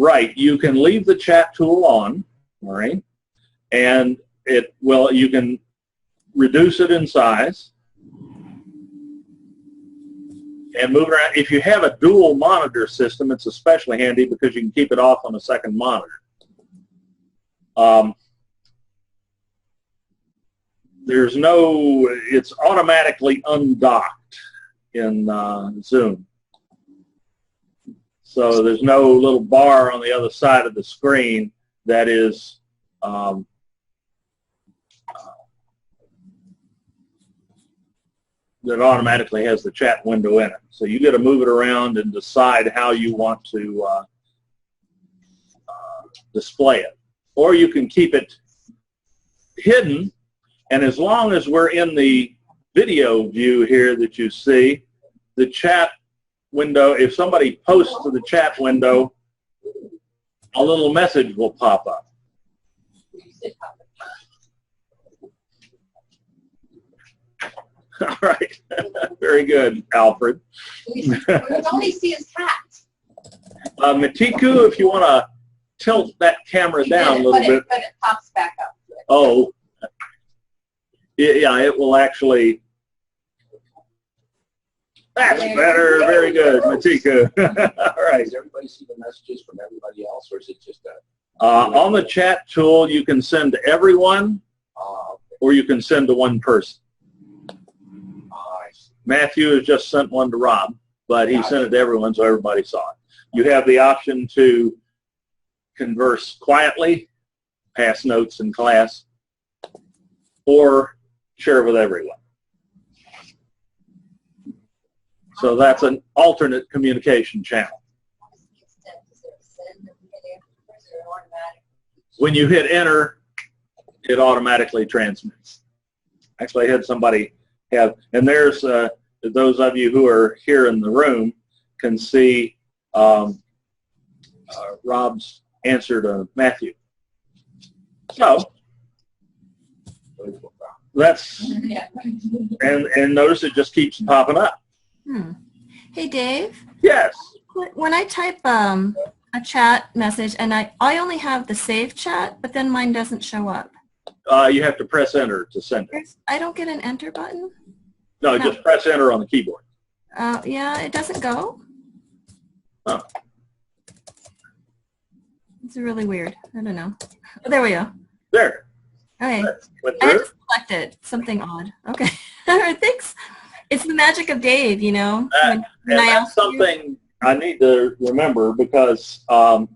Right. You can leave the chat tool on, all right, and you can reduce it in size and move it around. If you have a dual monitor system, it's especially handy because you can keep it off on a second monitor. It's automatically undocked in Zoom. So there's no little bar on the other side of the screen that is that automatically has the chat window in it. So you got to move it around and decide how you want to display it. Or you can keep it hidden, and as long as we're in the video view here that you see, the chat window, if somebody posts to the chat window, a little message will pop up. All right. Very good, Alfred. We can only see his hat. Matiku, if you want to tilt that camera down a little bit. But it pops back up. Oh. Yeah, it will actually. That's better. Very good, Matika. All right. Does everybody see the messages from everybody else, or is it just a... On the chat tool, you can send to everyone, or you can send to one person. Matthew has just sent one to Rob, but he sent it to everyone so everybody saw it. You have the option to converse quietly, pass notes in class, or share with everyone. So that's an alternate communication channel. When you hit enter, it automatically transmits. Actually, I had somebody have, and there's those of you who are here in the room can see Rob's answer to Matthew. So that's, and notice it just keeps popping up. Hey, Dave. Yes. When I type a chat message, and I only have the save chat, but then mine doesn't show up. You have to press enter to send it. I don't get an enter button? No, just press enter on the keyboard. Yeah, it doesn't go. Oh. It's really weird. I don't know. Oh, there we go. There. Okay. I had to select it. Something odd. Okay. All right, thanks. It's the magic of Dave, you know. And that's something I need to remember because someone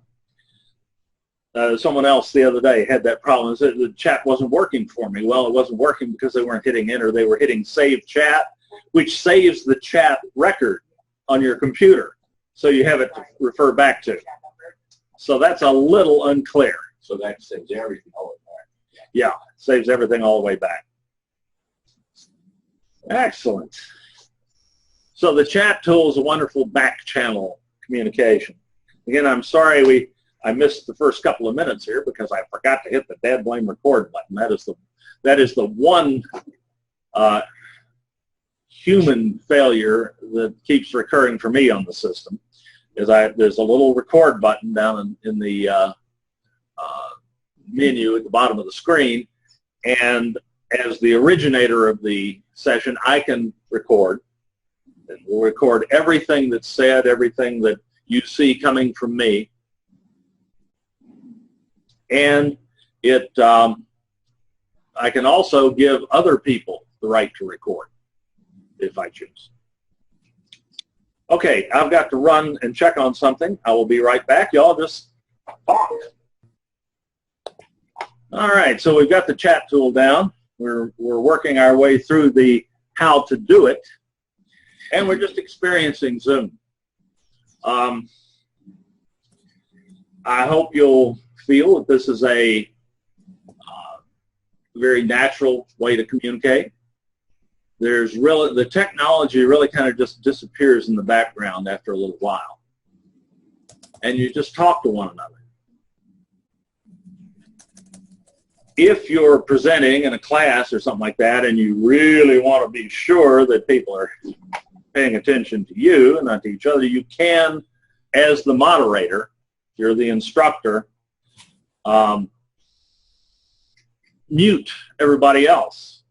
else the other day had that problem. Said the chat wasn't working for me. Well, it wasn't working because they weren't hitting enter. They were hitting save chat, which saves the chat record on your computer. So you have it to refer back to. So that's a little unclear. So that saves everything all the way back. Yeah, saves everything all the way back. Excellent. So the chat tool is a wonderful back channel communication. Again, I'm sorry I missed the first couple of minutes here because I forgot to hit the dead blame record button. That is the one human failure that keeps recurring for me on the system. There's a little record button down in the menu at the bottom of the screen, and as the originator of the session, I can record. And we'll record everything that's said, everything that you see coming from me. And I can also give other people the right to record if I choose. Okay, I've got to run and check on something. I will be right back. Y'all just talk. All right, so we've got the chat tool down. We're working our way through the how to do it, and we're just experiencing Zoom. I hope you'll feel that this is a very natural way to communicate. The technology really kind of just disappears in the background after a little while, and you just talk to one another. If you're presenting in a class or something like that and you really want to be sure that people are paying attention to you and not to each other, you can, as the moderator, you're the instructor, mute everybody else.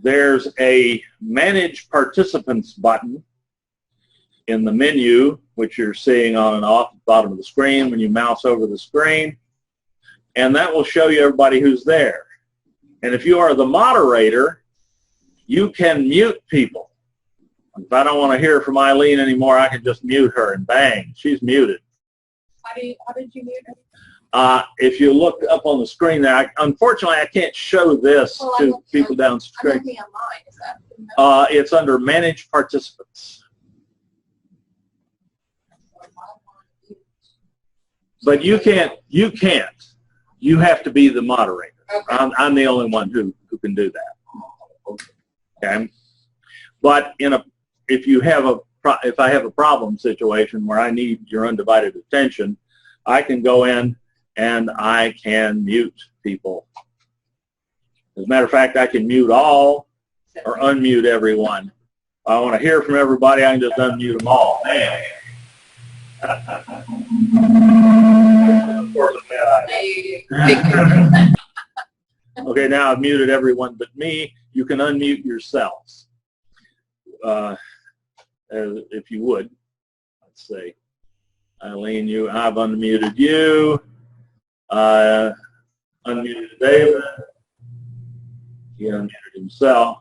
There's a Manage Participants button in the menu, which you're seeing on and off the bottom of the screen when you mouse over the screen, and that will show you everybody who's there. And if you are the moderator, you can mute people. If I don't want to hear from Eileen anymore, I can just mute her, and bang, she's muted. How did you mute her? If you look up on the screen there, unfortunately I can't show this to people I'm downstream. looking at mine. Is that It's under Manage Participants. But you can't. You have to be the moderator. okay. I'm the only one who can do that. Okay. But if I have a problem situation where I need your undivided attention, I can go in and I can mute people. As a matter of fact, I can mute all or unmute everyone. If I want to hear from everybody, I can just unmute them all. Man. Okay, now I've muted everyone but me. You can unmute yourselves, if you would. Let's see. Eileen, I've unmuted you. Unmuted David. He unmuted himself.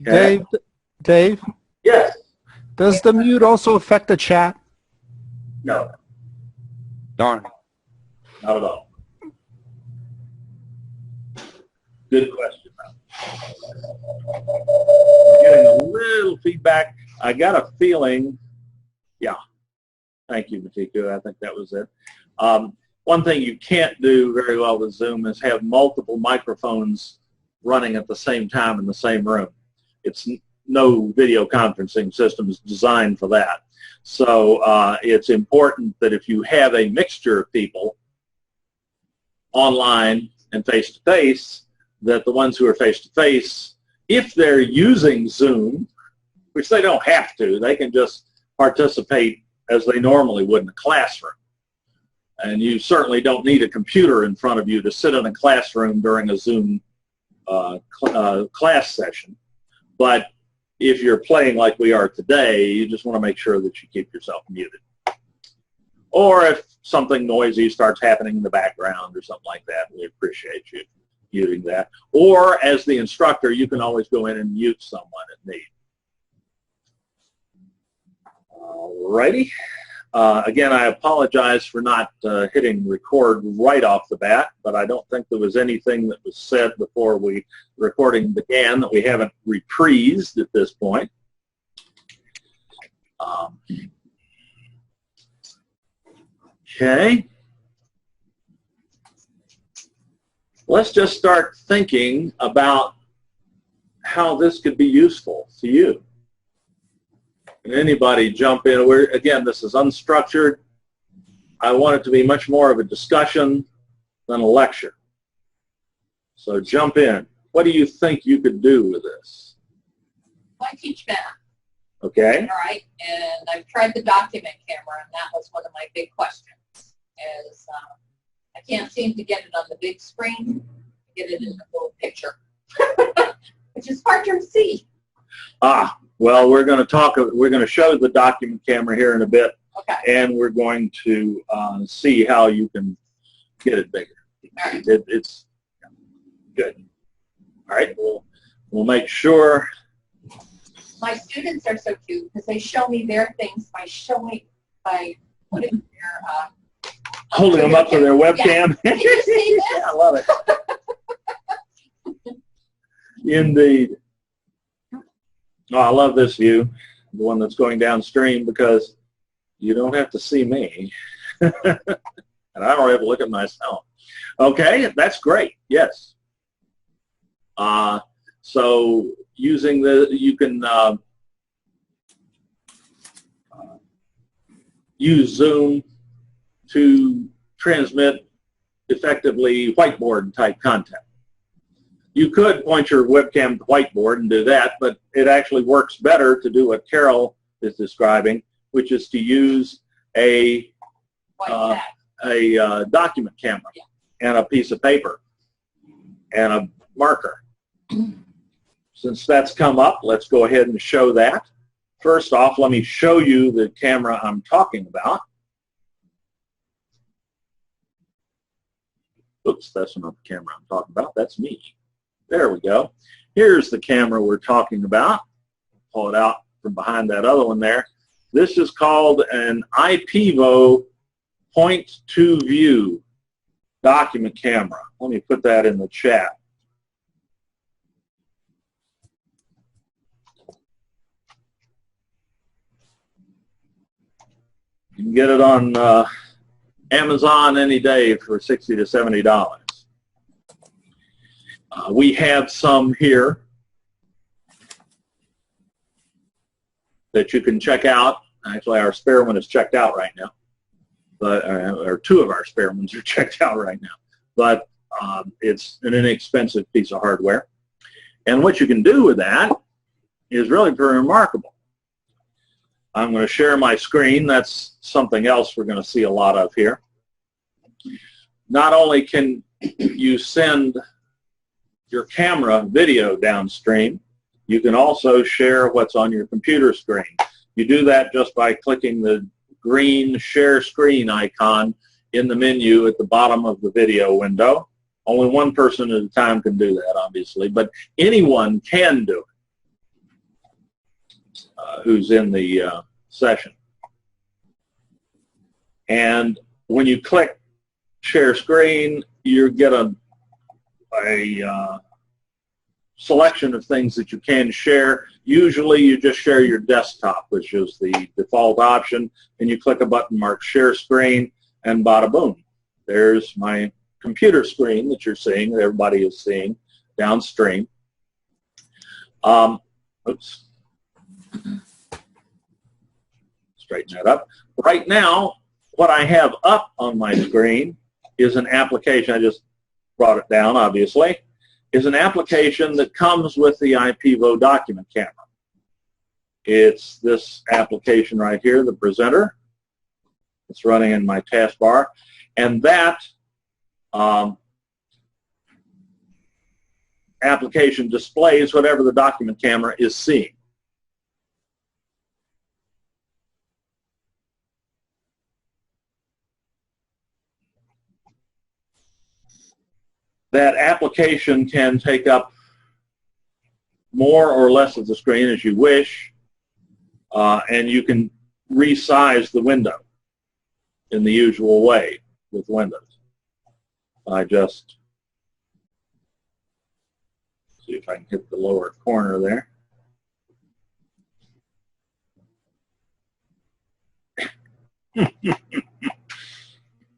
Okay. Dave, Yes. does the mute also affect the chat? No, Darn. not at all. Good question. I'm getting a little feedback. I got a feeling, yeah. Thank you, Matiku. I think that was it. One thing you can't do very well with Zoom is have multiple microphones running at the same time in the same room. No video conferencing system is designed for that. So it's important that if you have a mixture of people online and face-to-face, that the ones who are face-to-face, if they're using Zoom, which they don't have to, they can just participate as they normally would in a classroom. And you certainly don't need a computer in front of you to sit in a classroom during a Zoom class session. But if you're playing like we are today, you just want to make sure that you keep yourself muted. Or if something noisy starts happening in the background or something like that, we appreciate you muting that. Or as the instructor, you can always go in and mute someone at need. Alrighty. Again, I apologize for not hitting record right off the bat, but I don't think there was anything that was said before the recording began that we haven't reprised at this point. Okay. Let's just start thinking about how this could be useful to you. Can anybody jump in? Again, this is unstructured. I want it to be much more of a discussion than a lecture. So jump in. What do you think you could do with this? I teach math. Okay. All right, and I've tried the document camera, and that was one of my big questions. Is I can't seem to get it on the big screen, get it in the little picture, which is hard to see. Well, we're going to show the document camera here in a bit, Okay. and we're going to see how you can get it bigger. All right. It's good. All right, we'll make sure. My students are so cute because they show me their things by putting their Holding them up to their webcam. Yeah. Can you see this? Yeah, I love it. Indeed. Oh, I love this view, the one that's going downstream, because you don't have to see me. And I don't have to look at myself. Okay, that's great. Yes. So using you can use Zoom to transmit effectively whiteboard type content. You could point your webcam to whiteboard and do that, but it actually works better to do what Carol is describing, which is to use a White back. document camera and a piece of paper and a marker. Since that's come up, let's go ahead and show that. First off, let me show you the camera I'm talking about. Oops, that's not the camera I'm talking about. That's me. There we go. Here's the camera we're talking about. Pull it out from behind that other one there. This is called an IPVO point-to-view document camera. Let me put that in the chat. You can get it on Amazon any day for $60 to $70. We have some here that you can check out. Actually, our spare one is checked out right now, but or two of our spare ones are checked out right now. But it's an inexpensive piece of hardware, and what you can do with that is really pretty remarkable. I'm going to share my screen. That's something else we're going to see a lot of here. Not only can you send your camera video downstream, you can also share what's on your computer screen. You do that just by clicking the green share screen icon in the menu at the bottom of the video window. Only one person at a time can do that, obviously, but anyone can do it who's in the session. And when you click share screen, you get a selection of things that you can share. Usually you just share your desktop, which is the default option, and you click a button marked share screen, and bada boom. There's my computer screen that you're seeing, that everybody is seeing downstream. Oops. Straighten that up. Right now, what I have up on my screen is an application. I just brought it down, obviously. Is an application that comes with the IPVO document camera. It's this application right here, the presenter. It's running in my taskbar, and that application displays whatever the document camera is seeing. That application can take up more or less of the screen as you wish, and you can resize the window in the usual way with Windows. I just see if I can hit the lower corner there.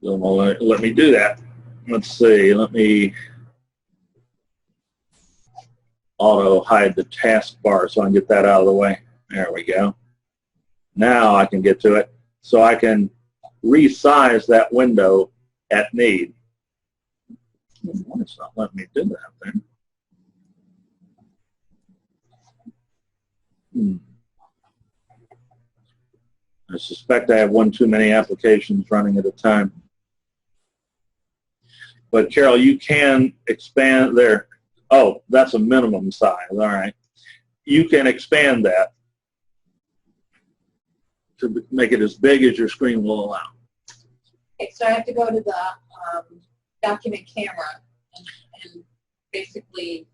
Don't let me do that. Let's see, let me auto hide the taskbar so I can get that out of the way. There we go. Now I can get to it. So I can resize that window at need. It's not letting me do that then. I suspect I have one too many applications running at a time. But Carol, you can expand there. Oh, that's a minimum size. All right. You can expand that to make it as big as your screen will allow. Okay, so I have to go to the document camera and basically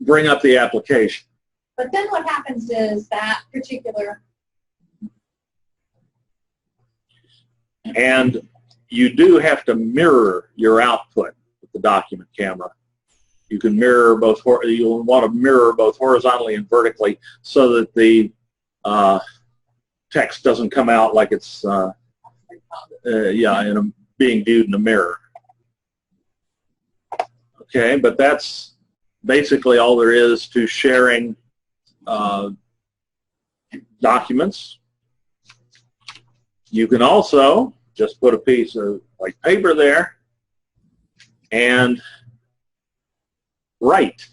bring up the application. But then what happens is that particular. And you do have to mirror your output with the document camera. You can mirror both. You'll want to mirror both horizontally and so that the text doesn't come out like it's being viewed in a mirror. Okay, but that's basically all there is to sharing documents. You can also just put a piece of like paper there and write,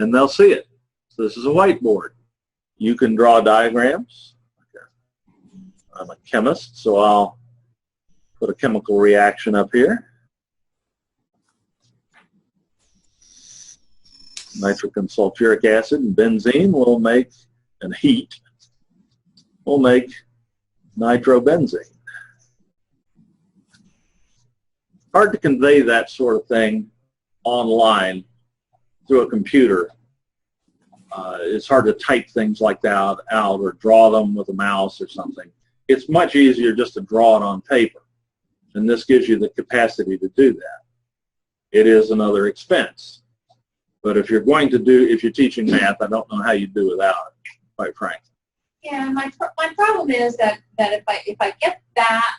and they'll see it. So this is a whiteboard. You can draw diagrams, I'm a chemist, so I'll put a chemical reaction up here. Nitric and sulfuric acid and benzene will make, and heat will make nitrobenzene. Hard to convey that sort of thing online through a computer. It's hard to type things like that out or draw them with a mouse or something. It's much easier just to draw it on paper, and this gives you the capacity to do that. It is another expense, but if you're teaching math, I don't know how you do without it, quite frankly. Yeah, my problem is that if I get that,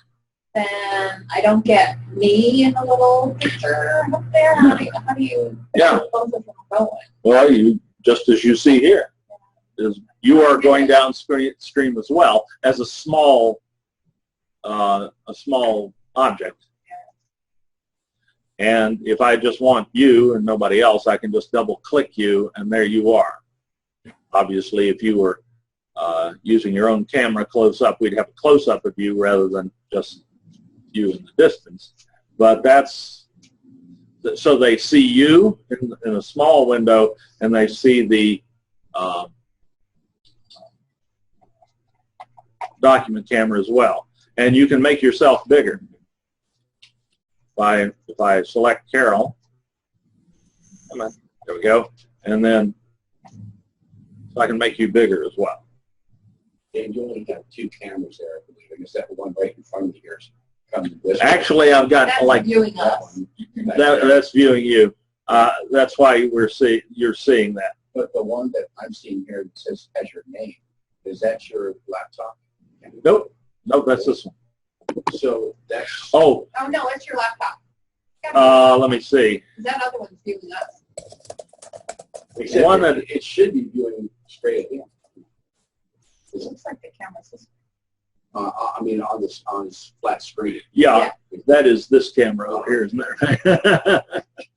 then I don't get me in the little picture up there. How do you Yeah. both of them going? Well, just as you see here, is you are going downstream as well as a small object. And if I just want you and nobody else, I can just double-click you, and there you are. Obviously, if you were using your own camera close-up, we'd have a close-up of you rather than just you in the distance. But that's, so they see you in a small window, and they see the document camera as well. And you can make yourself bigger. If I select Carol, there we go, and then so I can make you bigger as well. And you only have 2 cameras there, I believe. I guess that one right in front of yours. Actually, I've got That's like viewing us. that's viewing you. That's why you're seeing that. But the one that I'm seeing here that says has your name, is that your laptop? Nope, that's this one. So that's Oh, Oh no, it's your laptop. let me see. That other one's viewing us. except one it should be viewing straight ahead. It looks like the camera's this. I mean, on this flat screen. Yeah, that is this camera over here, isn't it?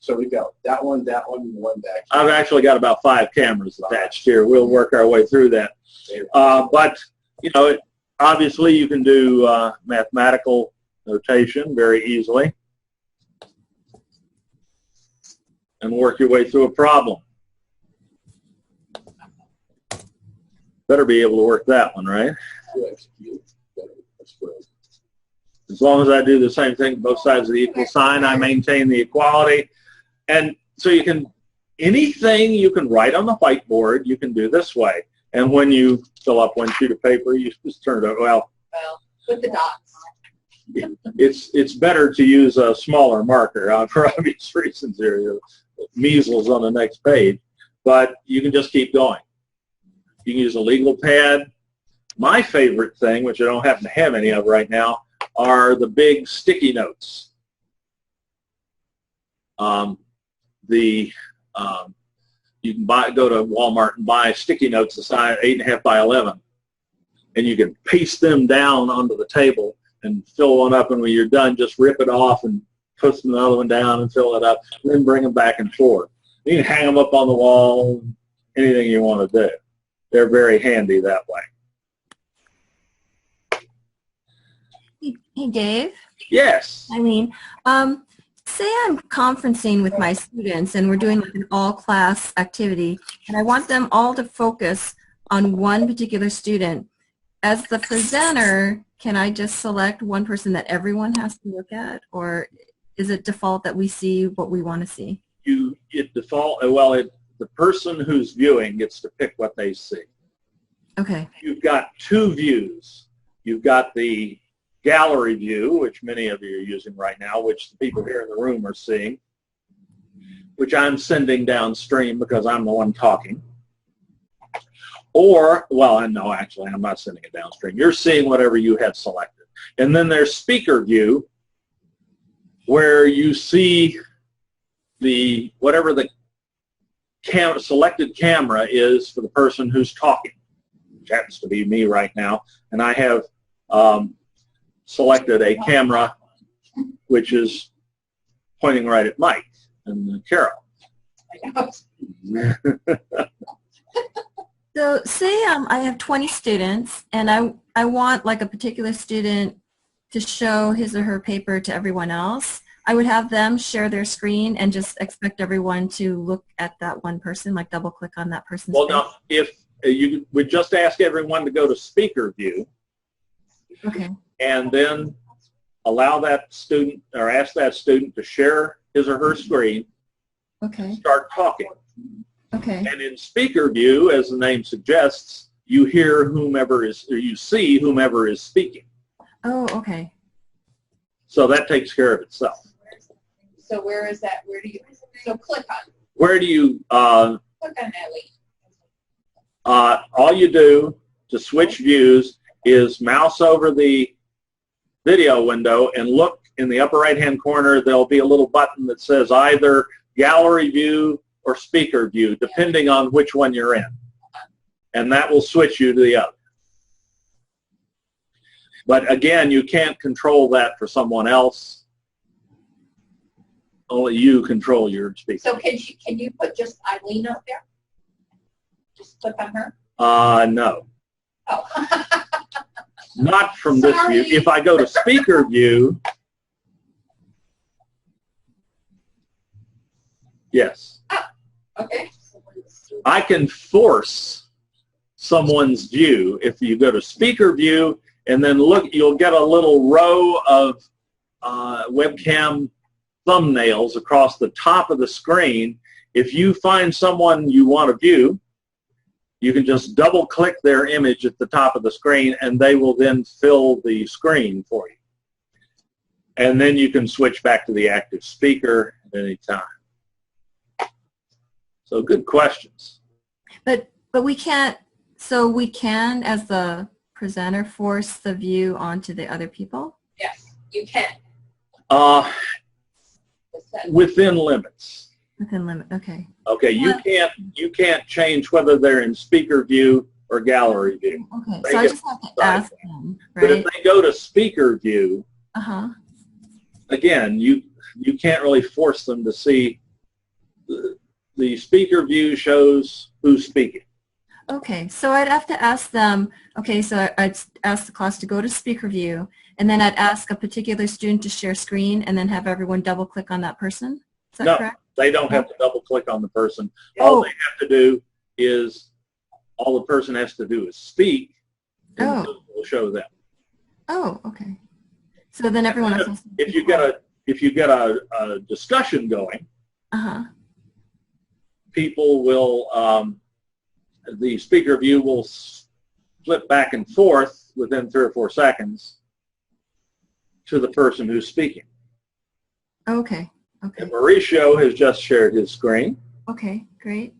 So we got that one, and one back. I've actually got about 5 cameras attached here. We'll work our way through that. But obviously you can do mathematical notation very easily and work your way through a problem. Better be able to work that one, right? As long as I do the same thing, both sides of the equal sign, I maintain the equality. And so anything you can write on the whiteboard, you can do this way. And when you fill up one sheet of paper, you just turn it over. Well, With the dots. it's better to use a smaller marker for obvious reasons here. Measles on the next page. But you can just keep going. You can use a legal pad. My favorite thing, which I don't happen to have any of right now, are the big sticky notes. You can go to Walmart and buy sticky notes the size 8.5 by 11, and you can paste them down onto the table and fill one up, and when you're done, just rip it off and put another one down and fill it up, and then bring them back and forth. You can hang them up on the wall, anything you want to do. They're very handy that way. Hey, Dave. Yes. Eileen, say I'm conferencing with my students and we're doing like an all-class activity, and I want them all to focus on one particular student. As the presenter, can I just select one person that everyone has to look at, or is it default that we see what we want to see? The person who's viewing gets to pick what they see. Okay. You've got 2 views. You've got the gallery view, which many of you are using right now, which the people here in the room are seeing, which I'm sending downstream because I'm the one talking. Or, well, no, actually, I'm not sending it downstream. You're seeing whatever you have selected. And then there's speaker view, where you see whatever the selected camera is for the person who's talking, which happens to be me right now. And I have selected a camera which is pointing right at Mike and Carol. So say I have 20 students and I want like a particular student to show his or her paper to everyone else. I would have them share their screen and just expect everyone to look at that one person, like double click on that person's Well, face. now, if you would just ask everyone to go to speaker view Okay. and then allow that student or ask that student to share his or her screen, Okay. start talking. Okay. And in speaker view, as the name suggests, you hear whomever is, or you see whomever is speaking. Oh, okay. So that takes care of itself. So where is that? Where do you, so click on, Where do you, click on that link. all you do to switch views is mouse over the video window and look in the upper right-hand corner. There'll be a little button that says either gallery view or speaker view, depending on which one you're in. And that will switch you to the other. But again, you can't control that for someone else. Only you control your speaker. So can you put just Eileen up there? Just click on her? No. Oh. Not from this Sorry. view. If I go to speaker view, yes. Okay. I can force someone's view. If you go to speaker view and then look, you'll get a little row of webcam thumbnails across the top of the screen. If you find someone you want to view, you can just double click their image at the top of the screen and they will then fill the screen for you. And then you can switch back to the active speaker at any time. So good questions. But we can't, so we can, as the presenter, force the view onto the other people? Yes, you can. Within limits. Within limit, okay. Okay, you can't change whether they're in speaker view or gallery view. Okay, They so I get just have to decided ask them, But if right? they go to speaker view, Uh-huh. again, you can't really force them to see. The speaker view shows who's speaking. Okay, so I'd have to ask them, okay, so I'd ask the class to go to speaker view, and then I'd ask a particular student to share screen, and then have everyone double click on that person? Is that No, correct? they don't have to double click on the person. All they have to do is, all the person has to do is speak, and Zoom will show them. Oh, okay. So then everyone else has to If you get a discussion going, uh-huh. people will, the speaker view will flip back and forth within 3 or 4 seconds to the person who's speaking. Okay, okay. And Mauricio has just shared his screen. Okay, great.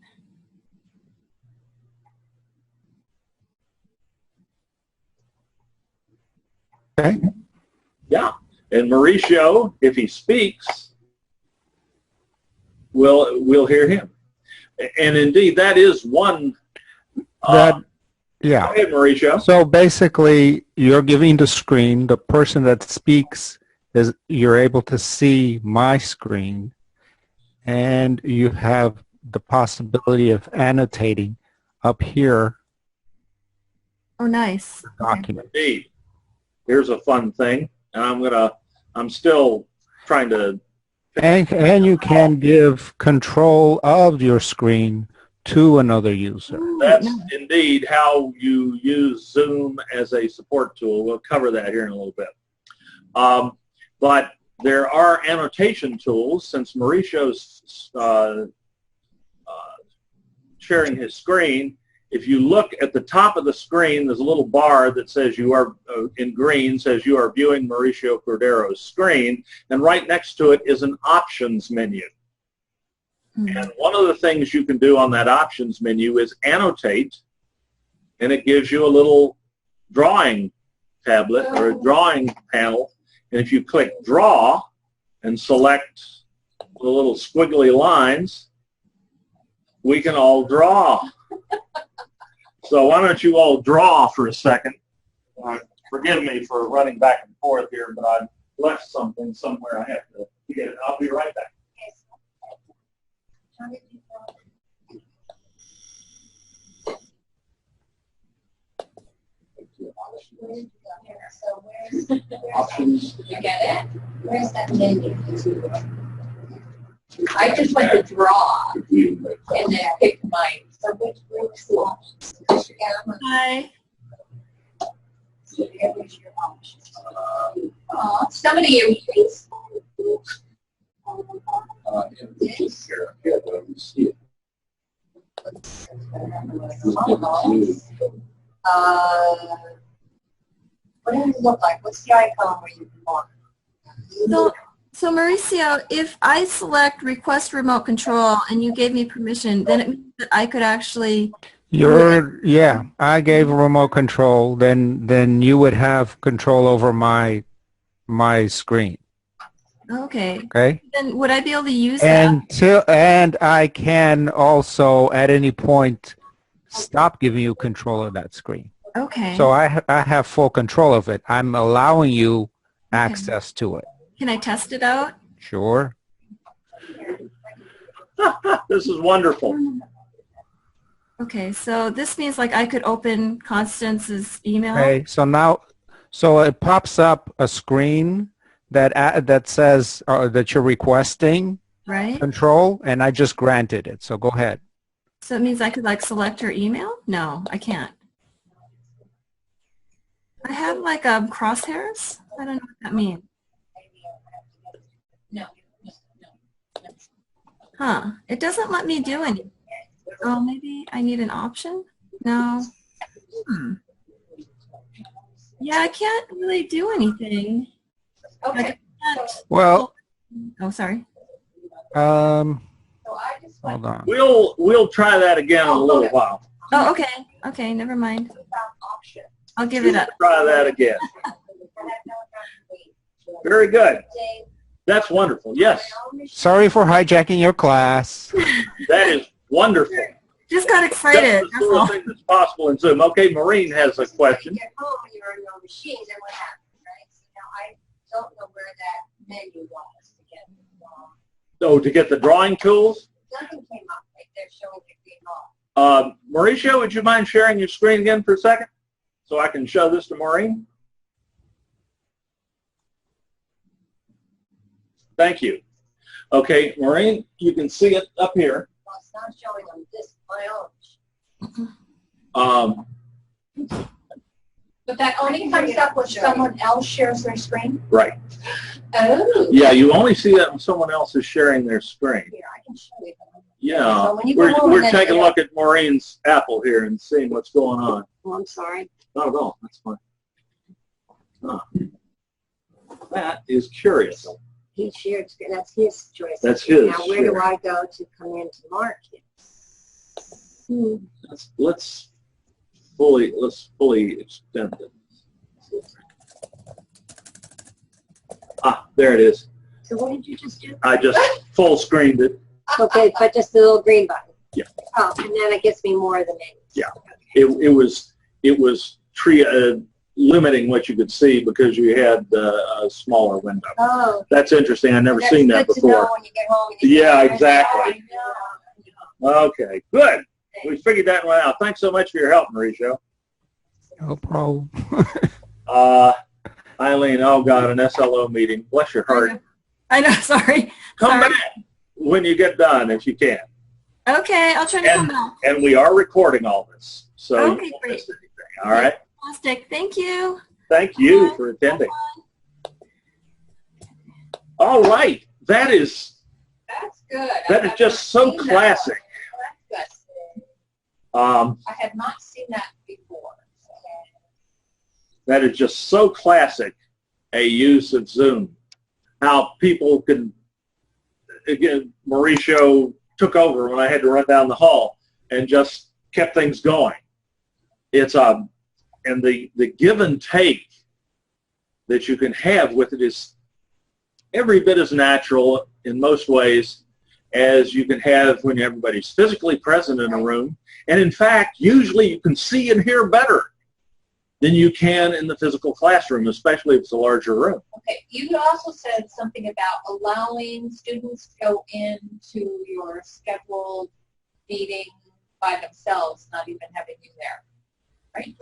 Okay. Yeah. And Mauricio, if he speaks, we'll hear him. And indeed, that is one. Yeah. Go ahead, Mauricio. So basically, you're giving the screen. The person that speaks is you're able to see my screen, and you have the possibility of annotating up here Oh, nice. the Okay. document. Indeed. Here's a fun thing, and I'm still trying to. And you can give control of your screen to another user. Ooh, That's nice. indeed how you use Zoom as a support tool. We'll cover that here in a little bit. But there are annotation tools. Since Mauricio's sharing his screen, if you look at the top of the screen, there's a little bar that says you are, in green, says you are viewing Mauricio Cordero's screen, and right next to it is an options menu. And one of the things you can do on that options menu is annotate, and it gives you a little drawing tablet or a drawing panel. And if you click draw and select the little squiggly lines, we can all draw. So why don't you all draw for a second? Forgive me for running back and forth here, but I've left something somewhere I have to get it. I'll be right back. Where did you go here? So where's Options. you get it? Where's that menu? I just went to draw and then picked mine. So which group's the options? Hi. Where's your options? Somebody you please. Here, but I don't see it. What does it look like? What's the icon where you want? So Mauricio, if I select request remote control and you gave me permission, then it means that I could actually. Yeah, I gave remote control, then you would have control over my screen. Okay. Okay? Then would I be able to use that? And I can also at any point stop giving you control of that screen. Okay. So I have full control of it. I'm allowing you access to it. Can I test it out? Sure. This is wonderful. Okay, so this means like I could open Constance's email. Okay, so it pops up a screen that says that you're requesting Right? control, and I just granted it. So go ahead. So it means I could like select her email? No, I can't. I have like crosshairs. I don't know what that means. No. Huh? It doesn't let me do anything. Oh, maybe I need an option? No. Yeah, I can't really do anything. Okay. Well, Oh, sorry. So I just hold on. We'll try that again in a little while. Oh, okay. Okay, never mind. option. I'll give it up. Try that again. Very good. That's wonderful. Yes, Sorry for hijacking your class. that is wonderful. Just got excited. That's the sort of thing that's possible in Zoom. Okay, Maureen has a question. Get home and you're on your machine, then what happens, right? So now I don't know where that menu was to get Oh, to get the drawing tools? nothing came up. Like they're showing it being off. Mauricio, would you mind sharing your screen again for a second so I can show this to Maureen? Thank you. Okay, Maureen, you can see it up here. Well, it's not showing on this my own. But that only comes up when someone else shares their screen? Right. Oh. Yeah, you only see that when someone else is sharing their screen. Here, I can show you. Yeah, So when you go home we're and then taking a you- look at Maureen's Apple here and seeing what's going on. Oh, I'm sorry. Not at all. That's fine. Huh. That is curious. He shared screen. That's his choice. That's his, Now, where sure. do I go to come in to mark it? Let's fully extend it. Ah, there it is. So what did you just do? I just full screened it. Okay, but just the little green button. Yeah. Oh, and then it gets me more of the menus. Yeah. It was limiting what you could see because you had a smaller window. Oh. That's interesting. I've never That's seen that good to before. know when you get home and Yeah, you exactly. I Okay, good. We figured that one out. Thanks so much for your help, Mauricio. No problem. Eileen, oh God, an SLO meeting. Bless your heart. I know, sorry. Come Sorry. back when you get done if you can. Okay, I'll try to come back. And we are recording all this, so you Okay, won't great. miss anything. All right. Fantastic. Thank you. Thank you for attending. All right. That is That's good. that is just so classic. That's good. I I had not seen that before. That is just so classic, a use of Zoom. How people can, again, Mauricio took over when I had to run down the hall and just kept things going. It's and the give and take that you can have with it is every bit as natural in most ways as you can have when everybody's physically present in a room. And in fact, usually you can see and hear better than you can in the physical classroom, especially if it's a larger room. Okay, you also said something about allowing students to go into your scheduled meeting by themselves, not even having you there, right?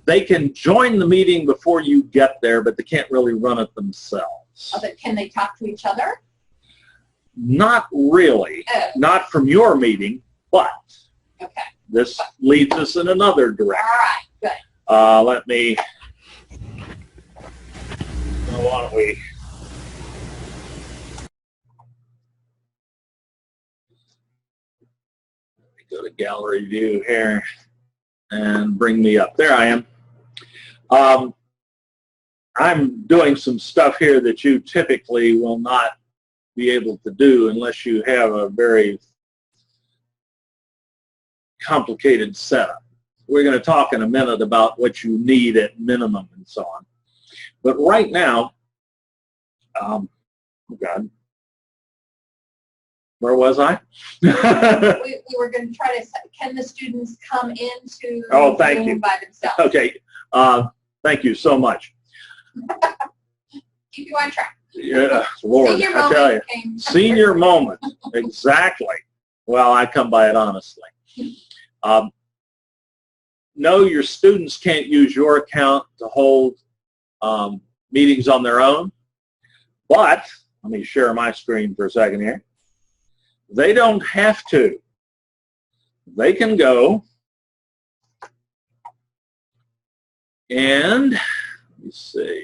They can join the meeting before you get there, but they can't really run it themselves. Oh, but can they talk to each other? Not really. Oh, Not from your meeting, but okay. this leads us in another All direction. right, good. Let me, why don't we, go to gallery view here and bring me up. There I am. I'm doing some stuff here that you typically will not be able to do unless you have a very complicated setup. We're going to talk in a minute about what you need at minimum and so on. But right now, oh God, where was I? We were going to try to, can the students come into Oh, thank Zoom you. by themselves? Okay, thank you so much. Keep you on track. Yeah, Lord, Senior I tell you. moment came. Senior moment, exactly. Well, I come by it honestly. No, your students can't use your account to hold meetings on their own, but let me share my screen for a second here. They don't have to. They can go and, let me see.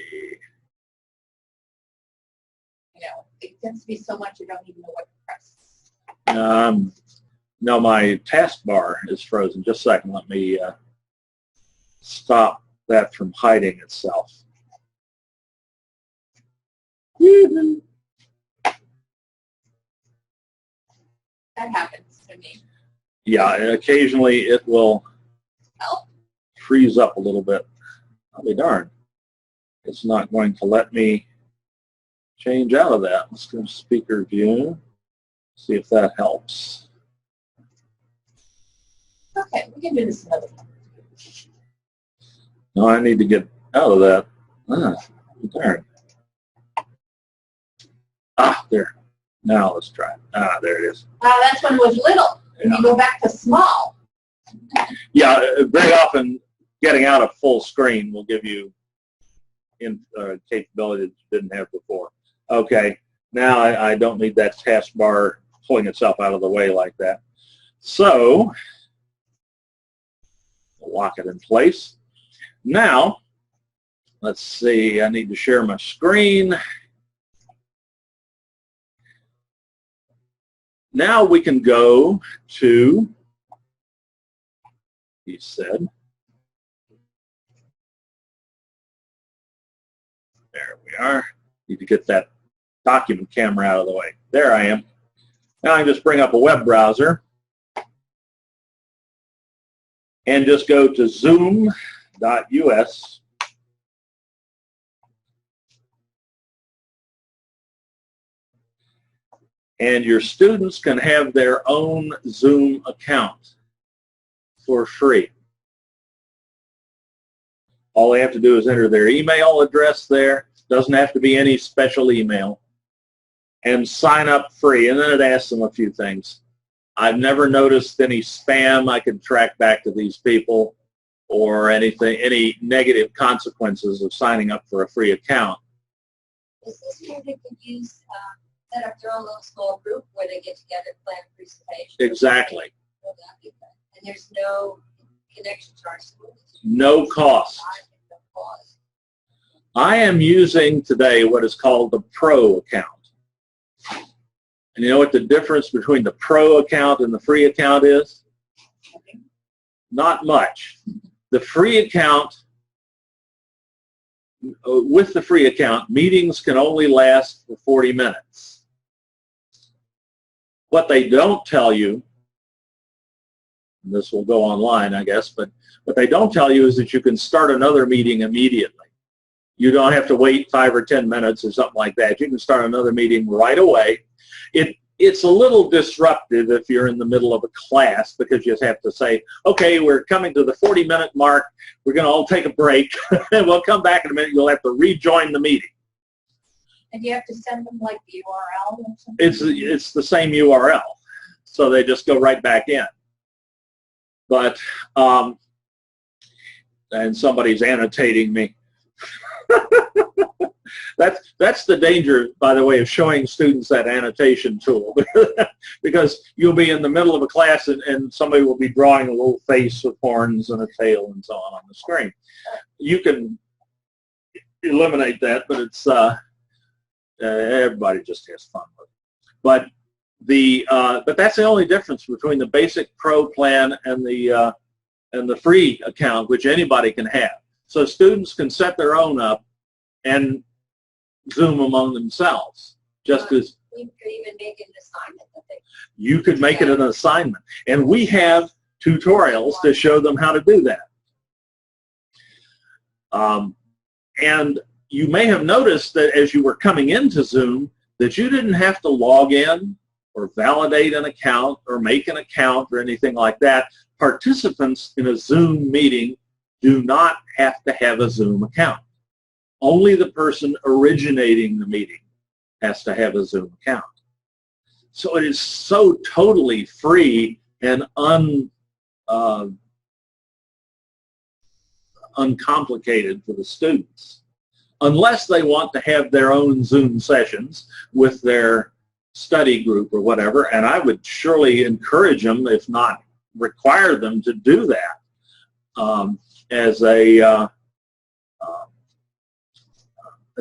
You know, it tends to be so much you don't even know what to press. No, my taskbar is frozen. Just a second. Let me stop that from hiding itself. That happens to me. Yeah, occasionally it will Help. freeze up a little bit. I'll be darned. It's not going to let me change out of that. Let's go to speaker view. See if that helps. Okay, we can do this another time. No, I need to get out of that. Darn. There. Now let's try it. There it is. That's when it was little. And Yeah. you go back to small. Yeah, very often getting out of full screen will give you capability that you didn't have before. Okay, now I don't need that taskbar pulling itself out of the way like that. So, lock it in place. Now, let's see, I need to share my screen. Now we can go to, he said, there we are. Need to get that document camera out of the way. There I am. Now I can just bring up a web browser and just go to zoom.us. And your students can have their own Zoom account for free. All they have to do is enter their email address there. Doesn't have to be any special email. And sign up free. And then it asks them a few things. I've never noticed any spam I can track back to these people or anything, any negative consequences of signing up for a free account. Is this where they could use, set up their own little small group where they get together, plan a presentation? Exactly. And there's no connection to our school. No cost. No cost. I am using today what is called the Pro account. And you know what the difference between the Pro account and the free account is? Not much. The free account, with the free account, meetings can only last for 40 minutes. What they don't tell you, and this will go online, I guess, but what they don't tell you is that you can start another meeting immediately. You don't have to wait 5 or 10 minutes or something like that. You can start another meeting right away. It's a little disruptive if you're in the middle of a class because you just have to say, okay, we're coming to the 40-minute mark. We're going to all take a break. And we'll come back in a minute. You'll have to rejoin the meeting. And you have to send them like the URL or something? It's the same URL. So they just go right back in. But and somebody's annotating me. That's the danger, by the way, of showing students that annotation tool, because you'll be in the middle of a class and somebody will be drawing a little face with horns and a tail and so on the screen. You can eliminate that, but it's everybody just has fun with it. But that's the only difference between the basic pro plan and the free account, which anybody can have. So students can set their own up and Zoom among themselves, just as You could even make an assignment that they you could make it an assignment. And we have tutorials to show them how to do that. And you may have noticed that as you were coming into Zoom that you didn't have to log in or validate an account or make an account or anything like that. Participants in a Zoom meeting do not have to have a Zoom account. Only the person originating the meeting has to have a Zoom account. So it is so totally free and uncomplicated for the students, unless they want to have their own Zoom sessions with their study group or whatever, and I would surely encourage them, if not require them, to do that as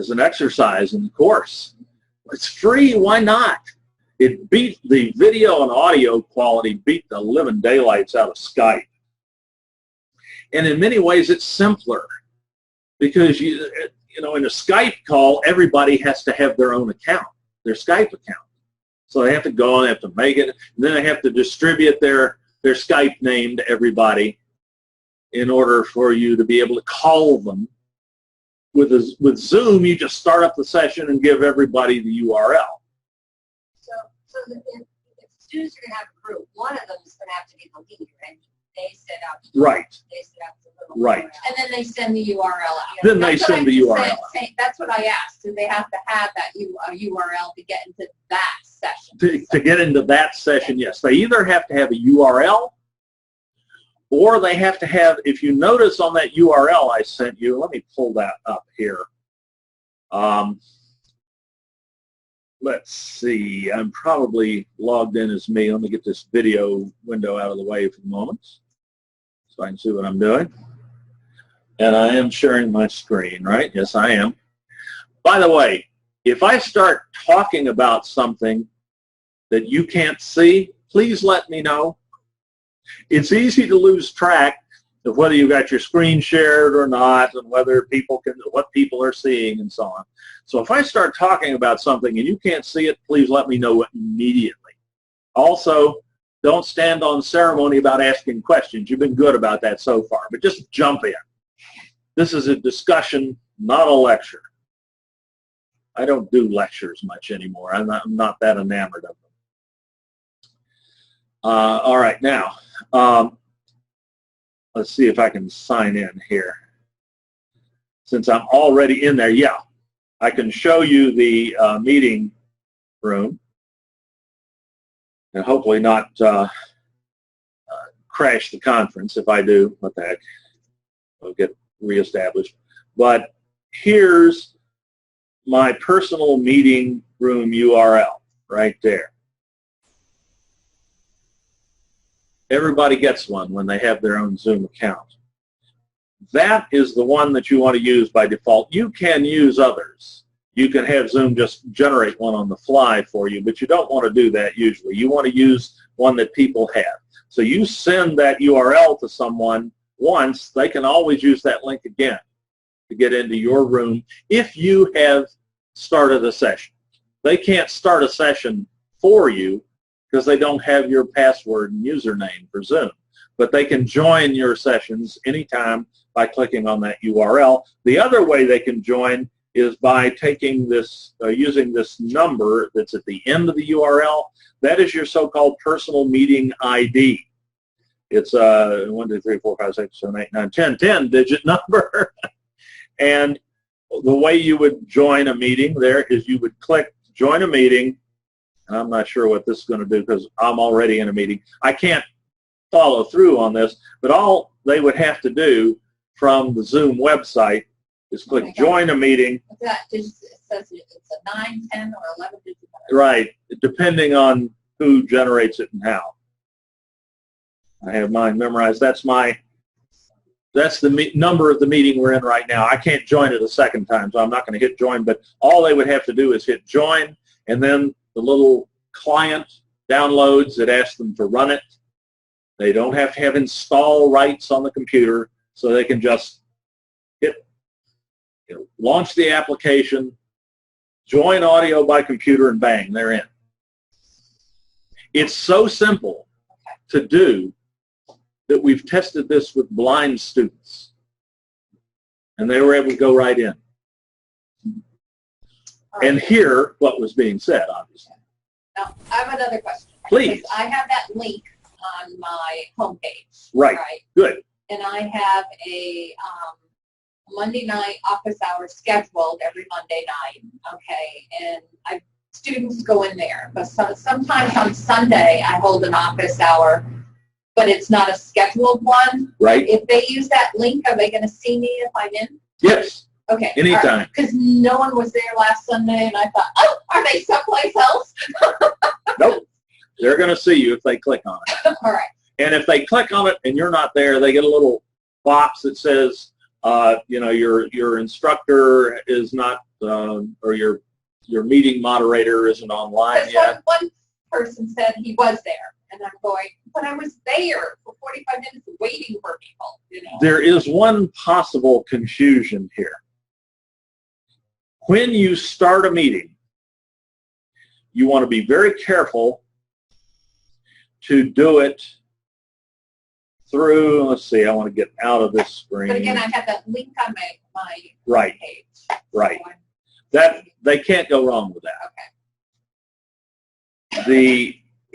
an exercise in the course. It's free, why not? It beat the video and audio quality, beat the living daylights out of Skype. And in many ways it's simpler because you know, in a Skype call, everybody has to have their own account, their Skype account. So they have to go and they have to make it, and then they have to distribute their Skype name to everybody in order for you to be able to call them. With Zoom, you just start up the session and give everybody the URL. So if students are going to have a group, one of them is going to have to be the leader, and they set up. Right. They set up the little Right. URL. And then they send the URL out. Then they send the URL. That's what I asked. Do they have to have that URL to get into that session? To get into that session, yes. They either have to have a URL or they have to have, if you notice on that URL I sent you, let me pull that up here. Let's see, I'm probably logged in as me. Let me get this video window out of the way for the moment so I can see what I'm doing. And I am sharing my screen, right? Yes, I am. By the way, if I start talking about something that you can't see, please let me know. It's easy to lose track of whether you got your screen shared or not, and whether what people are seeing and so on. So if I start talking about something and you can't see it, please let me know immediately. Also, don't stand on ceremony about asking questions. You've been good about that so far, but just jump in. This is a discussion, not a lecture. I don't do lectures much anymore. I'm not that enamored of them. All right, now, let's see if I can sign in here. Since I'm already in there, yeah, I can show you the meeting room and hopefully not crash the conference. If I do, what the heck, I'll get reestablished. But here's my personal meeting room URL right there. Everybody gets one when they have their own Zoom account. That is the one that you want to use by default. You can use others. You can have Zoom just generate one on the fly for you, but you don't want to do that usually. You want to use one that people have. So you send that URL to someone once, they can always use that link again to get into your room if you have started a session. They can't start a session for you because they don't have your password and username for Zoom. But they can join your sessions anytime by clicking on that URL. The other way they can join is by taking this, using this number that's at the end of the URL. That is your so-called personal meeting ID. It's a 1, 2, 3, 4, 5, 6, 7, 8, 9, 10-digit number. And the way you would join a meeting there is you would click join a meeting. And I'm not sure what this is going to do because I'm already in a meeting. I can't follow through on this, but all they would have to do from the Zoom website is click Okay. join a meeting. That just, it says it's a 9, 10, or 11 digit number. Right, depending on who generates it and how. I have mine memorized. That's the number of the meeting we're in right now. I can't join it a second time, so I'm not going to hit join, but all they would have to do is hit join, and then the little client downloads. It asks them to run it. They don't have to have install rights on the computer, so they can just hit, launch the application, join audio by computer, and bang, they're in. It's so simple to do that we've tested this with blind students, and they were able to go right in and hear what was being said, obviously. Now, I have another question. Please. Because I have that link on my homepage. Right. Good. And I have a Monday night office hours scheduled every Monday night. Okay. And students go in there. But sometimes on Sunday I hold an office hour, but it's not a scheduled one. Right. If they use that link, are they going to see me if I'm in? Yes. Okay. Anytime. Because no one was there last Sunday, and I thought, oh, are they someplace else? Nope. They're going to see you if they click on it. All right. And if they click on it and you're not there, they get a little box that says, your instructor is not, or your meeting moderator isn't online yet. One person said he was there, and I'm going, but I was there for 45 minutes waiting for people. There is one possible confusion here. When you start a meeting, you want to be very careful to do it through, let's see, I want to get out of this screen. But again, I have that link on my Right. page. Right. So That they can't go wrong with that.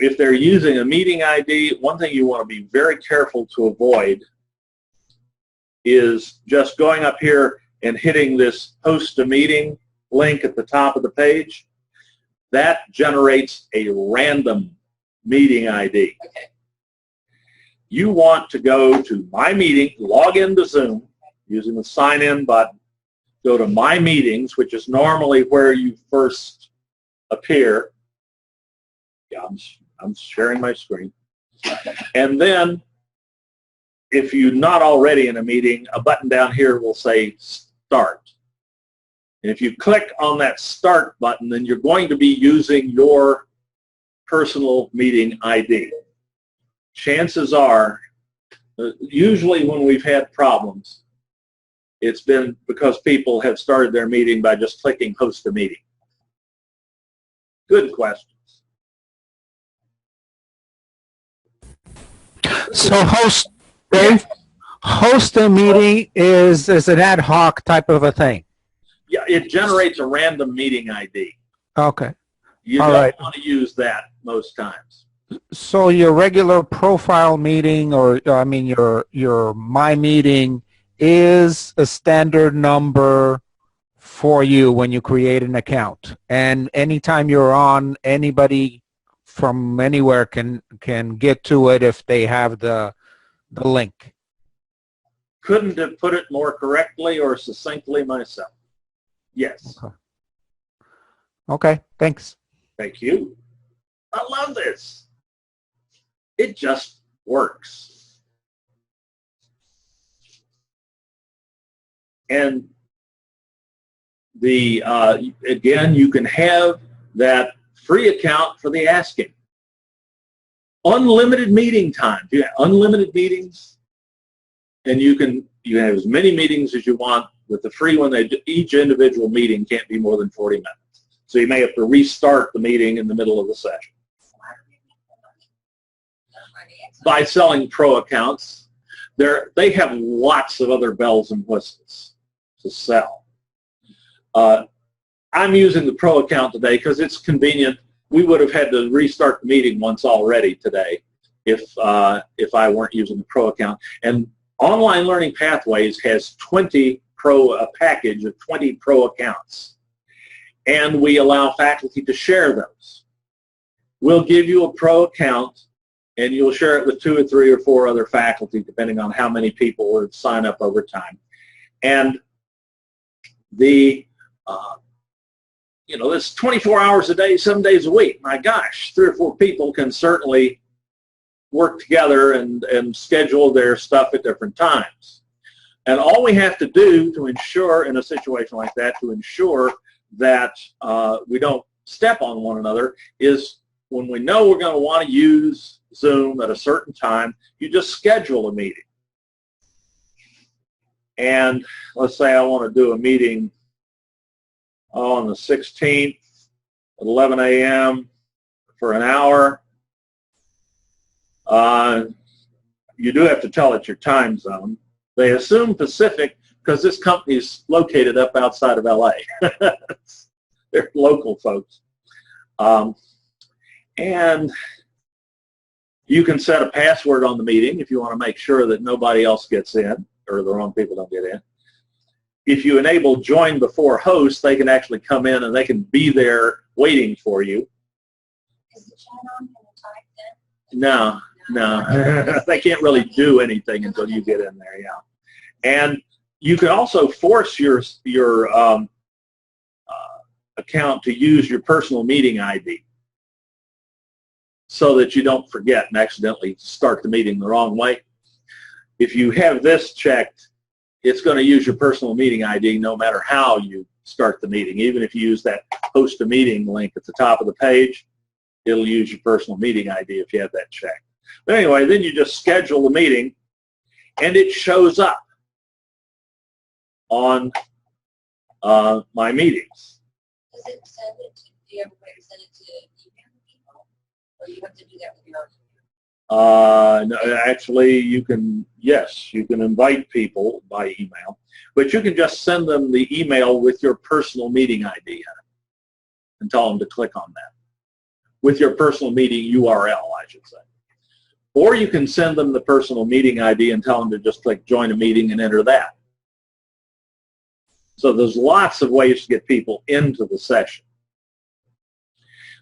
If they're using a meeting ID, one thing you want to be very careful to avoid is just going up here and hitting this host a meeting link at the top of the page. That generates a random meeting ID. Okay. You want to go to My Meeting, log into Zoom using the sign in button, go to My Meetings, which is normally where you first appear. Yeah, I'm sharing my screen. And then, if you're not already in a meeting, a button down here will say Start. And if you click on that Start button, then you're going to be using your personal meeting ID. Chances are, usually when we've had problems, it's been because people have started their meeting by just clicking Host a Meeting. Good questions. So host a meeting is an ad hoc type of a thing. Yeah, it generates a random meeting ID. Okay. You All don't right. want to use that most times. So your regular profile meeting, or I mean your My Meeting, is a standard number for you when you create an account, and anytime you're on, anybody from anywhere can get to it if they have the link. Couldn't have put it more correctly or succinctly myself. Yes. Okay, thanks. Thank you. I love this. It just works. And again, you can have that free account for the asking. Unlimited meeting time. You have unlimited meetings, and you have as many meetings as you want. With the free one, each individual meeting can't be more than 40 minutes. So you may have to restart the meeting in the middle of the session. By selling pro accounts, they have lots of other bells and whistles to sell. I'm using the pro account today because it's convenient. We would have had to restart the meeting once already today if I weren't using the pro account. And Online Learning Pathways has a package of 20 pro accounts, and we allow faculty to share those. We'll give you a pro account, and you'll share it with 2 or 3 or 4 other faculty, depending on how many people would sign up over time. And the, it's 24 hours a day, 7 days a week. My gosh, 3 or 4 people can certainly work together and schedule their stuff at different times. And all we have to do to ensure, in a situation like that, to ensure that we don't step on one another is when we know we're going to want to use Zoom at a certain time, you just schedule a meeting. And let's say I want to do a meeting on the 16th at 11 a.m. for an hour. You do have to tell it your time zone. They assume Pacific because this company is located up outside of LA. They're local folks. And you can set a password on the meeting if you want to make sure that nobody else gets in or the wrong people don't get in. If you enable join before host, they can actually come in and they can be there waiting for you. Is the chat on? Can you type then? No. They can't really do anything until you get in there, yeah. And you can also force your account to use your personal meeting ID so that you don't forget and accidentally start the meeting the wrong way. If you have this checked, it's going to use your personal meeting ID no matter how you start the meeting. Even if you use that host a meeting link at the top of the page, it'll use your personal meeting ID if you have that checked. But anyway, then you just schedule the meeting, and it shows up on my meetings. Does it send it to, do you ever send it to email people? Or you have to do that with your No, actually, you can, yes, you can invite people by email, but you can just send them the email with your personal meeting ID in it and tell them to click on that with your personal meeting URL, I should say. Or you can send them the personal meeting ID and tell them to just click join a meeting and enter that. So there's lots of ways to get people into the session.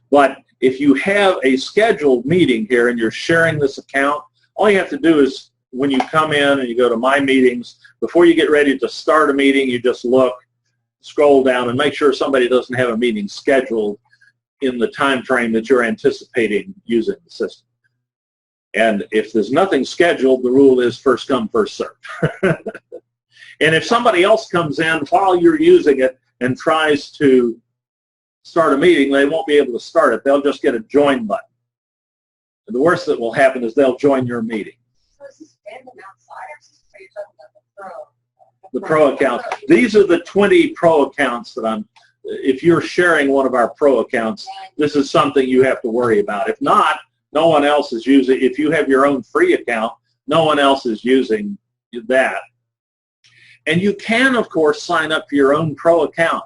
But if you have a scheduled meeting here and you're sharing this account, all you have to do is when you come in and you go to My Meetings, before you get ready to start a meeting, you just look, scroll down, and make sure somebody doesn't have a meeting scheduled in the time frame that you're anticipating using the system. And if there's nothing scheduled, the rule is first come, first served. And if somebody else comes in while you're using it and tries to start a meeting, they won't be able to start it. They'll just get a join button. And the worst that will happen is they'll join your meeting. So is this random outsiders, or you're talking about The pro account. These are the 20 pro accounts that if you're sharing one of our pro accounts, this is something you have to worry about. If not, no one else is using, if you have your own free account, no one else is using that. And you can, of course, sign up for your own pro account.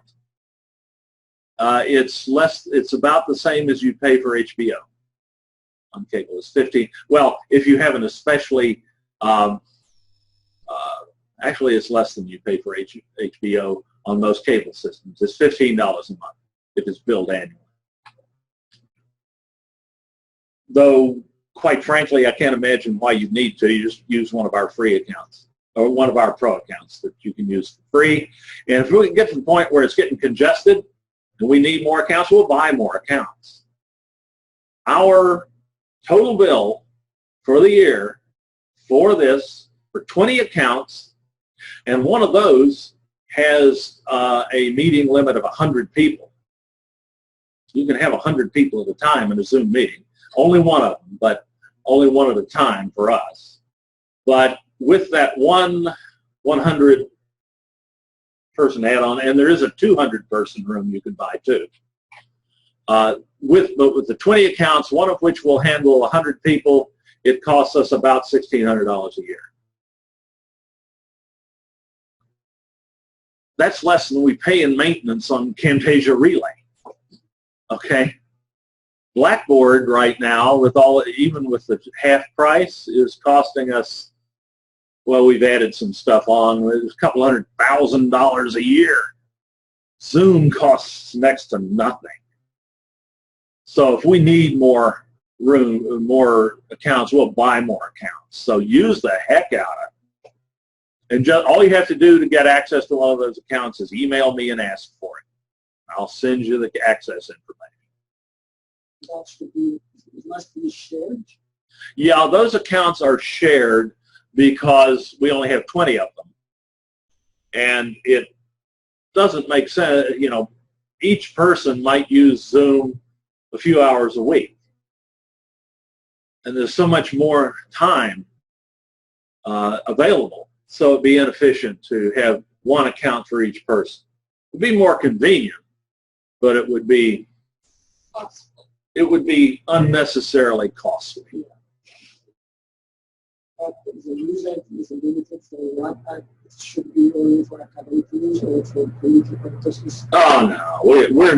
It's about the same as you pay for HBO on cable. It's $15. Well, if you have an especially, actually it's less than you pay for HBO on most cable systems. It's $15 a month if it's billed annually. Though, quite frankly, I can't imagine why you need to. You just use one of our free accounts or one of our pro accounts that you can use for free. And if we can get to the point where it's getting congested and we need more accounts, we'll buy more accounts. Our total bill for the year for this, for 20 accounts, and one of those has a meeting limit of 100 people. You can have 100 people at a time in a Zoom meeting. Only one of them, but only one at a time for us. But with that 100 person add-on, and there is a 200 person room you can buy too. But with the 20 accounts, one of which will handle 100 people, it costs us about $1,600 a year. That's less than we pay in maintenance on Camtasia Relay. Okay? Blackboard right now, even with the half price, is costing us, well, we've added some stuff on. It's a couple $100,000 a year. Zoom costs next to nothing. So if we need more more accounts, we'll buy more accounts. So use the heck out of it. And just all you have to do to get access to one of those accounts is email me and ask for it. I'll send you the access information. That should be, it must be shared. Yeah, those accounts are shared because we only have 20 of them. And it doesn't make sense, you know, each person might use Zoom a few hours a week. And there's so much more time available. So it'd be inefficient to have one account for each person. It'd be more convenient, but it would be unnecessarily costly. The user is limited for what it should be only for academic use or for community purposes. Oh no, we're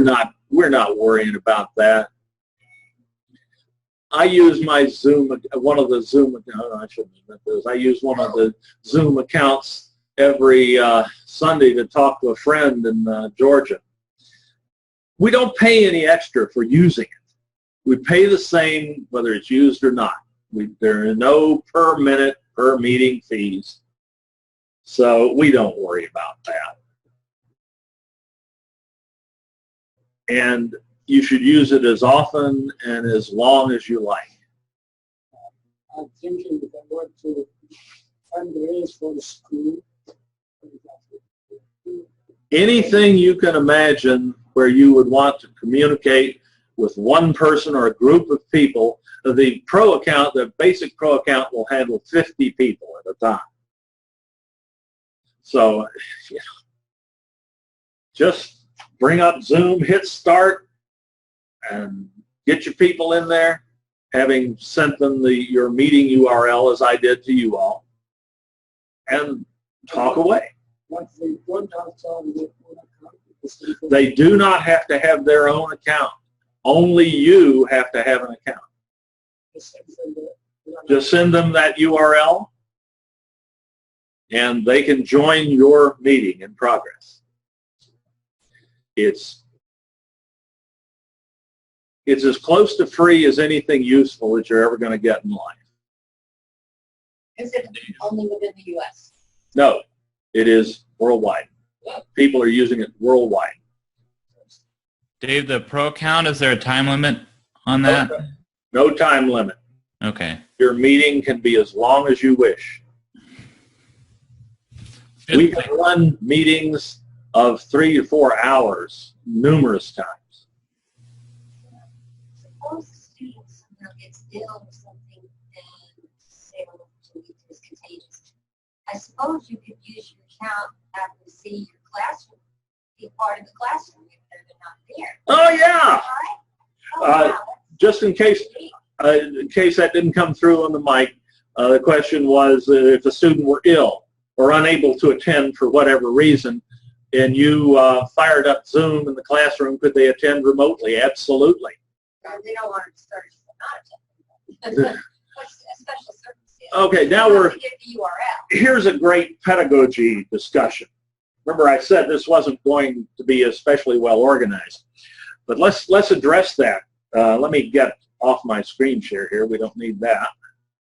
not worrying about that. I use my Zoom, one of the Zoom, no, I shouldn't admit this. I use one of the Zoom accounts every Sunday to talk to a friend in Georgia. We don't pay any extra for using it. We pay the same whether it's used or not. There are no per minute, per meeting fees. So we don't worry about that. And you should use it as often and as long as you like. I'm thinking if I want to fundraise for the school. Anything you can imagine where you would want to communicate with one person or a group of people. The pro account, the basic pro account will handle 50 people at a time. So, you know, just bring up Zoom, hit start, and get your people in there, having sent them your meeting URL as I did to you all, and talk away. Once they don't have to have their own account. They do not have to have their own account. Only you have to have an account. Just send them that URL, and they can join your meeting in progress. It's as close to free as anything useful that you're ever going to get in life. Is it only within the U.S.? No, it is worldwide. People are using it worldwide. Dave, the pro account, is there a time limit on that? No time limit. Okay. Your meeting can be as long as you wish. Good. We can run meetings of 3 to 4 hours numerous times. Suppose the student somehow gets ill or something and say, well, it's contagious. I suppose you could use your account after see your classroom, be part of the classroom if they're not there. Oh, yeah. Oh, wow. Just in case that didn't come through on the mic, the question was if a student were ill or unable to attend for whatever reason, and you fired up Zoom in the classroom, could they attend remotely? Absolutely. They don't want to start not attending. What's a special circumstance? Okay, now Get the URL. here's a great pedagogy discussion. Remember, I said this wasn't going to be especially well organized, but let's address that. Let me get off my screen share here. We don't need that.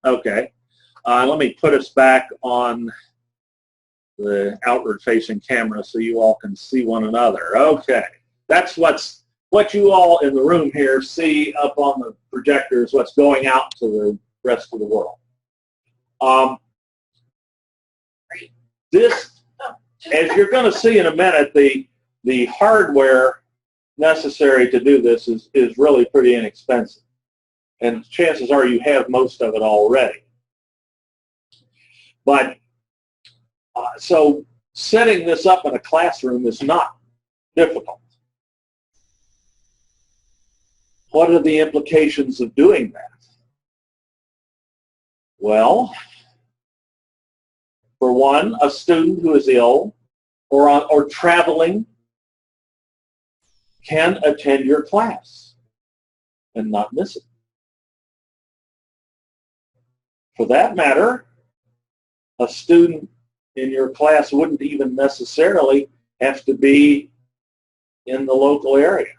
Okay. Let me put us back on the outward-facing camera so you all can see one another. Okay. That's what you all in the room here see up on the projectors, what's going out to the rest of the world. This, as you're going to see in a minute, the hardware necessary to do this is really pretty inexpensive. And chances are you have most of it already. But so setting this up in a classroom is not difficult. What are the implications of doing that? Well, for one, a student who is ill or traveling can attend your class and not miss it. For that matter, a student in your class wouldn't even necessarily have to be in the local area.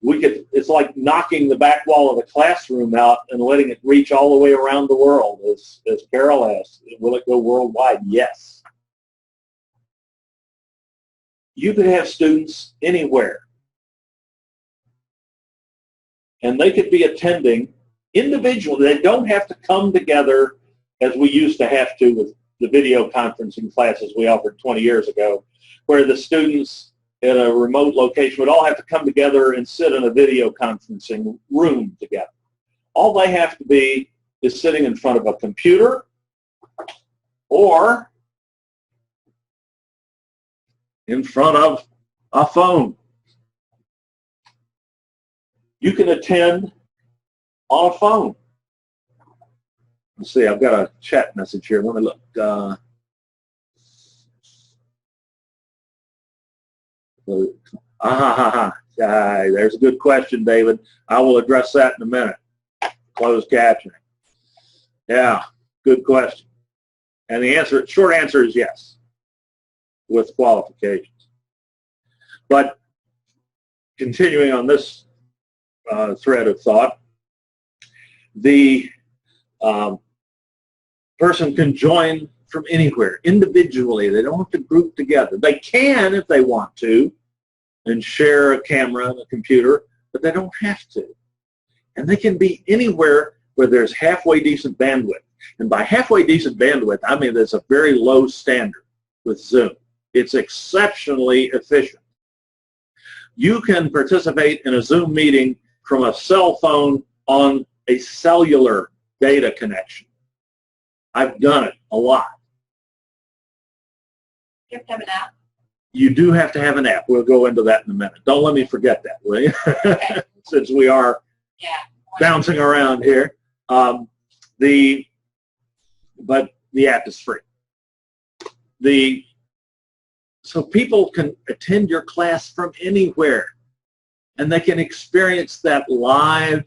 it's like knocking the back wall of the classroom out and letting it reach all the way around the world, as Carol asked. Will it go worldwide? Yes. You could have students anywhere, and they could be attending individually. They don't have to come together as we used to have to with the video conferencing classes we offered 20 years ago, where the students in a remote location would all have to come together and sit in a video conferencing room together. All they have to be is sitting in front of a computer or in front of a phone. You can attend on a phone. Let's see, I've got a chat message here. Let me look. There's a good question, David. I will address that in a minute. Closed captioning. Yeah, good question. And the short answer is yes, with qualifications. But continuing on this thread of thought, the person can join from anywhere, individually. They don't have to group together. They can if they want to and share a camera and a computer, but they don't have to. And they can be anywhere where there's halfway decent bandwidth. And by halfway decent bandwidth, I mean there's a very low standard with Zoom. It's exceptionally efficient. You can participate in a Zoom meeting from a cell phone on a cellular data connection. I've done it a lot. You have to have an app? You do have to have an app. We'll go into that in a minute. Don't let me forget that, will you? Okay. Since we are bouncing around here. But the app is free. So people can attend your class from anywhere, and they can experience that live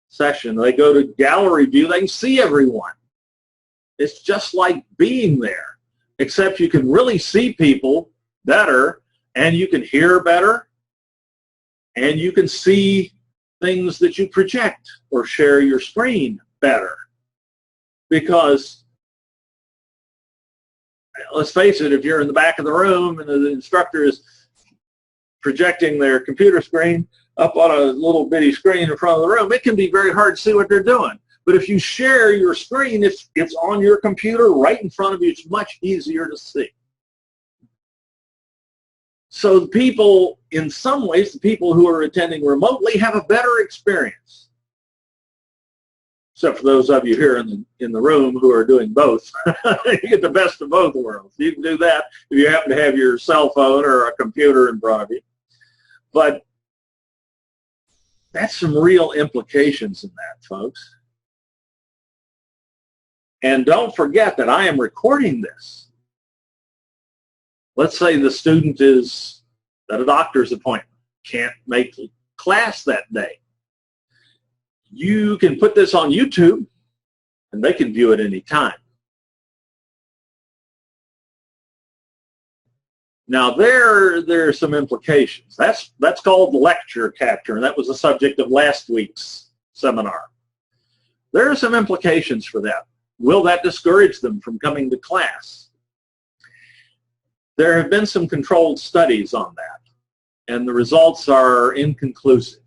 session. They go to gallery view, they can see everyone. It's just like being there, except you can really see people better, and you can hear better, and you can see things that you project or share your screen better. Because let's face it, if you're in the back of the room and the instructor is projecting their computer screen up on a little bitty screen in front of the room, it can be very hard to see what they're doing. But if you share your screen, it's on your computer right in front of you. It's much easier to see. So the people, in some ways, the people who are attending remotely have a better experience. Except for those of you here in the room who are doing both. You get the best of both worlds. You can do that if you happen to have your cell phone or a computer in front of you. But that's some real implications in that, folks. And don't forget that I am recording this. Let's say the student is at a doctor's appointment, can't make class that day. You can put this on YouTube, and they can view it any time. Now, there are some implications. That's called lecture capture, and that was the subject of last week's seminar. There are some implications for that. Will that discourage them from coming to class? There have been some controlled studies on that, and the results are inconclusive.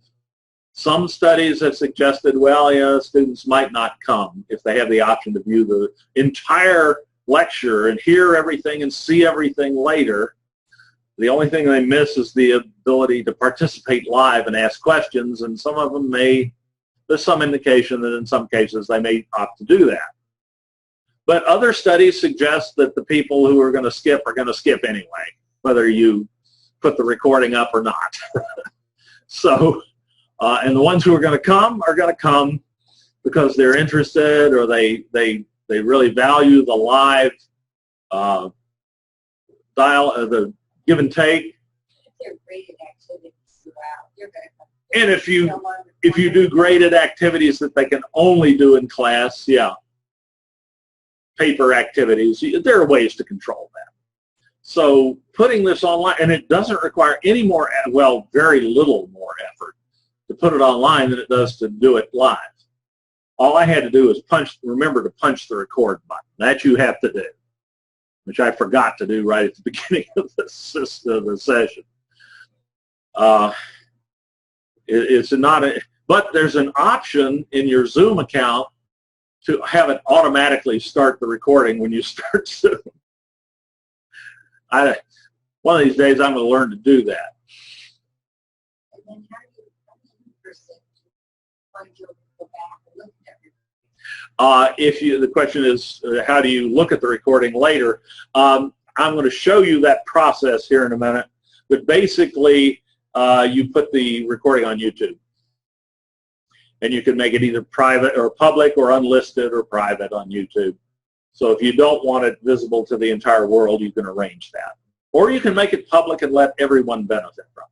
Some studies have suggested, well, yeah, students might not come if they have the option to view the entire lecture and hear everything and see everything later. The only thing they miss is the ability to participate live and ask questions, and some of them there's some indication that in some cases they may opt to do that. But other studies suggest that the people who are going to skip anyway, whether you put the recording up or not. So, and the ones who are going to come because they're interested, or they really value the live the give and take. If they're graded activities throughout, you're going to come. And if you do graded activities that they can only do in class, yeah, paper activities, there are ways to control that. So putting this online, and it doesn't require any more, well, very little more effort to put it online than it does to do it live. All I had to do is remember to punch the record button. That you have to do, which I forgot to do right at the beginning of the session. It's not but there's an option in your Zoom account to have it automatically start the recording when you start Zoom. One of these days I'm going to learn to do that. And then how do you person find your go back and look at everything? The question is, how do you look at the recording later? I'm going to show you that process here in a minute. But basically, you put the recording on YouTube. And you can make it either private or public or unlisted or private on YouTube. So if you don't want it visible to the entire world, you can arrange that. Or you can make it public and let everyone benefit from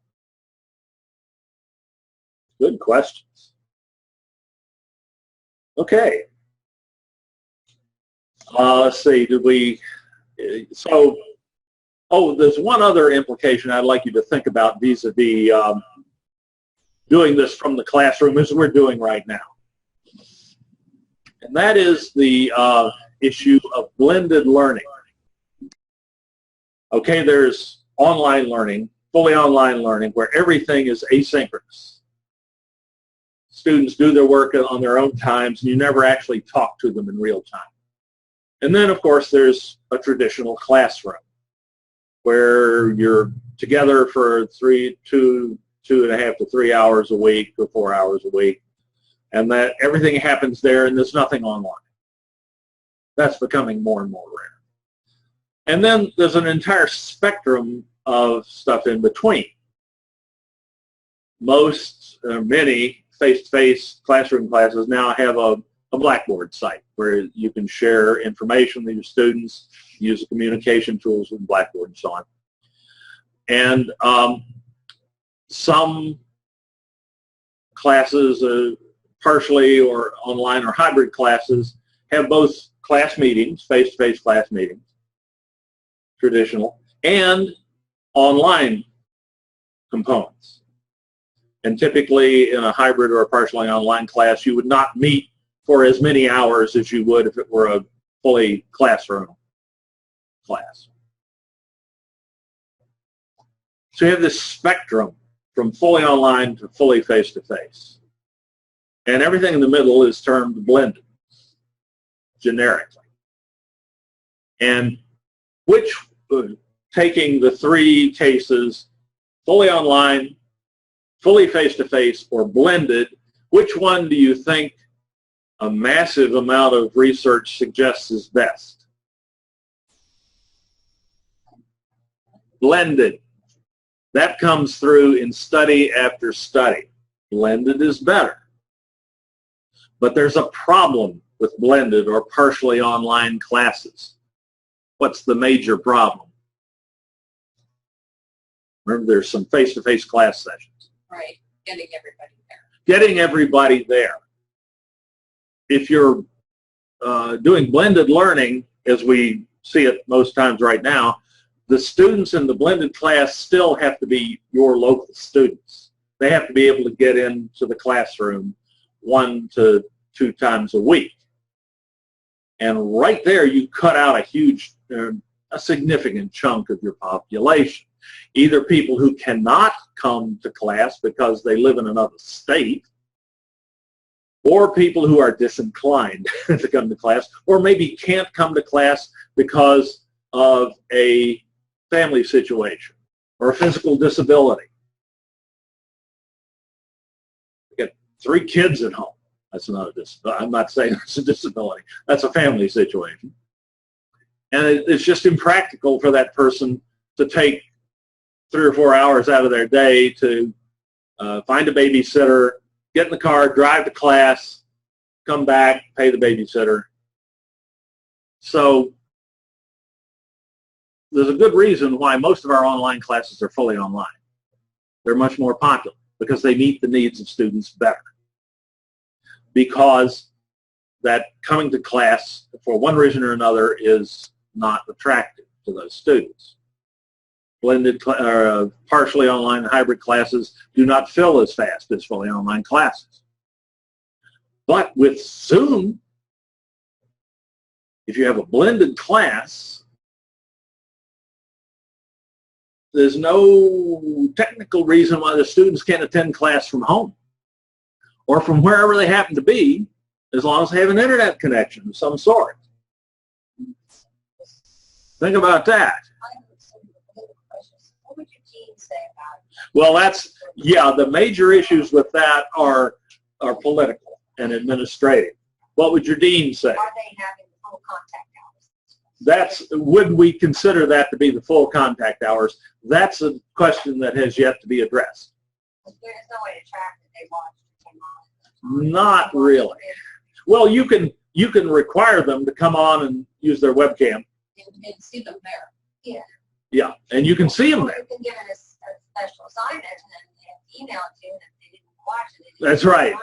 it. Good questions. Okay. Let's see, there's one other implication I'd like you to think about vis-a-vis doing this from the classroom as we're doing right now. And that is the issue of blended learning. Okay, there's online learning, fully online learning, where everything is asynchronous. Students do their work on their own times, and you never actually talk to them in real time. And then, of course, there's a traditional classroom where you're together for 2.5 to 3 hours a week or 4 hours a week, and that everything happens there and there's nothing online. That's becoming more and more rare. And then there's an entire spectrum of stuff in between. Many face-to-face classroom classes now have a Blackboard site where you can share information with your students, use the communication tools with Blackboard and so on. And some classes, partially or online or hybrid classes, have both class meetings, face-to-face class meetings, traditional, and online components. And typically in a hybrid or a partially online class, you would not meet for as many hours as you would if it were a fully classroom class. So you have this spectrum from fully online to fully face-to-face. And everything in the middle is termed blended, generically. And taking the three cases, fully online, fully face-to-face, or blended, which one do you think a massive amount of research suggests is best? Blended. That comes through in study after study. Blended is better. But there's a problem with blended or partially online classes. What's the major problem? Remember, there's some face-to-face class sessions. Right, getting everybody there. Getting everybody there. If you're doing blended learning, as we see it most times right now, the students in the blended class still have to be your local students. They have to be able to get into the classroom 1 to 2 times a week. And right there, you cut out a significant chunk of your population. Either people who cannot come to class because they live in another state, or people who are disinclined to come to class, or maybe can't come to class because of a family situation or a physical disability. You got 3 kids at home. That's not a disability. I'm not saying it's a disability. That's a family situation. And it's just impractical for that person to take 3 or 4 hours out of their day to find a babysitter, get in the car, drive to class, come back, pay the babysitter. So there's a good reason why most of our online classes are fully online. They're much more popular because they meet the needs of students better. Because that coming to class for one reason or another is not attractive to those students. blended or partially online hybrid classes do not fill as fast as fully online classes. But with Zoom, if you have a blended class, there's no technical reason why the students can't attend class from home or from wherever they happen to be, as long as they have an internet connection of some sort. Think about that. What would your team say about it? Well, the major issues with that are political and administrative. What would your dean say? Are they having full contact hours? Would we consider that to be the full contact hours? That's a question that has yet to be addressed. There's no way to track that they watched. Not really. Well, you can require them to come on and use their webcam. And see them there. Yeah. Yeah, and you can see them there. You can give it a special assignment and then email it to you, and if they didn't watch it. That's right.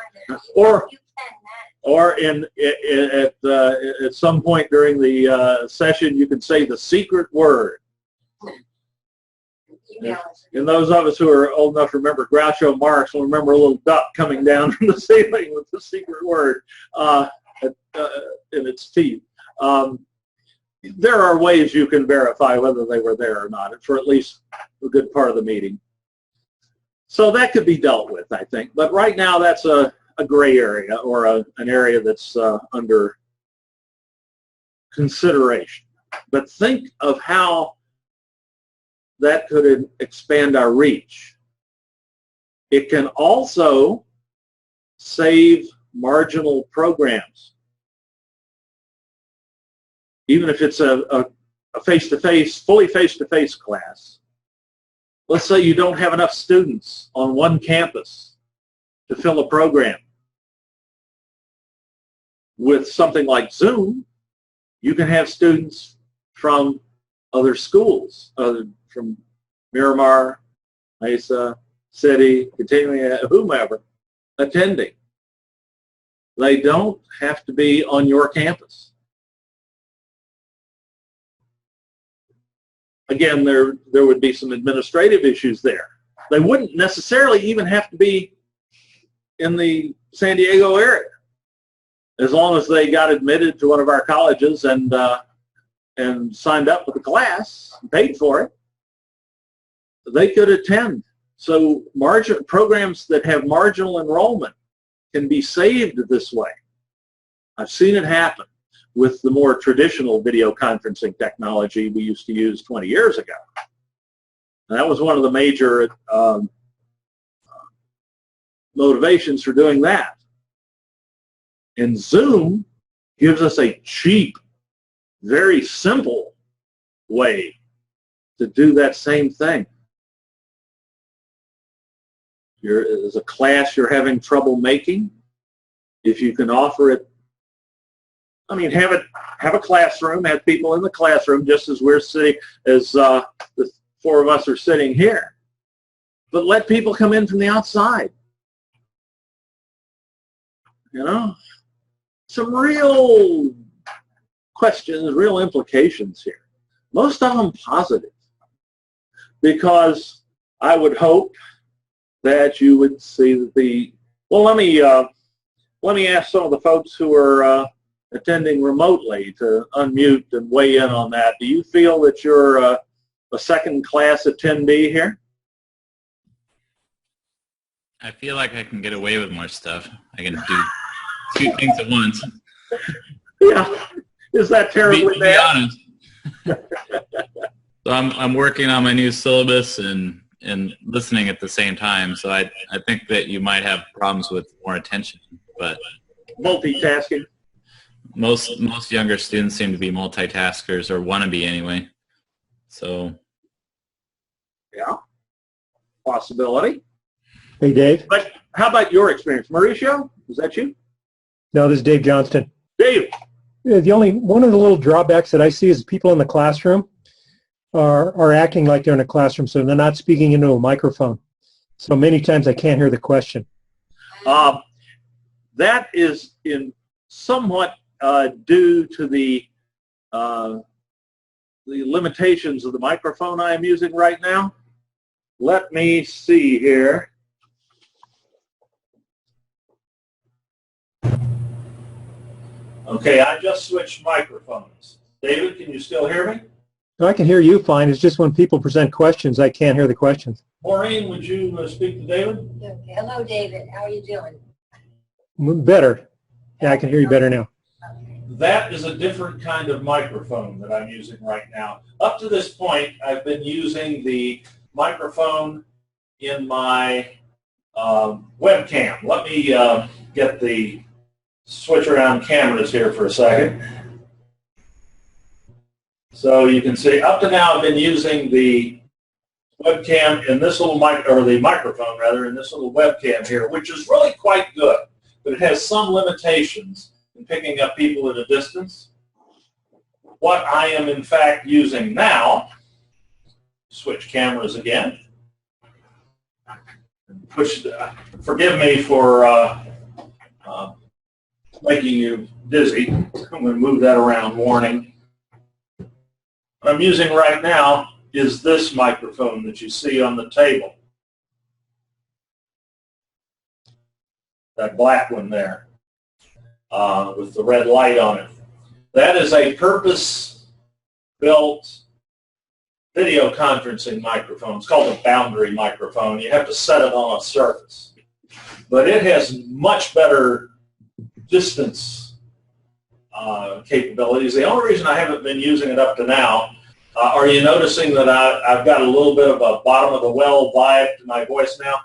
Or at some point during the session, you can say the secret word. And those of us who are old enough to remember Groucho Marx will remember a little duck coming down from the ceiling with the secret word in its teeth. There are ways you can verify whether they were there or not for at least a good part of the meeting. So that could be dealt with, I think. But right now, that's a gray area or an area that's under consideration. But think of how that could expand our reach. It can also save marginal programs. Even if it's a face-to-face, fully face-to-face class. Let's say you don't have enough students on one campus to fill a program. With something like Zoom, you can have students from other schools, from Miramar, Mesa, City, continuing, whomever, attending. They don't have to be on your campus. Again, there would be some administrative issues there. They wouldn't necessarily even have to be in the San Diego area, as long as they got admitted to one of our colleges and signed up for the class, paid for it. They could attend. So programs that have marginal enrollment can be saved this way. I've seen it happen with the more traditional video conferencing technology we used to use 20 years ago. And that was one of the major motivations for doing that. And Zoom gives us a cheap, very simple way to do that same thing. As a class you're having trouble making, if you can offer it, I mean, have a classroom, have people in the classroom, just as we're sitting, as the four of us are sitting here. But let people come in from the outside. You know, some real questions, real implications here. Most of them positive, because I would hope that you would see that well, let me ask some of the folks who are attending remotely to unmute and weigh in on that. Do you feel that you're a second-class attendee here? I feel like I can get away with more stuff. I can do two things at once. Yeah. Is that terribly bad? To be honest. So I'm working on my new syllabus and listening at the same time. So I think that you might have problems with more attention. But multitasking. Most younger students seem to be multitaskers, or want to be anyway. So yeah, possibility. Hey, Dave. But how about your experience? Mauricio, is that you? No, this is Dave Johnston. Dave. One of the little drawbacks that I see is people in the classroom are acting like they're in a classroom, so they're not speaking into a microphone. So many times I can't hear the question. That is in somewhat due to the the limitations of the microphone I am using right now. Let me see here. Okay, I just switched microphones. David, can you still hear me? I can hear you fine. It's just when people present questions, I can't hear the questions. Maureen, would you speak to David? Okay. Hello, David. How are you doing? Better. Yeah, I can hear you better now. Okay. That is a different kind of microphone that I'm using right now. Up to this point, I've been using the microphone in my webcam. Let me get the switch around cameras here for a second. So you can see, up to now I've been using the webcam in this little the microphone rather, in this little webcam here, which is really quite good, but it has some limitations in picking up people at a distance. What I am in fact using now, switch cameras again. Forgive me for making you dizzy. I'm going to move that around, warning. What I'm using right now is this microphone that you see on the table. That black one there with the red light on it. That is a purpose-built video conferencing microphone. It's called a boundary microphone. You have to set it on a surface. But it has much better distance capabilities. The only reason I haven't been using it up to now, are you noticing that I've got a little bit of a bottom of the well vibe to my voice now?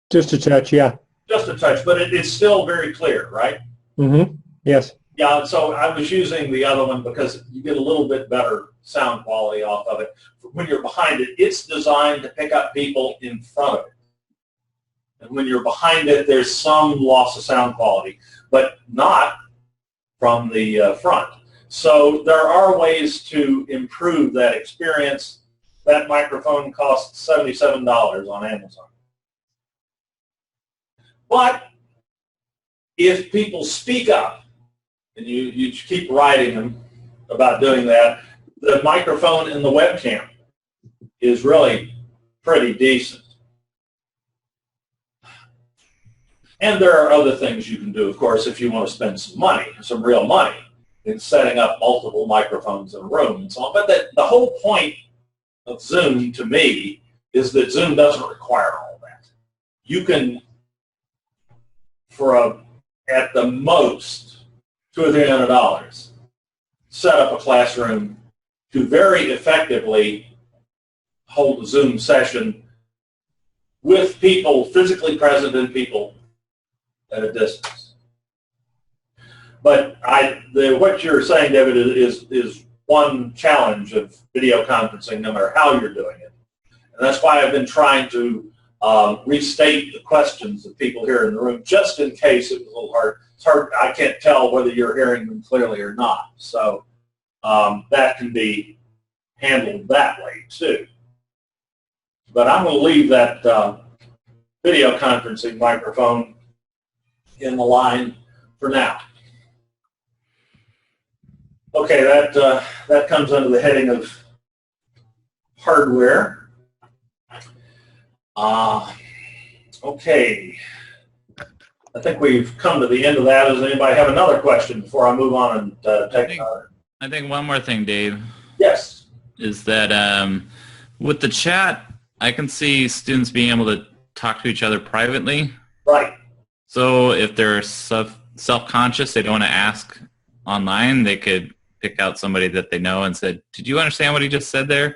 Just a touch, yeah. Just a touch, but it's still very clear, right? Mm-hmm. Yes. Yeah, so I was using the other one because you get a little bit better sound quality off of it. When you're behind it, it's designed to pick up people in front of it. And when you're behind it, there's some loss of sound quality, but not from the front. So there are ways to improve that experience. That microphone costs $77 on Amazon. But if people speak up, and you keep writing them about doing that, the microphone in the webcam is really pretty decent. And there are other things you can do, of course, if you want to spend some money, some real money, in setting up multiple microphones in a room and so on. But the whole point of Zoom, to me, is that Zoom doesn't require all that. You can, at the most, $200 or $300, set up a classroom to very effectively hold a Zoom session with people physically present and people at a distance. But what you're saying, David, is one challenge of video conferencing, no matter how you're doing it. And that's why I've been trying to restate the questions of people here in the room, just in case it was a little hard. It's hard. I can't tell whether you're hearing them clearly or not. So that can be handled that way, too. But I'm going to leave that video conferencing microphone in the line for now. Okay, that comes under the heading of hardware. Okay, I think we've come to the end of that. Does anybody have another question before I move on and take another? I think one more thing, Dave. Yes. Is that with the chat, I can see students being able to talk to each other privately. Right. So if they're self-conscious, they don't want to ask online, they could pick out somebody that they know and said, did you understand what he just said there?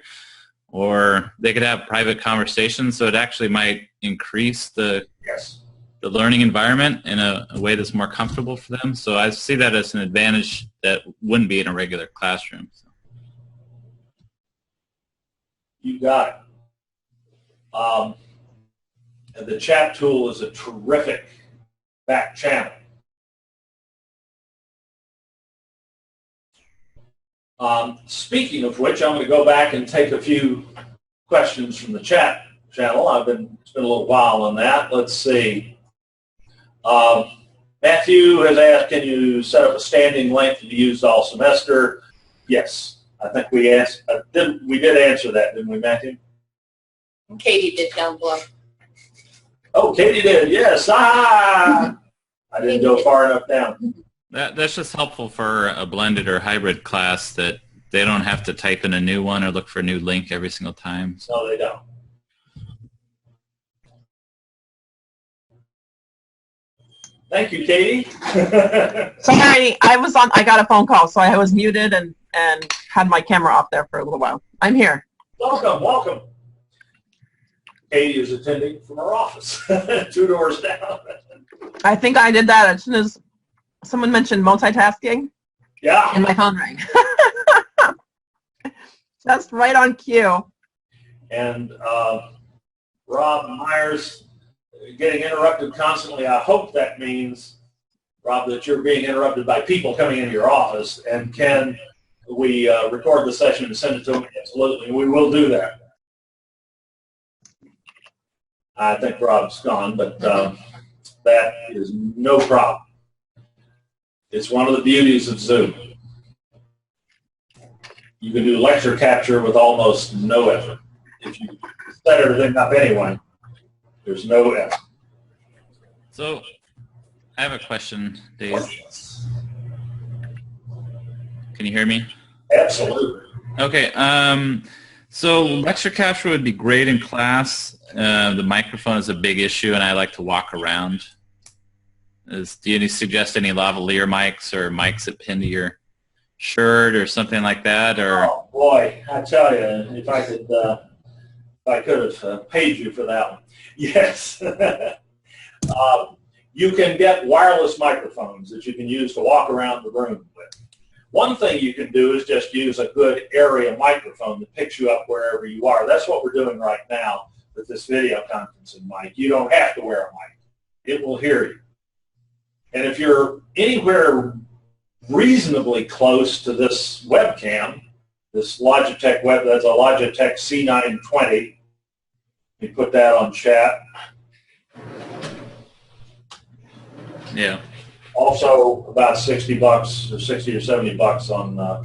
Or they could have private conversations, so it actually might increase the learning environment in a way that's more comfortable for them. So I see that as an advantage that wouldn't be in a regular classroom. So. You got it. And the chat tool is a terrific back channel. Speaking of which, I'm going to go back and take a few questions from the chat channel. It's been a little while on that. Let's see. Matthew has asked, can you set up a standing link to be used all semester? Yes. I think we asked. We did answer that, didn't we, Matthew? Katie did down below. Oh, Katie did. Yes. Ah, I didn't go far enough down. That's just helpful for a blended or hybrid class that they don't have to type in a new one or look for a new link every single time. No, they don't. Thank you, Katie. Sorry, I got a phone call, so I was muted and had my camera off there for a little while. I'm here. Welcome, welcome. Katie is attending from her office, 2 doors down. I think I did that as soon as someone mentioned multitasking. Yeah. And my phone rang. Just right on cue. And Rob Myers getting interrupted constantly. I hope that means, Rob, that you're being interrupted by people coming into your office. And can we record the session and send it to them? Absolutely. We will do that. I think Rob's gone, but that is no problem. It's one of the beauties of Zoom. You can do lecture capture with almost no effort. If you set everything up anyway, there's no effort. So I have a question, Dave. Can you hear me? Absolutely. Okay. So lecture capture would be great in class. The microphone is a big issue, and I like to walk around. Do you suggest any lavalier mics or mics that pin to your shirt or something like that? Or oh boy, I tell you, if I could have paid you for that one. Yes. You can get wireless microphones that you can use to walk around the room with. One thing you can do is just use a good area microphone that picks you up wherever you are. That's what we're doing right now with this video conferencing mic. You don't have to wear a mic. It will hear you. And if you're anywhere reasonably close to this webcam, this Logitech that's a Logitech C920. You put that on chat. yeah. Also about $60 or 60 or 70 bucks on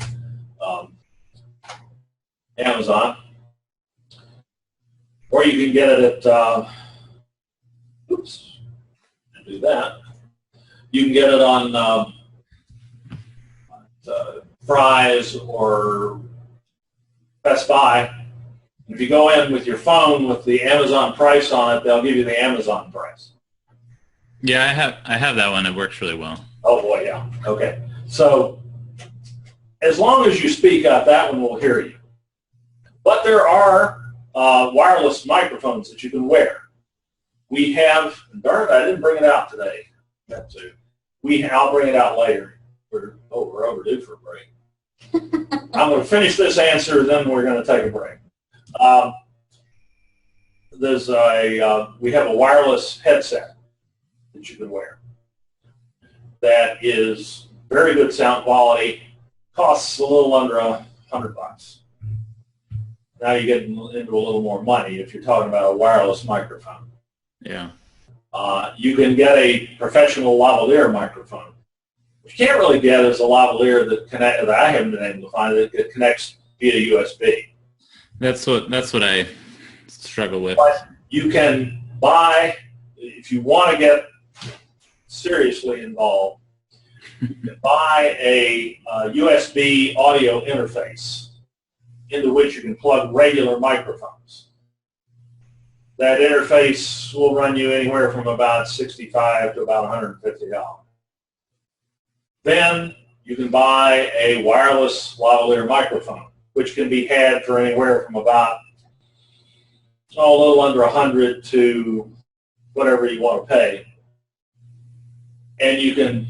Amazon. Or you can get it at, oops, do that. You can get it on Fry's or Best Buy. If you go in with your phone with the Amazon price on it, they'll give you the Amazon price. Yeah, I have that one. It works really well. Oh boy, yeah. Okay. So as long as you speak up, that one will hear you. But there are wireless microphones that you can wear. We have, darn it, I didn't bring it out today. I'll bring it out later. We're overdue for a break. I'm going to finish this answer, then we're going to take a break. We have a wireless headset that you can wear that is very good sound quality, costs a little under $100. Now you get into a little more money if you're talking about a wireless microphone. Yeah. You can get a professional lavalier microphone. What you can't really get is a lavalier that I haven't been able to find that connects via USB. That's what I struggle with. But you can buy, if you want to get seriously involved, you can buy a USB audio interface into which you can plug regular microphones. That interface will run you anywhere from about $65 to about $150. Then you can buy a wireless lavalier microphone, which can be had for anywhere from about a little under $100 to whatever you want to pay. And you can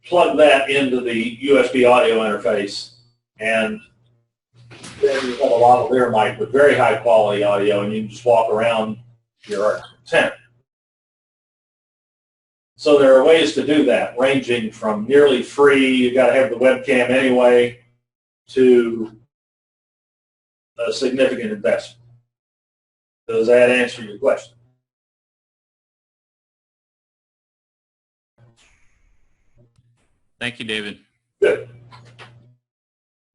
plug that into the USB audio interface, and then you have a lavalier mic with very high quality audio, and you can just walk around your tent. So there are ways to do that, ranging from nearly free, you got to have the webcam anyway, to a significant investment. Does that answer your question? Thank you, David. Good.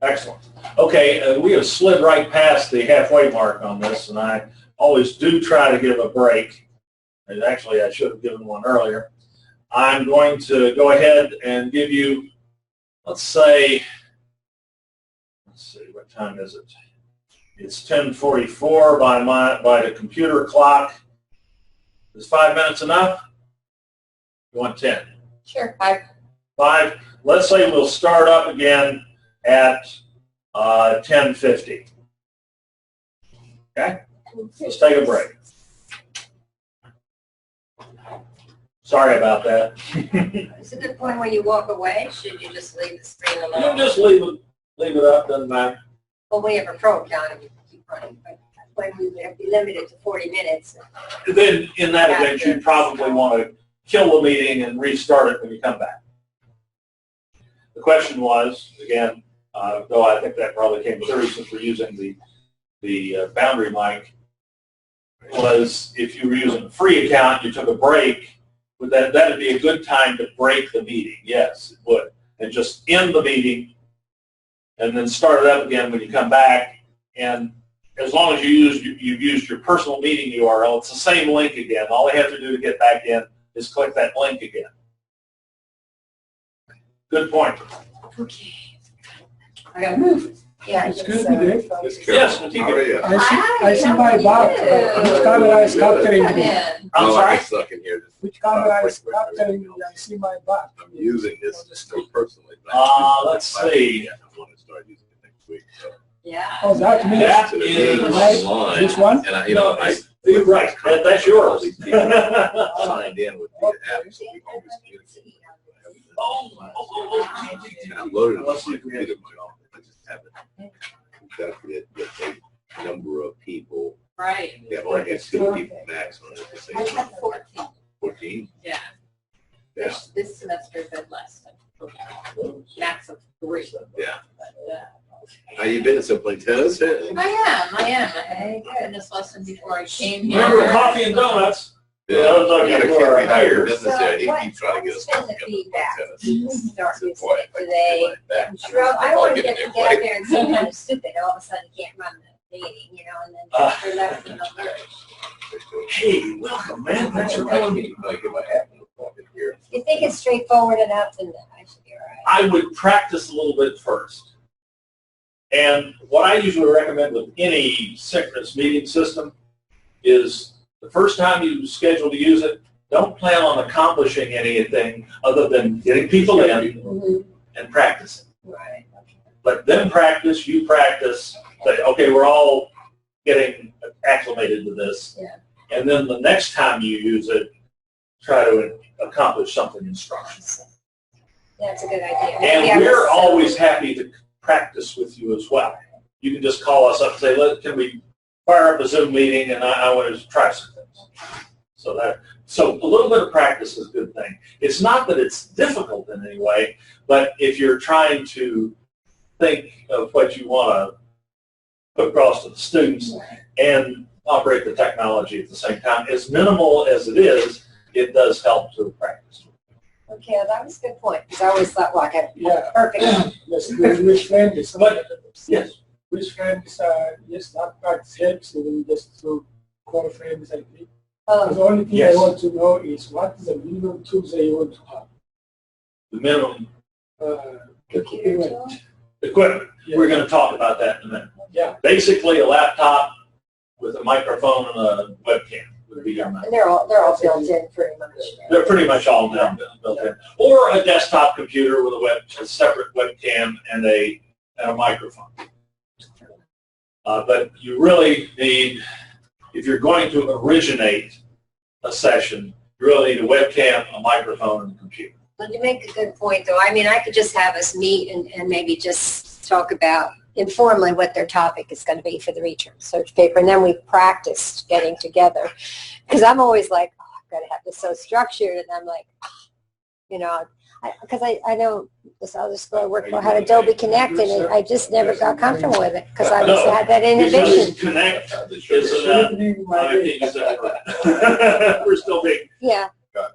Excellent. Okay, we have slid right past the halfway mark on this, and I always do try to give a break. And actually, I should have given one earlier. I'm going to go ahead and give you, let's see, what time is it? It's 10:44 by the computer clock. Is 5 minutes enough? You want 10? Sure. 5. 5. Let's say we'll start up again at 10:50. Okay? Let's take a break. Sorry about that. Is it the point when you walk away? Should you just leave the screen You alone? can just leave it up, doesn't matter. Well, we have a pro account and you keep running, but when we would be limited to 40 minutes. Then in that event, you probably want to kill the meeting and restart it when you come back. The question was, again, though I think that probably came through since we're using the boundary mic, was if you were using a free account, you took a break, would that would be a good time to break the meeting? Yes, it would. And just end the meeting and then start it up again when you come back. And as long as you've used your personal meeting URL, it's the same link again. All they have to do to get back in is click that link again. Good point. Okay. I gotta move. Yeah. Excuse me, Dave. Yes, How are you? I see my back. Which camera is capturing me? I'm sorry? I'm stuck in here. Which camera is capturing me? I see my back. I'm using this so personally. Let's see. I want to start using it next week. So. Yeah. Oh, that means That It's is online. this one? And I You're right. That's yours. signed in with the app, so we always communicate. And I loaded it on my computer, I just haven't calculated the number of people. Right. Yeah, or I guess 2 people max on it. I had 14. 14? Yeah. Yeah. This semester been less than max of 3. Yeah. But, How you been? So playing tennis? I am. I had a fitness lesson before I came here. Remember coffee and donuts? Yeah, I was looking I for can't our be higher hires. business there. He what- keeps trying to get us what's to been the play feedback? tennis. Start So, using boy, it. if I Do could they? get like that, Well, I I'll want get to in get there out quick. there and seem kind of stupid. All of a sudden, you can't run the meeting, you know, and then they're left in the lurch. Hey, welcome, man. Thanks for coming. Like if I have no problem here. You think it's straightforward enough, then I should be all right. I would practice a little bit first. And what I usually recommend with any synchronous meeting system is the first time you schedule to use it, don't plan on accomplishing anything other than getting people in and practicing. Right. Let them practice, you practice, say, okay, we're all getting acclimated to this. Yeah. And then the next time you use it, try to accomplish something instructional. That's a good idea. And Maybe I we're was- always happy to practice with you as well. You can just call us up and say, can we fire up a Zoom meeting and I want to try some things. So a little bit of practice is a good thing. It's not that it's difficult in any way, but if you're trying to think of what you want to put across to the students and operate the technology at the same time, as minimal as it is, it does help to practice. Okay, that was a good point. Because I always thought, well, I got Yeah. perfect. Which friend is Yes. which friend is yes, that part helps even just to call friends and me. The only thing Yes. I want to know is what is the minimum tools that you want to have? The minimum Equipment. equipment. Yeah. We're going to talk about that in a minute. Yeah. Basically, a laptop with a microphone and a webcam would be your minimum. And they're all built in pretty much. They're pretty much all now built in. Or a desktop computer with a separate webcam and a microphone. But you really need, if you're going to originate a session, you really need a webcam, a microphone, and a computer. Well, you make a good point, though. I mean, I could just have us meet and maybe just talk about informally what their topic is going to be for the research paper, and then we practiced getting together. Because I'm always like, oh, I've got to have this so structured, and I'm like, you know, because I know this other school I worked for had Adobe Connect, and I just never got comfortable with it because I just had that inhibition. Because Connect is an, we're still being Yeah,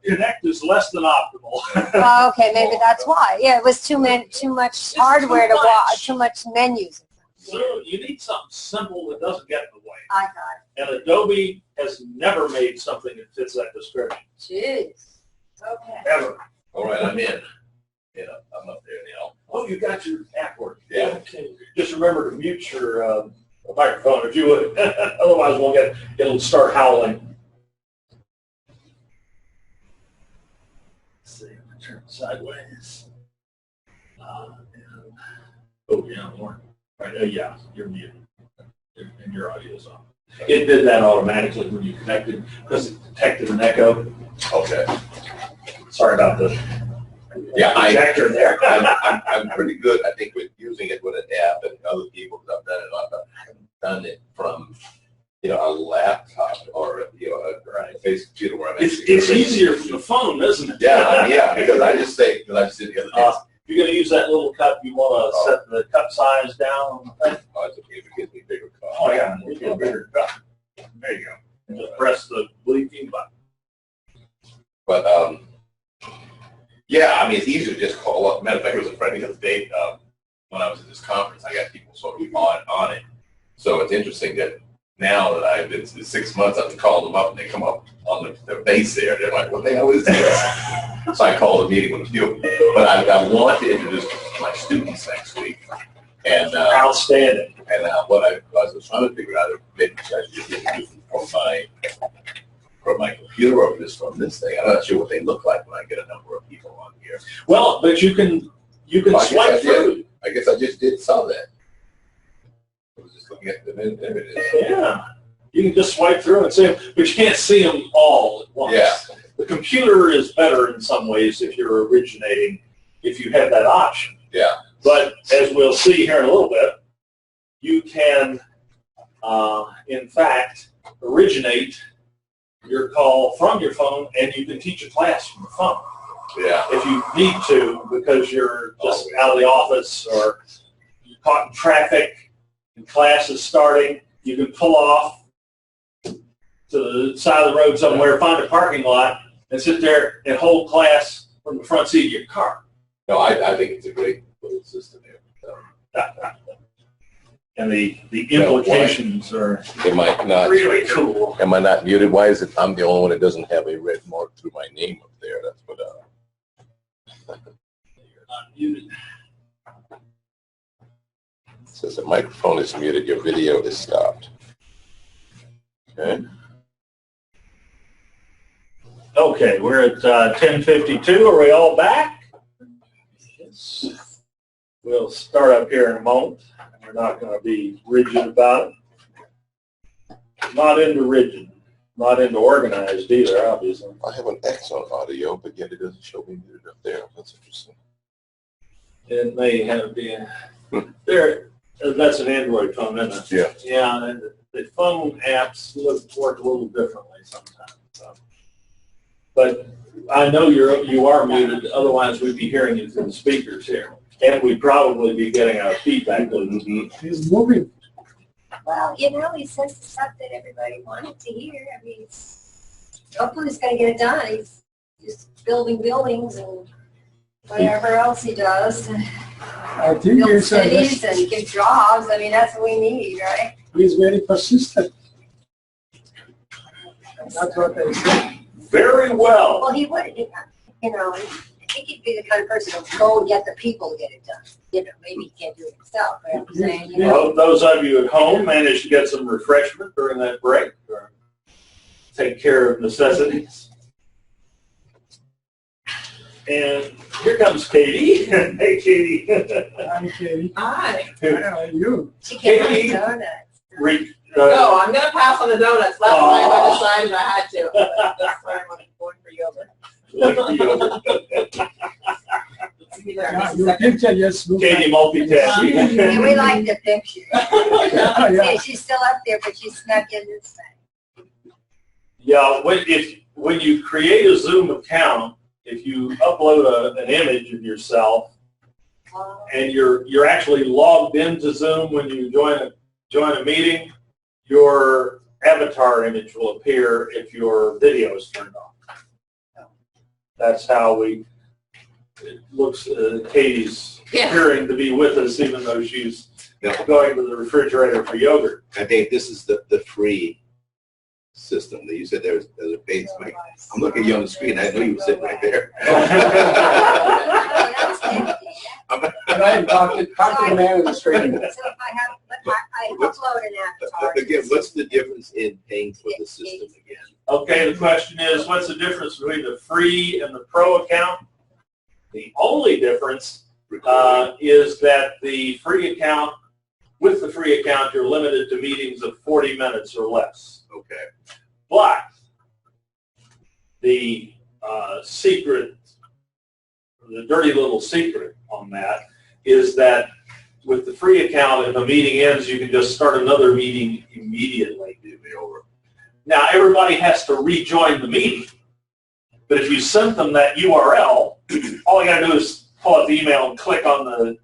Connect is less than optimal. Oh, okay, maybe that's why. Yeah, it was too much hardware to watch, too much menus. So you need something simple that doesn't get in the way. I got And Adobe has never made something that fits that description. it. Jeez. Okay. Ever. All right, I'm in. Yeah, I'm up there now. Oh, you got your app working. Yeah. Okay. Just remember to mute your microphone if you would. Otherwise, it'll start howling. Let's see, I'm gonna turn it sideways. Oh yeah, more. Right. Yeah, you're muted, and your audio is on. It did that automatically when you connected because it detected an echo. Okay. Sorry about the projector there. I'm pretty good, I think, with using it with an app and other people that I've done it on, but I haven't done it from, a laptop or, a face computer where I'm It's easier from the phone, isn't it? Yeah, because I just did the other day. If you're going to use that little cup, you want to set the cup size down on the thing. Oh, it's okay if it gives me a bigger cup. Oh, yeah, you get a bigger cup. There you go. And just press the blinking button. But, yeah, I mean, it's easier to just call up. Matter of fact, there was a friend the other day when I was at this conference. I got people sort of on it. So it's interesting that now that I've been 6 months, I've called them up and they come up on their base there. They're like, what the hell is this? So I called a meeting with a few. But I want to introduce my students next week. And outstanding. And what I was trying to figure out, maybe I should just introduce them from my computer or just from this thing. I'm not sure what they look like when I get a number of people on here. Well, but you can swipe through. I guess I just saw that. I was just looking at the images. Yeah. You can just swipe through and see them, but you can't see them all at once. Yeah. The computer is better in some ways if you're originating, if you have that option. Yeah. But as we'll see here in a little bit, you can, in fact, originate your call from your phone, and you can teach a class from your phone. Yeah. If you need to, because you're just out of the office or you're caught in traffic and class is starting, you can pull off to the side of the road somewhere, find a parking lot, and sit there and hold class from the front seat of your car. No, I think it's a great little system here. And the implications are really cool. Am I not muted? Why is it I'm the only one that doesn't have a red mark through my name up there? That's what. You're not muted. It says the microphone is muted. Your video is stopped. Okay. Okay, we're at 10:52. Are we all back? Yes. We'll start up here in a moment. We're not going to be rigid about it. Not into rigid. Not into organized either, obviously. I have an X on audio, but yet it doesn't show me muted up there. That's interesting. It may have been there. That's an Android phone, isn't it? Yeah. Yeah, and the phone apps work a little differently sometimes. So. But I know you are muted. Otherwise, we'd be hearing you through the speakers here. And we'd probably be getting our feedback loop. He's moving. Well, he says the stuff that everybody wanted to hear. I mean, hopefully he's going to get it done. He's just building buildings and whatever else he does. I think Build he's, cities and give jobs. I mean, that's what we need, right? he's very persistent. That's what I say. Very well. Well, he would, I think he'd be the kind of person who would go and get the people to get it done. Maybe he can't do it himself, but I'm saying, I hope those of you at home managed to get some refreshment during that break or take care of necessities. And here comes Katie. Hey, Katie. Hi, Katie. Hi. How are you? she can't Katie. have donuts. No, I'm going to pass on the donuts. Last time I decided I had to. This time I'm going for yogurt. Your picture just looks Katie multitasking. Yeah, we like the picture. yeah. Yeah, she's still up there, but she snuck in this thing. Yeah, when you create a Zoom account, if you upload an image of yourself and you're actually logged into Zoom when you join a meeting, your avatar image will appear if your video is turned on. That's how it looks, Katie's appearing to be with us even though she's going to the refrigerator for yogurt. I think this is the free system that you said there's a base. I'm looking at you on the screen. I know you were sitting right there. But I talked to the man on the screen. So if I upload an avatar. Again, what's the difference in paying for the system again? Okay, the question is, what's the difference between the free and the pro account? The only difference is that the free account, with the free account, you're limited to meetings of 40 minutes or less. Okay. But the secret, the dirty little secret on that is that with the free account, if a meeting ends, you can just start another meeting immediately. Now, everybody has to rejoin the meeting. But if you sent them that URL, all you got to do is pull up the email and click on the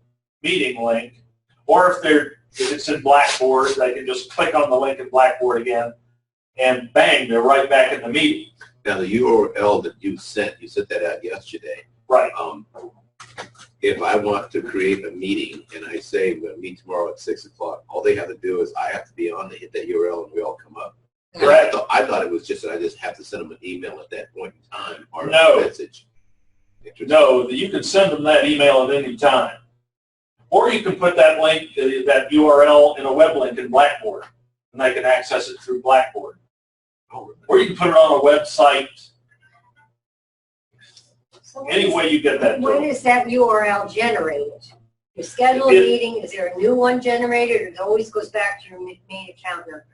meeting link. Or if it's in Blackboard, they can just click on the link in Blackboard again, and bang, they're right back in the meeting. Now, the URL that you sent that out yesterday. Right. If I want to create a meeting and I say we'll meet tomorrow at 6 o'clock, all they have to do is I have to be on to hit that URL and we all come up. Correct. I thought it was just that I just have to send them an email at that point in time or No. a message. No, you can send them that email at any time. Or you can put that link, that URL in a web link in Blackboard, and they can access it through Blackboard. Or you can put it on a website. So Any way you get that. when is that URL generated? You schedule a meeting, is there a new one generated, or it always goes back to your main account number?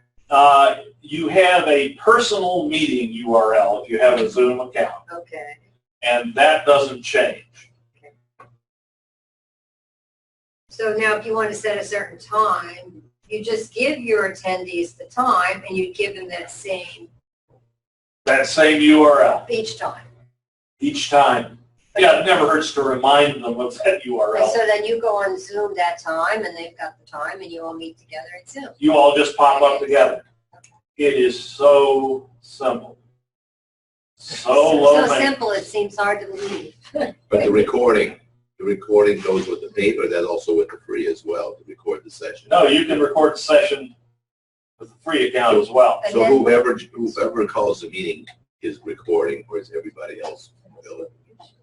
You have a personal meeting URL if you have a Zoom account, Okay. and that doesn't change. So now if you want to set a certain time, you just give your attendees the time and you give them that same URL each time. each time. Yeah, it never hurts to remind them of that And URL. so then you go on Zoom that time and they've got the time and you all meet together at Zoom. You all just pop up together. It is so simple. So low So maintenance. simple it seems hard to believe. But the recording goes with the paper. That's also with the free as well to record the session. No, you can record the session with the free account as well. So whoever calls the meeting is recording, or is everybody else?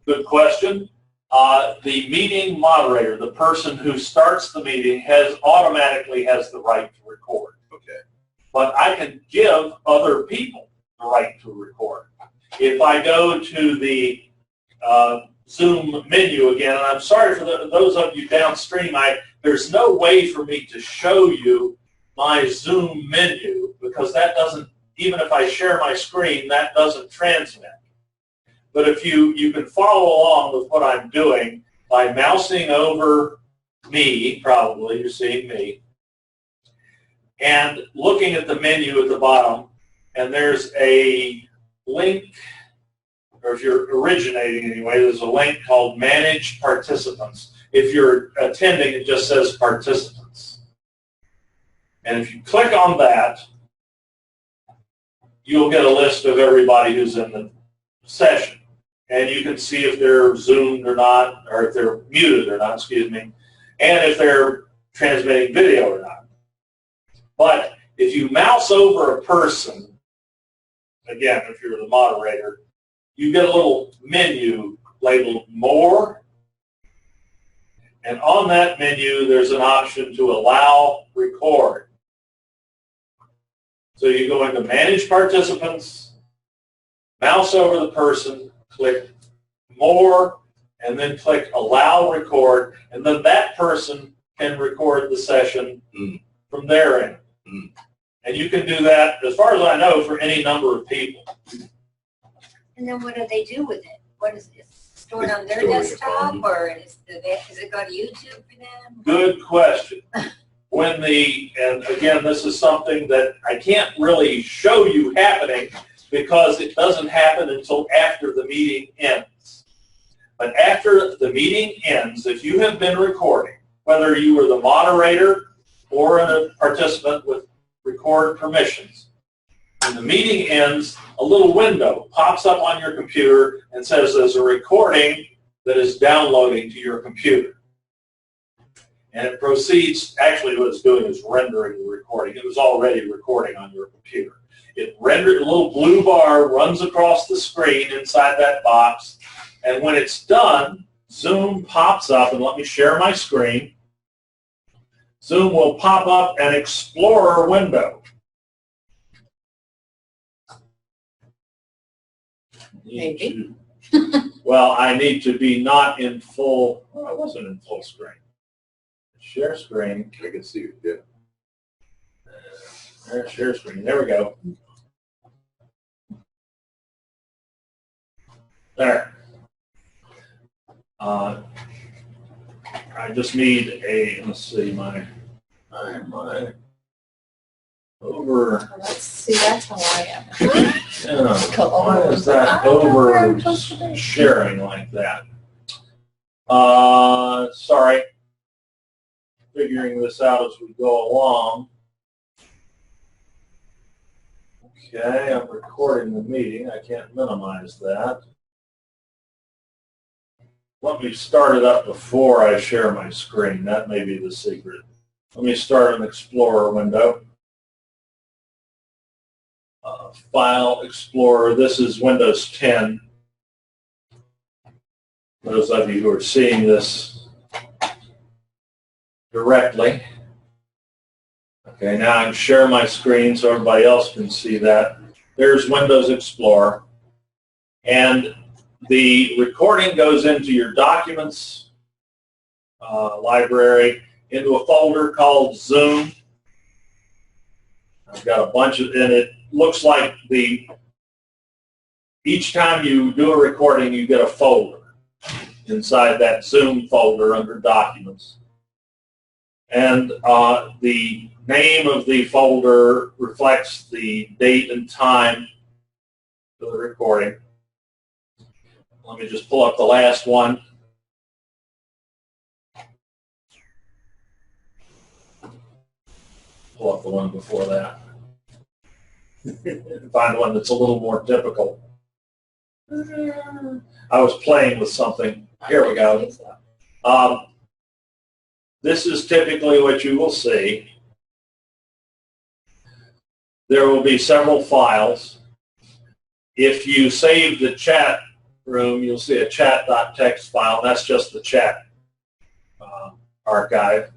Good question. The meeting moderator, the person who starts the meeting, automatically has the right to record. Okay. But I can give other people the right to record. If I go to the Zoom menu again, and I'm sorry for those of you downstream, there's no way for me to show you my Zoom menu because that doesn't, even if I share my screen, that doesn't transmit. But if you can follow along with what I'm doing by mousing over me, probably you're seeing me, and looking at the menu at the bottom, and there's a link, or if you're originating anyway, there's a link called Manage Participants. If you're attending, it just says Participants. And if you click on that, you'll get a list of everybody who's in the session. And you can see if they're Zoomed or not, or if they're muted or not, excuse me, and if they're transmitting video or not. But if you mouse over a person, again, if you're the moderator, you get a little menu labeled More. And on that menu, there's an option to allow record. So you go into Manage Participants, mouse over the person, click More, and then click Allow Record, and then that person can record the session from their end. And you can do that, as far as I know, for any number of people. And then what do they do with it? What is it? Stored on their desktop, or does it go to YouTube for them? Good question. And again, this is something that I can't really show you happening because it doesn't happen until after the meeting ends. But after the meeting ends, if you have been recording, whether you were the moderator or a participant with record permissions, When the meeting ends, a little window pops up on your computer and says there's a recording that is downloading to your computer. And it proceeds, actually what it's doing is rendering the recording. It was already recording on your computer. It rendered, a little blue bar runs across the screen inside that box, and when it's done, Zoom pops up, and let me share my screen. Zoom will pop up an Explorer window. Maybe. Well, I need to be not in full, well, I wasn't in full screen. Share screen. I can see it, yeah. There's share screen. There we go. There. I just need a, let's see, my over. Let's see, that's how I am. Why is that over sharing like that? Sorry. Figuring this out as we go along. Okay, I'm recording the meeting. I can't minimize that. Let me start it up before I share my screen. That may be the secret. Let me start an Explorer window. File Explorer. This is Windows 10. Those of you who are seeing this directly. Okay, now I'm sharing my screen so everybody else can see that. There's Windows Explorer. And the recording goes into your documents library, into a folder called Zoom. I've got a bunch of, and it looks like each time you do a recording, you get a folder inside that Zoom folder under Documents. And the name of the folder reflects the date and time of the recording. Let me just pull up the last one. Pull up the one before that. Find one that's a little more typical. I was playing with something. Here we go. This is typically what you will see. There will be several files. If you save the chat room, you'll see a chat.txt file. That's just the chat archive.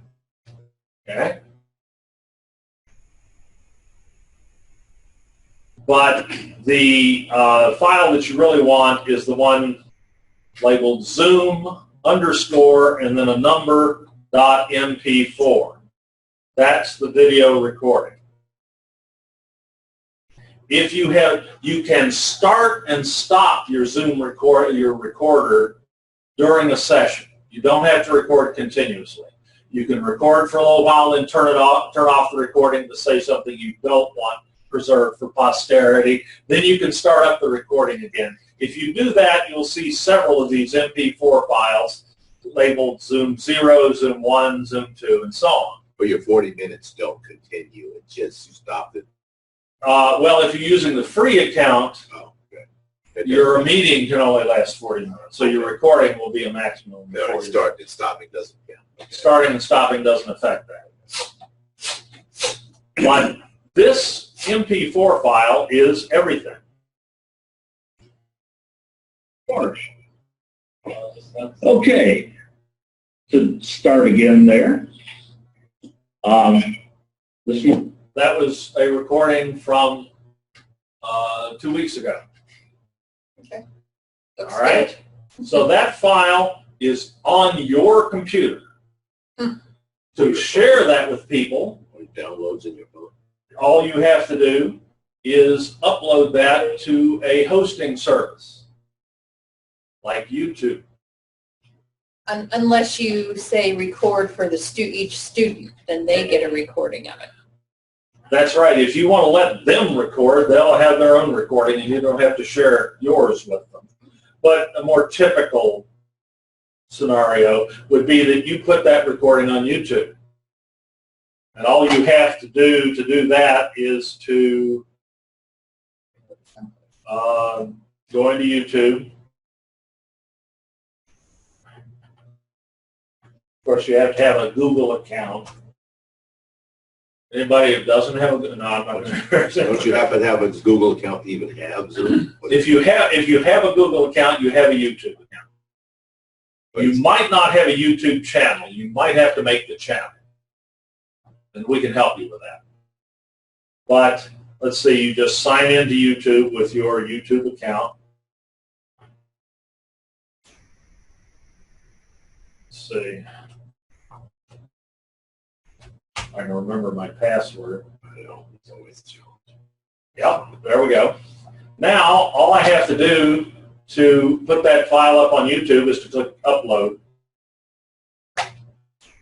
Okay. But the file that you really want is the one labeled Zoom _, and then a number .mp4. That's the video recording. If you have, you can start and stop your Zoom recorder during a session. You don't have to record continuously. You can record for a little while, then turn off the recording to say something you don't want preserved for posterity. Then you can start up the recording again. If you do that, you'll see several of these MP4 files labeled Zoom 0, Zoom 1, Zoom 2, and so on. But your 40 minutes don't continue. It just, you stop it. Well, if you're using the free account, your meeting can only last 40 minutes. So your recording will be a maximum of 40 minutes. Starting and stopping doesn't count. Starting and stopping doesn't affect that. But this MP4 file is everything. Okay. To start again there. That was a recording from 2 weeks ago. Okay. All right. So that file is on your computer. To share that with people, Or it downloads in your phone. all you have to do is upload that to a hosting service like YouTube. Unless you say record for the each student, then they get a recording of it. That's right. If you want to let them record, they'll have their own recording, and you don't have to share yours with them. But a more typical scenario would be that you put that recording on YouTube. And all you have to do that is to Go into YouTube. Of course, you have to have a Google account. Anybody who doesn't have a no, I'm not going to. Don't you happen to have a Google account to even have Zoom? If you have a Google account, you have a YouTube account. You might not have a YouTube channel. You might have to make the channel, and we can help you with that. But let's see, you just sign into YouTube with your YouTube account. Let's see. I can remember my password. I know, it's always a challenge. Yep, there we go. Now, all I have to do to put that file up on YouTube is to click Upload.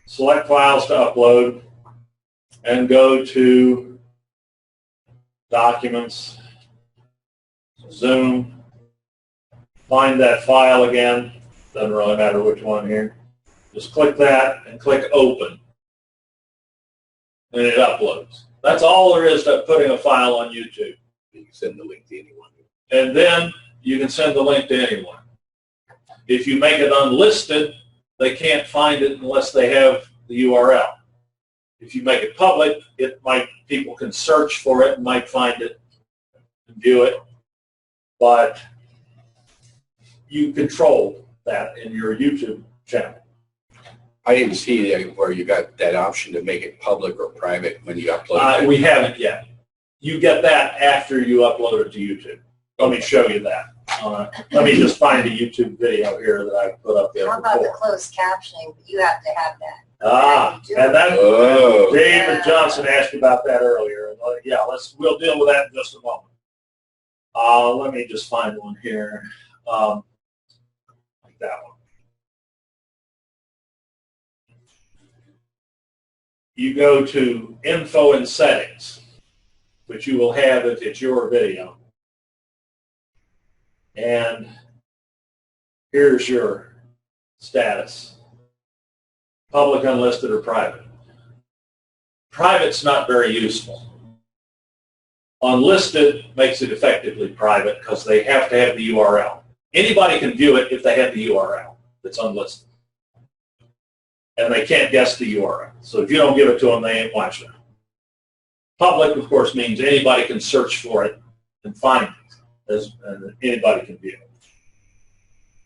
Select Files to upload, and go to Documents, Zoom, find that file again. Doesn't really matter which one here. Just click that and click Open. And it uploads. That's all there is to putting a file on YouTube. You can send the link to anyone. And then you can send the link to anyone. If you make it unlisted, they can't find it unless they have the URL. If you make it public, people can search for it and might find it and view it. But you control that in your YouTube channel. I didn't see where you got that option to make it public or private when you upload it. We haven't yet. You get that after you upload it to YouTube. Let me show you that. Let me just find a YouTube video here that I put up there How about the before. closed captioning? You have to have that. And that Oh. David Johnson asked about that earlier. Yeah, we'll deal with that in just a moment. Let me just find one here. Like that one. You go to Info and Settings, which you will have if it's your video. And here's your status. Public, unlisted, or private. Private's not very useful. Unlisted makes it effectively private because they have to have the URL. Anybody can view it if they have the URL that's unlisted. And they can't guess the URL. So if you don't give it to them, they ain't watching it. Public, of course, means anybody can search for it and find it, and anybody can view it.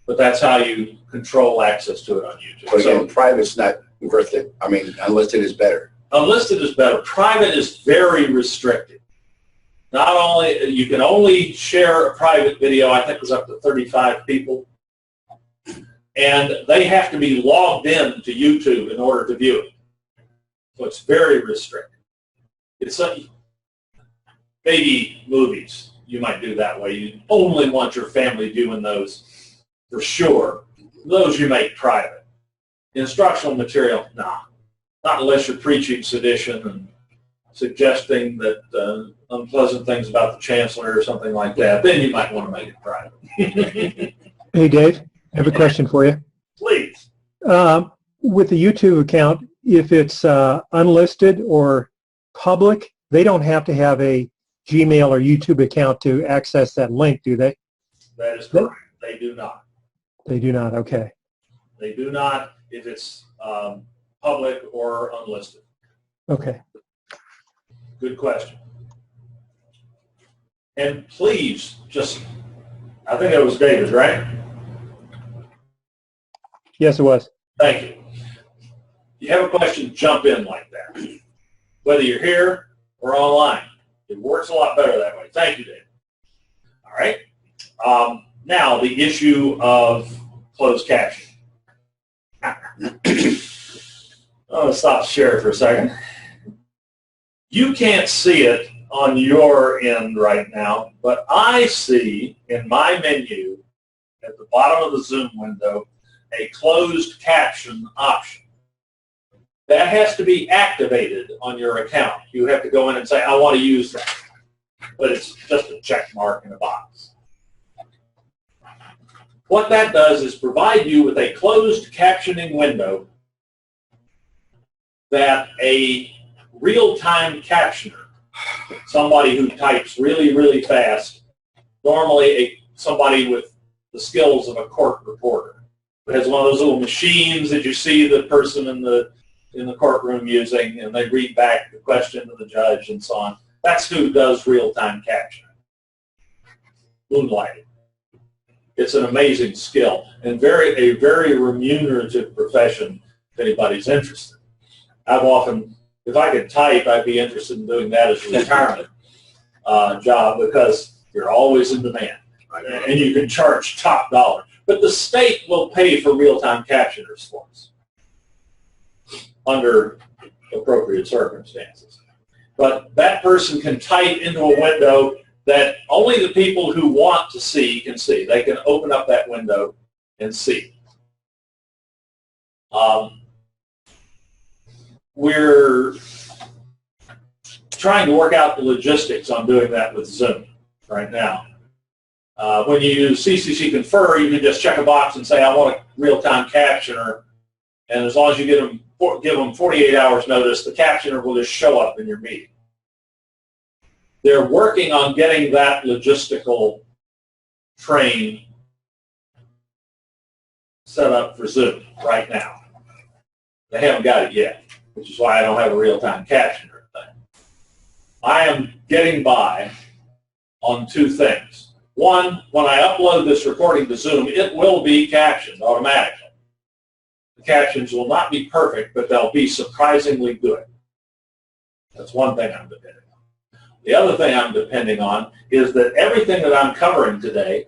But that's how you control access to it on YouTube. But again, private's not worth it. I mean, unlisted is better. Unlisted is better. Private is very restricted. Not only, you can only share a private video, I think it was up to 35 people. And they have to be logged in to YouTube in order to view it. So it's very restricted. It's like maybe movies you might do that way. You only want your family viewing those for sure. Those you make private. Instructional material, nah. Not unless you're preaching sedition and suggesting that unpleasant things about the chancellor or something like that. Then you might want to make it private. Hey, Dave, I have a question for you. Please. With the YouTube account, if it's unlisted or public, they don't have to have a Gmail or YouTube account to access that link, do they? That is correct. They do not. They do not, okay. They do not if it's public or unlisted. Okay. Good question. And please, I think it was David, right? Yes, it was. Thank you. You have a question, jump in like that. Whether you're here or online. It works a lot better that way. Thank you, David. All right. Now, the issue of closed captioning. I'm going to stop sharing for a second. You can't see it on your end right now, but I see in my menu at the bottom of the Zoom window a closed caption option. That has to be activated on your account. You have to go in and say, I want to use that. But it's just a check mark in a box. What that does is provide you with a closed captioning window that a real-time captioner, somebody who types really, really fast, normally somebody with the skills of a court reporter. It has one of those little machines that you see the person in the courtroom using, and they read back the question to the judge and so on. That's who does real-time captioning. Moonlighting. It's an amazing skill and a very remunerative profession if anybody's interested. I've often, if I could type, I'd be interested in doing that as a retirement job because you're always in demand and you can charge top dollar. But the state will pay for real-time captioners for us under appropriate circumstances. But that person can type into a window that only the people who want to see can see. They can open up that window and see. We're trying to work out the logistics on doing that with Zoom right now. When you use CCC Confer, you can just check a box and say, I want a real-time captioner, and as long as you give them 48 hours notice, the captioner will just show up in your meeting. They're working on getting that logistical train set up for Zoom right now. They haven't got it yet, which is why I don't have a real-time captioner thing. I am getting by on two things. One, when I upload this recording to Zoom, it will be captioned automatically. The captions will not be perfect, but they'll be surprisingly good. That's one thing I'm depending on. The other thing I'm depending on is that everything that I'm covering today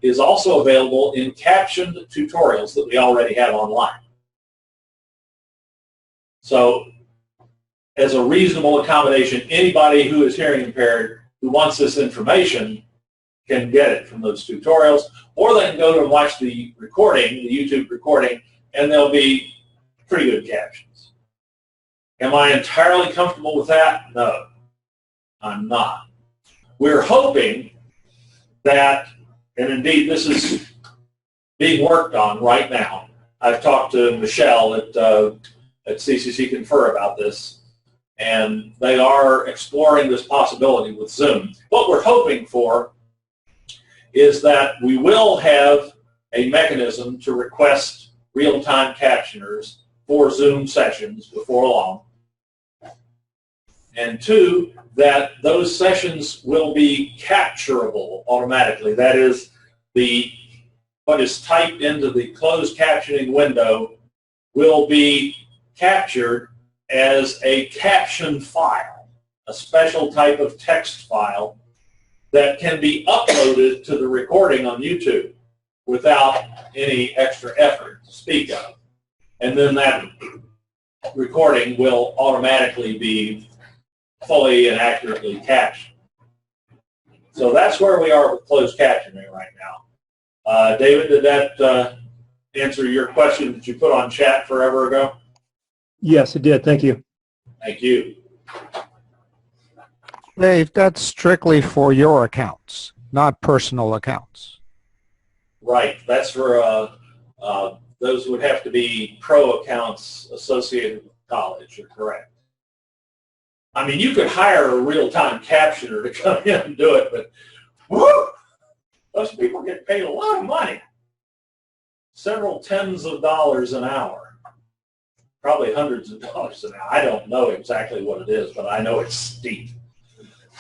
is also available in captioned tutorials that we already have online. So, as a reasonable accommodation, anybody who is hearing impaired who wants this information can get it from those tutorials, or they can go and watch the recording, the YouTube recording, and there'll be pretty good captions. Am I entirely comfortable with that? No, I'm not. We're hoping that, and indeed this is being worked on right now. I've talked to Michelle at CCC Confer about this, and they are exploring this possibility with Zoom. What we're hoping for is that we will have a mechanism to request real-time captioners for Zoom sessions before long. And two, that those sessions will be capturable automatically. That is, what is typed into the closed captioning window will be captured as a caption file, a special type of text file that can be uploaded to the recording on YouTube without any extra effort to speak of. And then that recording will automatically be fully and accurately captioned. So that's where we are with closed captioning right now. David, did that answer your question that you put on chat forever ago? Yes, it did. Thank you. Thank you. Dave, that's strictly for your accounts, not personal accounts. Right. That's for those would have to be pro accounts associated with college. You're correct. I mean, you could hire a real-time captioner to come in and do it, but whoo, those people get paid a lot of money. Several tens of dollars an hour. Probably hundreds of dollars an hour. I don't know exactly what it is, but I know it's steep.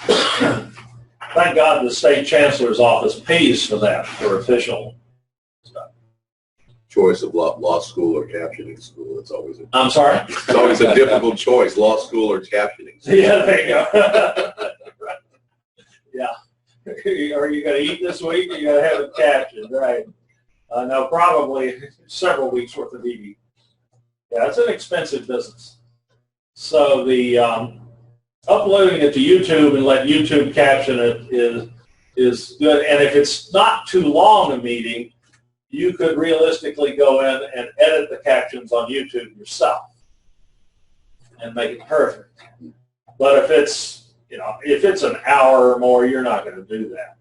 Thank God the state chancellor's office pays for that for official stuff. Choice of law school or captioning school. It's always I'm sorry? It's always a difficult choice, law school or captioning school. Yeah, there you go. Right. Yeah. Are you going to eat this week or are you going to have it captioned? Right. No, probably several weeks worth of eating. Yeah, it's an expensive business. So the uploading it to YouTube and let YouTube caption it is good. And if it's not too long a meeting, you could realistically go in and edit the captions on YouTube yourself and make it perfect. But if it's an hour or more, you're not going to do that.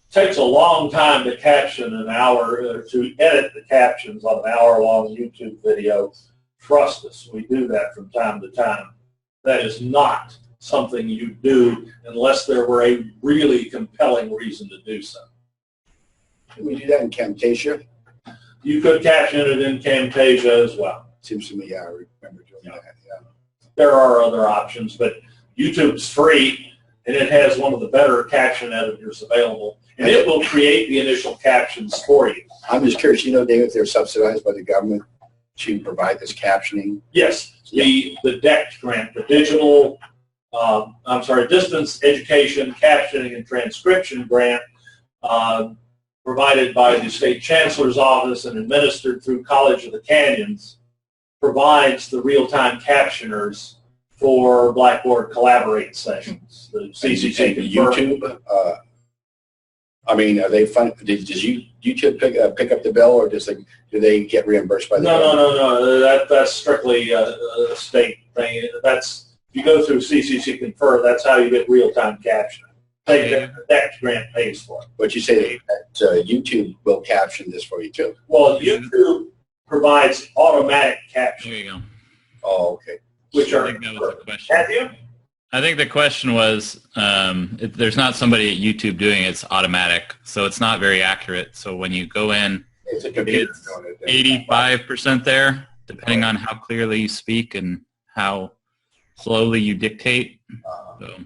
It takes a long time to caption an hour, to edit the captions on an hour-long YouTube video. Trust us, we do that from time to time. That is not something you do unless there were a really compelling reason to do so. Can we do that in Camtasia? You could caption it in Camtasia as well. Seems to me, yeah, I remember doing that. Yeah. There are other options, but YouTube's free, and it has one of the better caption editors available, and it will create the initial captions for you. I'm just curious, you know, David, if they're subsidized by the government to provide this captioning? Yes, the DECT grant, the digital, distance education, captioning, and transcription grant, provided by the State Chancellor's Office and administered through College of the Canyons, provides the real-time captioners for Blackboard Collaborate sessions. The CCC YouTube, I mean, are they fun? Does YouTube pick up the bill, or do they get reimbursed by the government? No. That's strictly a state thing. That's, if you go through CCC Confer, that's how you get real-time captioning. That grant pays for it. But you say that YouTube will caption this for you too? Well, YouTube provides automatic captioning. There you go. Oh, okay. Which I are, think that was the question. have you? I think the question was, there's not somebody at YouTube doing it, it's automatic, so it's not very accurate. So when you go in, it's a computer it's 85% there, depending on how clearly you speak and how slowly you dictate. So.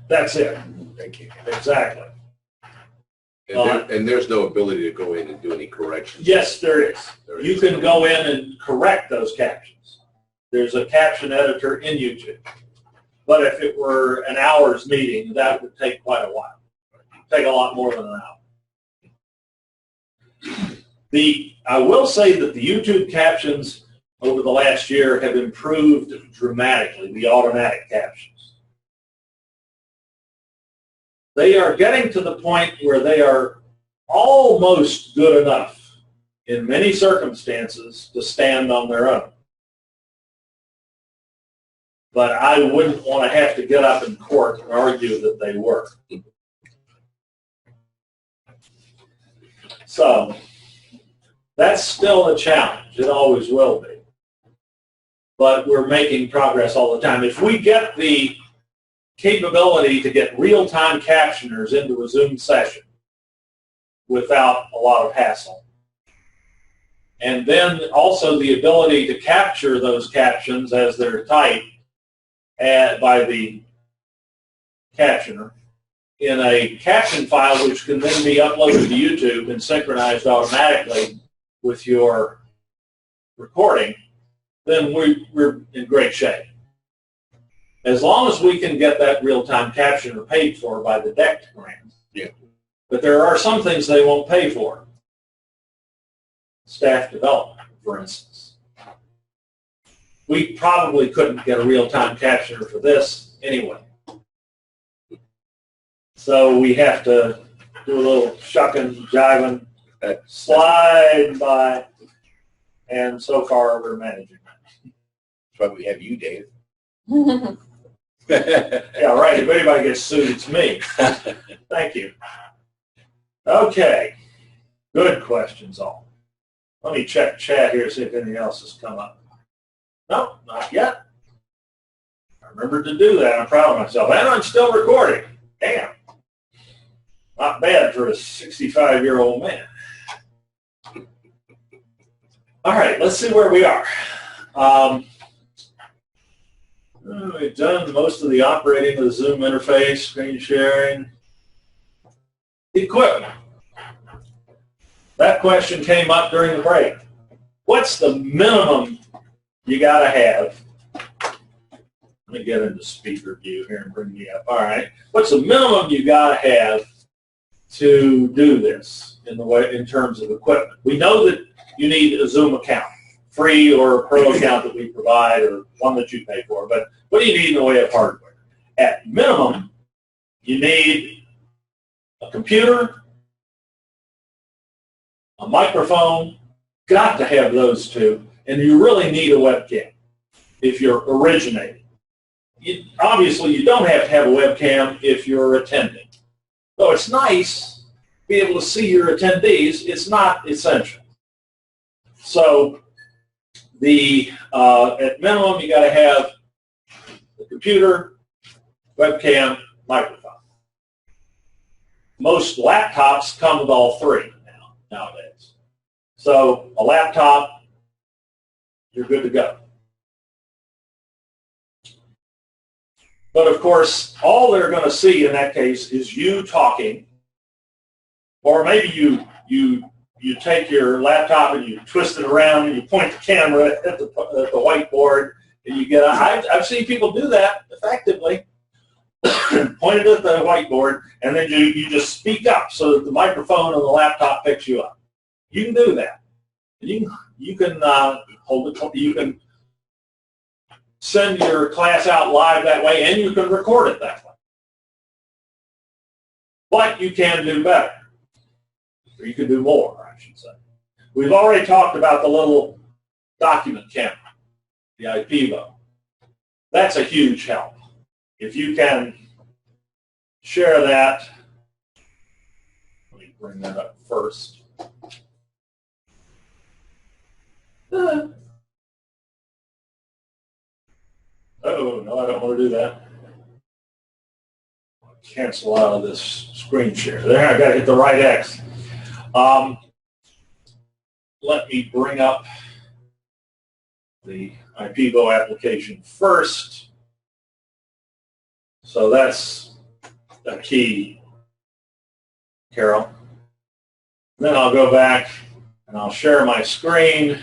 That's it. Thank you. Exactly. And there's no ability to go in and do any corrections? Yes, there is. You can go in and correct those captions. There's a caption editor in YouTube. But if it were an hour's meeting, that would take quite a while. It would take a lot more than an hour. I will say that the YouTube captions over the last year have improved dramatically, the automatic captions. They are getting to the point where they are almost good enough in many circumstances to stand on their own. But I wouldn't want to have to get up in court and argue that they were. So that's still a challenge. It always will be. But we're making progress all the time. If we get the capability to get real-time captioners into a Zoom session without a lot of hassle, and then also the ability to capture those captions as they're typed by the captioner in a caption file, which can then be uploaded to YouTube and synchronized automatically with your recording, then we're in great shape. As long as we can get that real-time captioner paid for by the DECT grant. Yeah. But there are some things they won't pay for. Staff development, for instance. We probably couldn't get a real-time captioner for this anyway. So we have to do a little shucking, jiving, slide by, and so far we're managing that. That's why we have you, Dave. Yeah, right. If anybody gets sued, it's me. Thank you. Okay. Good questions all. Let me check chat here, see if anything else has come up. No, not yet. I remembered to do that. I'm proud of myself. And I'm still recording. Damn. Not bad for a 65-year-old man. All right, let's see where we are. We've done most of the operating of the Zoom interface, screen sharing. Equipment. That question came up during the break. What's the minimum you got to have? Let me get into speaker view here and bring me up. All right. What's the minimum you got to have to do this in terms of equipment? We know that you need a Zoom account, free or a pro account that we provide or one that you pay for. But what do you need in the way of hardware? At minimum, you need a computer, a microphone, got to have those two, and you really need a webcam if you're originating. Obviously, you don't have to have a webcam if you're attending. Though it's nice to be able to see your attendees, it's not essential. So at minimum, you got to have the computer, webcam, microphone. Most laptops come with all three nowadays. So a laptop, you're good to go. But of course, all they're going to see in that case is you talking, or maybe you take your laptop and you twist it around and you point the camera at the whiteboard and you get. I've seen people do that effectively. Point it at the whiteboard and then you just speak up so that the microphone on the laptop picks you up. You can do that. You can hold it. You can send your class out live that way, and you can record it that way. But you can do better. Or you can do more, I should say. We've already talked about the little document camera, the IPVO. That's a huge help. If you can share that, let me bring that up first. Oh, no, I don't want to do that. Cancel out of this screen share. There, I got to hit the right X. Let me bring up the IPVO application first. So that's a key, Carol. Then I'll go back and I'll share my screen.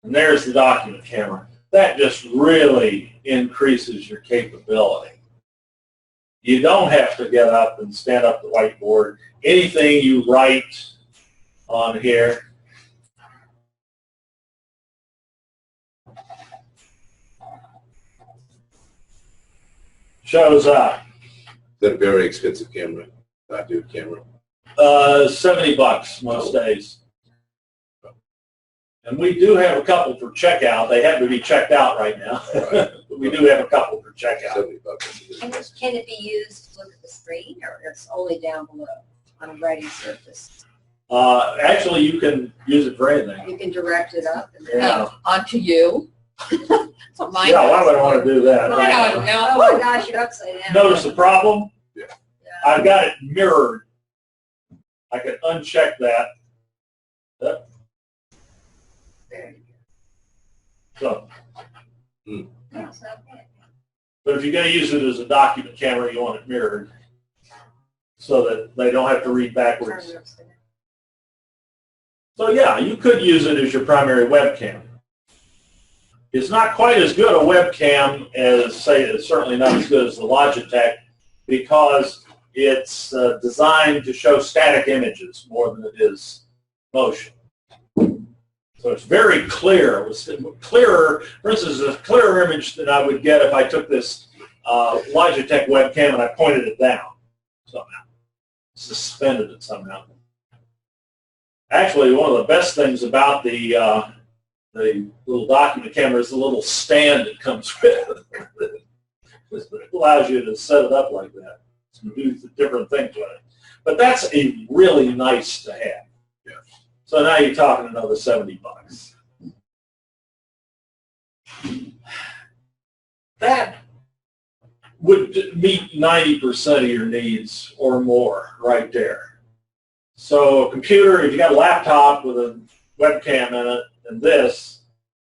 And there's the document camera. That just really increases your capability. You don't have to get up and stand up the whiteboard. Anything you write on here, shows up. Is that a very expensive camera? Document camera? $70 most days. And we do have a couple for checkout. They have to be checked out right now. Right. But we do have a couple for checkout. And can it be used to look at the screen, or it's only down below on a writing surface? Actually, you can use it for anything. You can direct it up and onto you. So mine yeah, why would I want to do that? I don't know. Oh my gosh, you're upside down. Notice the problem? Yeah. I've got it mirrored. I can uncheck that. Yep. So, but if you're going to use it as a document camera, you want it mirrored so that they don't have to read backwards. So yeah, you could use it as your primary webcam. It's not quite as good a webcam as, say, it's certainly not as good as the Logitech because it's designed to show static images more than it is motion. So it's very clear. It was clearer, for instance, a clearer image than I would get if I took this Logitech webcam and I pointed it down somehow, suspended it somehow. Actually, one of the best things about the little document camera is the little stand it comes with. It allows you to set it up like that and do different things with it. But that's a really nice to have. Yeah. So now you're talking another $70. That would meet 90% of your needs or more right there. So a computer, if you got a laptop with a webcam in it and this,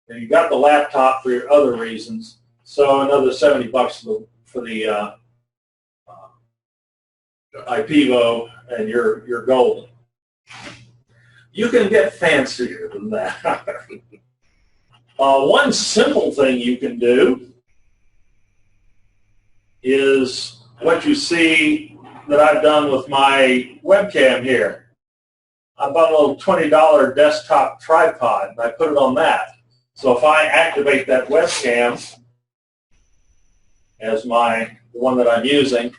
and you got the laptop for your other reasons, so another $70 for the IPVO, and you're golden. You can get fancier than that. One simple thing you can do is what you see that I've done with my webcam here. I bought a little $20 desktop tripod, and I put it on that. So if I activate that webcam as the one that I'm using,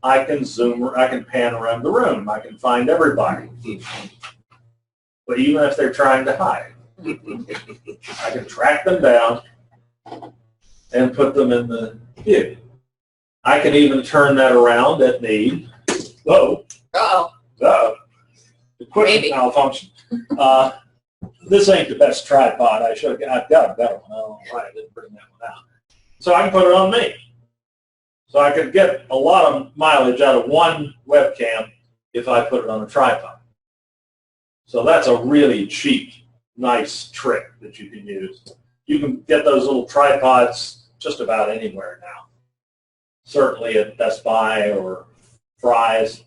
I can zoom, I can pan around the room. I can find everybody. But even if they're trying to hide, I can track them down and put them in the view. I can even turn that around at need. Whoa. Uh-oh. Uh-oh. Equipment malfunction. This ain't the best tripod. I've got a better one. I don't know why I didn't bring that one out. So I can put it on me. So I could get a lot of mileage out of one webcam if I put it on a tripod. So that's a really cheap, nice trick that you can use. You can get those little tripods just about anywhere now. Certainly at Best Buy or Fry's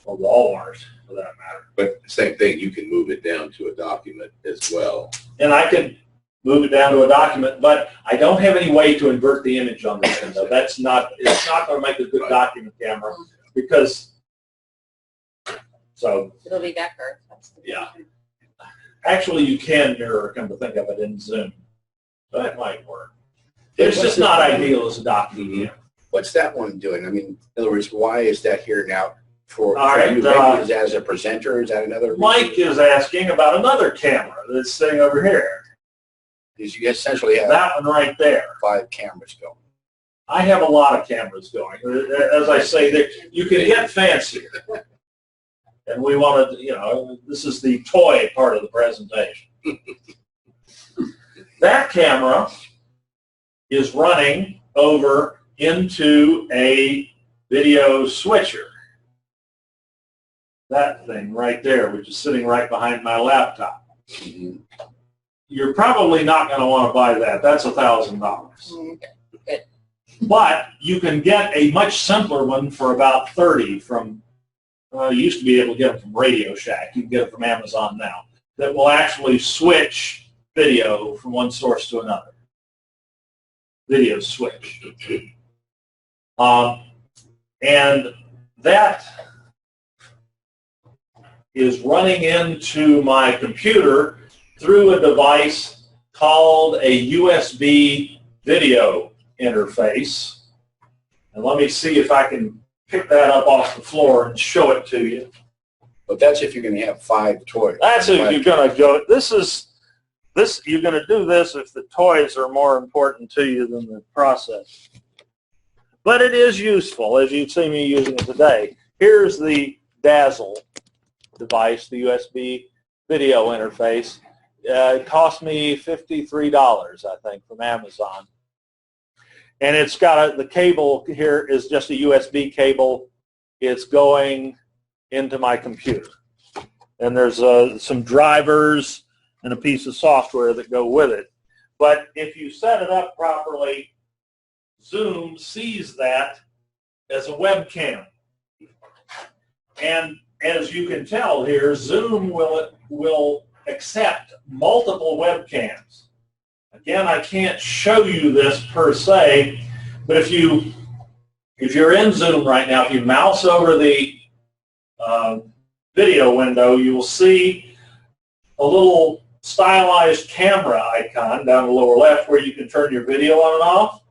or Walmart, for that matter. But same thing, you can move it down to a document as well. And I can move it down to a document, but I don't have any way to invert the image on this window. It's not going to make a good document camera because, so. It'll be Becker. Yeah. Actually, you can mirror, come to think of it, in Zoom. So that might work. It's just not ideal as a document camera. What's that one doing? I mean, in other words, why is that here now for right, you? Is that as a presenter? Is that another reason? Mike is asking about another camera that's sitting over here. Is you essentially have that one right there. 5 cameras going. I have a lot of cameras going. As I say, you can get fancier. And we wanted, this is the toy part of the presentation. That camera is running over into a video switcher. That thing right there, which is sitting right behind my laptop. Mm-hmm. You're probably not going to want to buy that. That's $1,000. Good. But you can get a much simpler one for about $30 from, you used to be able to get them from Radio Shack. You can get it from Amazon now. That will actually switch video from one source to another. Video switch. And that is running into my computer through a device called a USB video interface. And let me see if I can pick that up off the floor and show it to you. But that's if you're going to have 5 toys. That's if you're going to go. You're going to do this if the toys are more important to you than the process. But it is useful, as you see me using it today. Here's the Dazzle device, the USB video interface. It cost me $53, I think, from Amazon. And it's got the cable here is just a USB cable. It's going into my computer. And there's some drivers and a piece of software that go with it. But if you set it up properly, Zoom sees that as a webcam. And as you can tell here, Zoom will accept multiple webcams. Again, I can't show you this per se, but if you're in Zoom right now, if you mouse over the video window, you will see a little stylized camera icon down the lower left where you can turn your video on and off.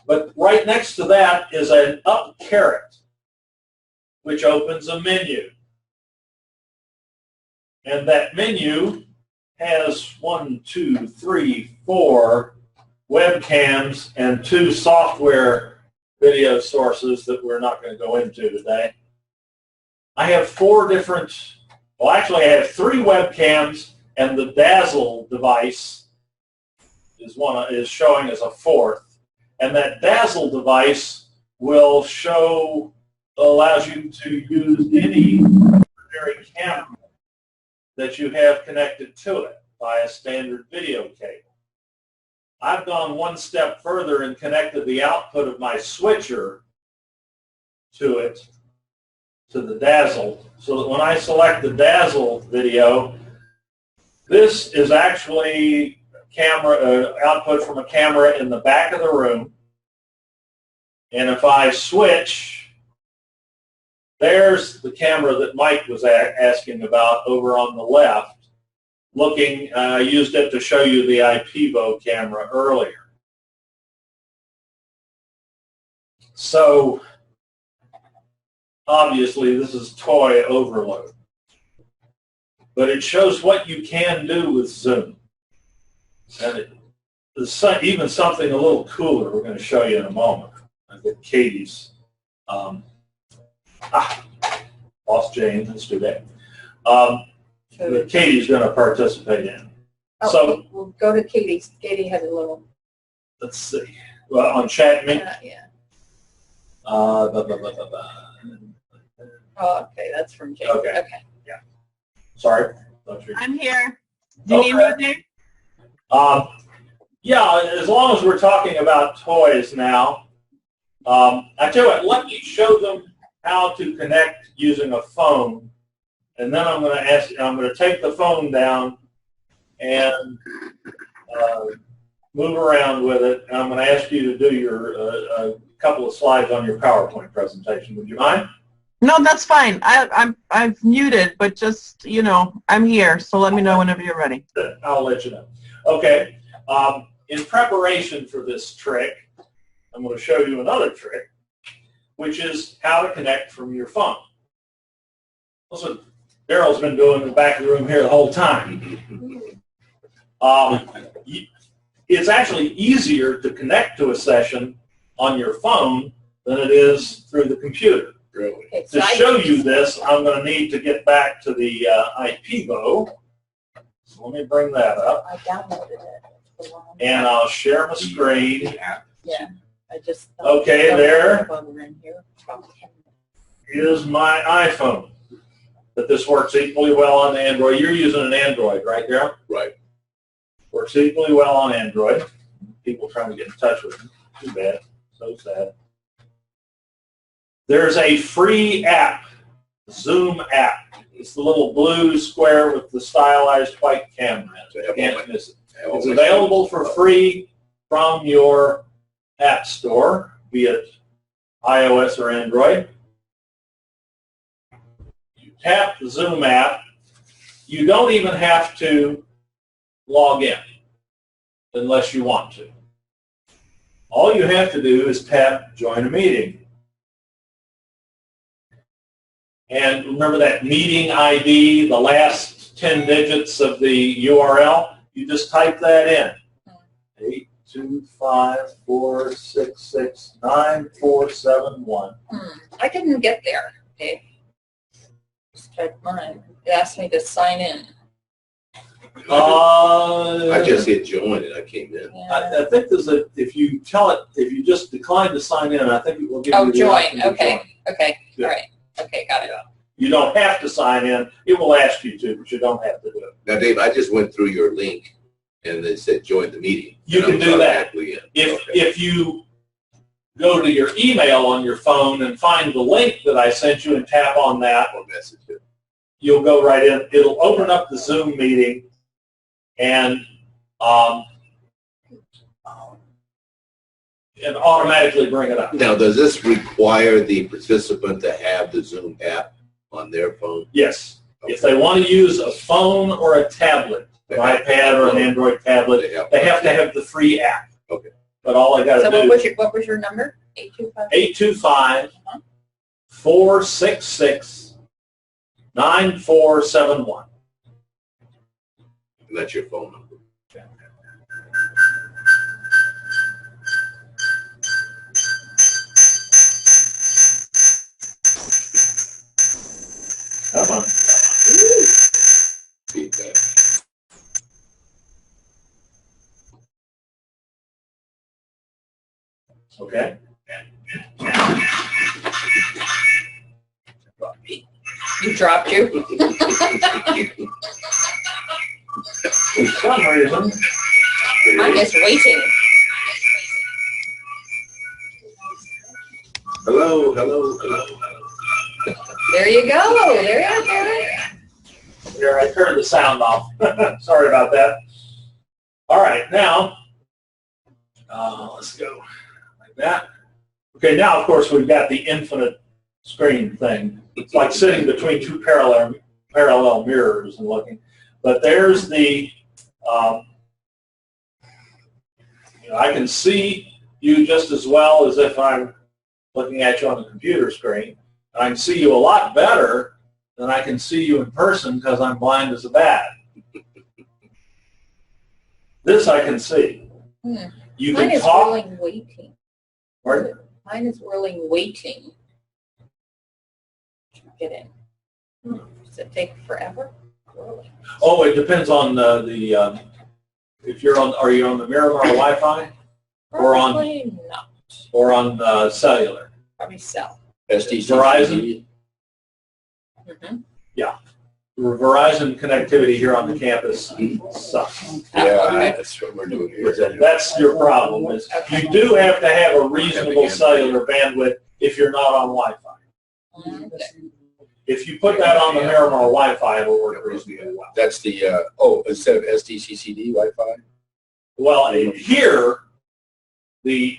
But right next to that is an up caret, which opens a menu. And that menu has 1, 2, 3, 4 webcams and 2 software video sources that we're not going to go into today. I have 4 different, well actually I have 3 webcams, and the Dazzle device is showing as a 4th. And that Dazzle device will allows you to use any ordinary camera that you have connected to it by a standard video cable. I've gone one step further and connected the output of my switcher to it, to the Dazzle, so that when I select the Dazzle video, this is actually camera output from a camera in the back of the room. And if I switch, there's the camera that Mike was asking about over on the left. Looking, I used it to show you the IPVO camera earlier. So obviously this is toy overload. But it shows what you can do with Zoom. And it's even something a little cooler we're going to show you in a moment. I get Katie's. Lost Jane, let's do that. That Katie's going to participate in. Oh, So we'll go to Katie's. Katie has a little let's see. Well, on chat, me. Yeah. Blah, blah, blah, blah, blah. Oh, okay, that's from Jake. Okay. Okay. Sorry. I'm here. Do you need me, Dave? Yeah, as long as we're talking about toys now, I tell you what, let me show them how to connect using a phone, and then I'm going to take the phone down and move around with it, and I'm going to ask you to do your a couple of slides on your PowerPoint presentation. Would you mind? No, that's fine. I've muted, but just, you know, I'm here, so let me know whenever you're ready. I'll let you know. Okay. In preparation for this trick, I'm going to show you another trick, which is how to connect from your phone. That's what Daryl's been doing in the back of the room here the whole time. It's actually easier to connect to a session on your phone than it is through the computer. Really? Okay, To so show you this, I'm going to need to get back to the IPvo. So let me bring that up. I downloaded it. And I'll share my screen. Yeah, I just. Okay, there In here. is my iPhone. But this works equally well on Android. You're using an Android, right, Darryl? Right. Works equally well on Android. People trying to get in touch with me. Too bad. So sad. There's a free app, Zoom app. It's the little blue square with the stylized white camera. You can't miss it. It's available for free from your app store, be it iOS or Android. You tap the Zoom app. You don't even have to log in unless you want to. All you have to do is tap Join a Meeting. And remember that meeting ID, the last 10 digits of the URL? You just type that in. 825466947 I didn't get there, Dave. Just tried mine. It asked me to sign in. I just hit join and I came in. I think there's a, if you just decline to sign in, I think it will give you the join. option to Okay. join. Okay. Yeah. All right. Okay, got it. You don't have to sign in. It will ask you to, but you don't have to do it. Now, Dave, I just went through your link and it said join the meeting. You can do that. If you go to your email on your phone and find the link that I sent you and tap on that, Or message it. you'll go right in. It'll open up the Zoom meeting and automatically bring it up. Now, does this require the participant to have the Zoom app on their phone? Yes. If they want to use a phone or a tablet, an iPad or an Android tablet, they have to have the free app. Okay. But all they got to So do what was your number? 825 466 9471. And that's your phone number. Come on. Feedback. Okay. You dropped you? For some reason, I'm just waiting. Hello, hello, hello. There you go. There you go. here, I turned the sound off. Sorry about that. All right, now, let's go like that. Okay, now, of course, we've got the infinite screen thing. It's like sitting between two parallel mirrors and looking. But there's the, I can see you just as well as if I'm looking at you on the computer screen. I can see you a lot better than I can see you in person because I'm blind as a bat. This I can see. You Mine can is talk. rolling waiting. Pardon? Mine is rolling waiting. Get in. Does it take forever? Rolling. Oh, it depends on if you're on. Are you on the Miramar Wi-Fi? Or on- Probably not. or on cellular? Probably cell. SDC. Verizon? Mm-hmm. Verizon connectivity here on the campus sucks. Yeah, that's what we're doing here. That's your problem. Is you do have to have a reasonable cellular bandwidth if you're not on Wi-Fi. If you put that on the Miramar Wi-Fi, it'll work reasonably well. That's the, instead of SDCCD Wi-Fi? Well, here, the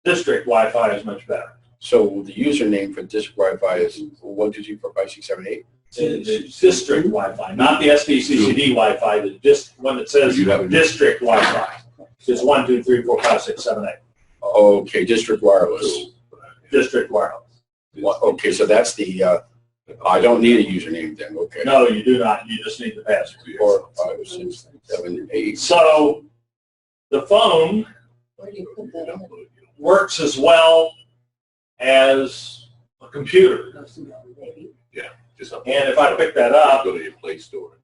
district Wi-Fi is much better. So the username for district Wi-Fi is 1, 2, 3, 4, 5, 6, 7, 8? The district Wi-Fi, not the SDCCD Wi-Fi. The one that says district Wi-Fi is 1, 2, 3, 4, 5, 6, 7, 8. Okay, district wireless. District wireless. Okay, so that's the, I don't need a username then, okay. No, you do not. You just need the password. 4, 5, 6, 7, 8. So the phone Where do you put that in? works as well as a computer. Just And if I pick that up go to your Play Store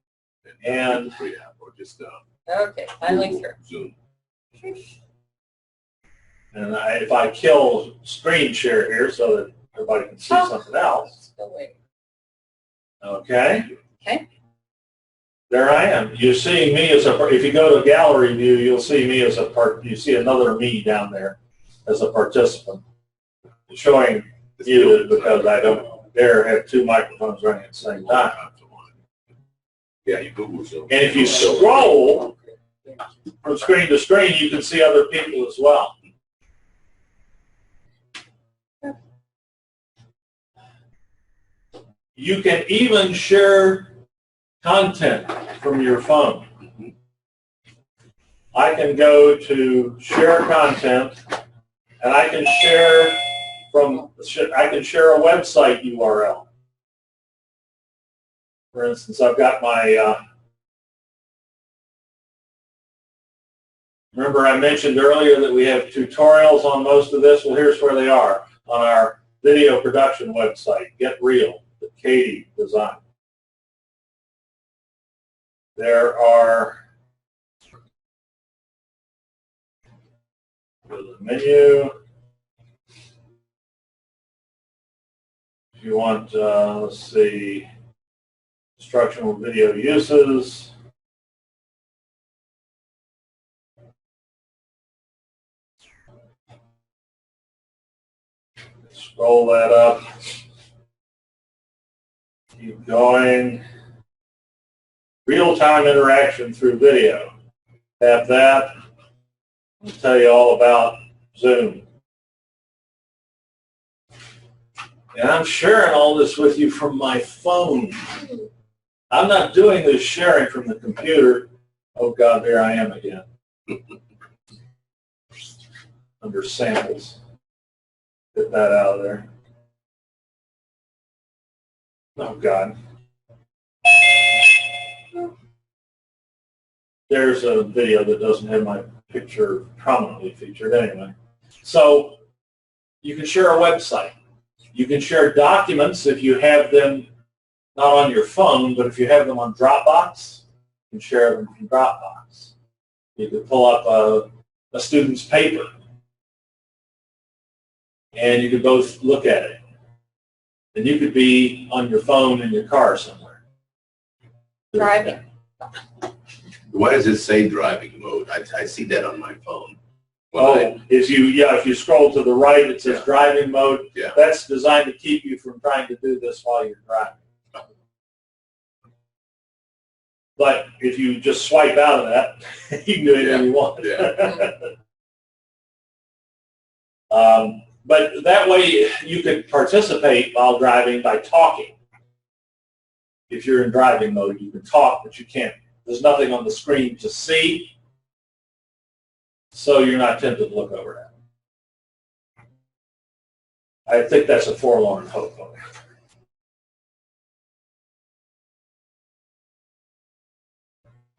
and free app or just Okay, finally Google, through. Zoom. if I kill screen share here so that everybody can see something else, Still waiting. okay? Okay. There I am. You're seeing me as if you go to gallery view, you'll see me as you see another me down there as a participant. Showing muted because I don't dare have two microphones running at the same time. Yeah, you Google Zoom. And if you scroll from screen to screen, you can see other people as well. You can even share content from your phone. I can go to share content, and I can share a website URL. For instance, I've got my, remember I mentioned earlier that we have tutorials on most of this? Well, here's where they are on our video production website, Get Real, that Katie designed. There are, go to the menu. If you want, let's see, instructional video uses. Scroll that up. Keep going. Real-time interaction through video. Have that. I'll tell you all about Zoom. And I'm sharing all this with you from my phone. I'm not doing this sharing from the computer. Oh God, there I am again. Under samples. Get that out of there. Oh God. There's a video that doesn't have my picture prominently featured anyway. So you can share a website. You can share documents if you have them not on your phone, but if you have them on Dropbox, you can share them from Dropbox. You could pull up a student's paper, and you could both look at it. And you could be on your phone in your car somewhere. Driving. Why does it say driving mode? I see that on my phone. If you scroll to the right, it says driving mode. Yeah. That's designed to keep you from trying to do this while you're driving. But if you just swipe out of that, you can do anything you want. Yeah. But that way you could participate while driving by talking. If you're in driving mode, you can talk, but you can't. There's nothing on the screen to see, so you're not tempted to look over at it. I think that's a forlorn hope.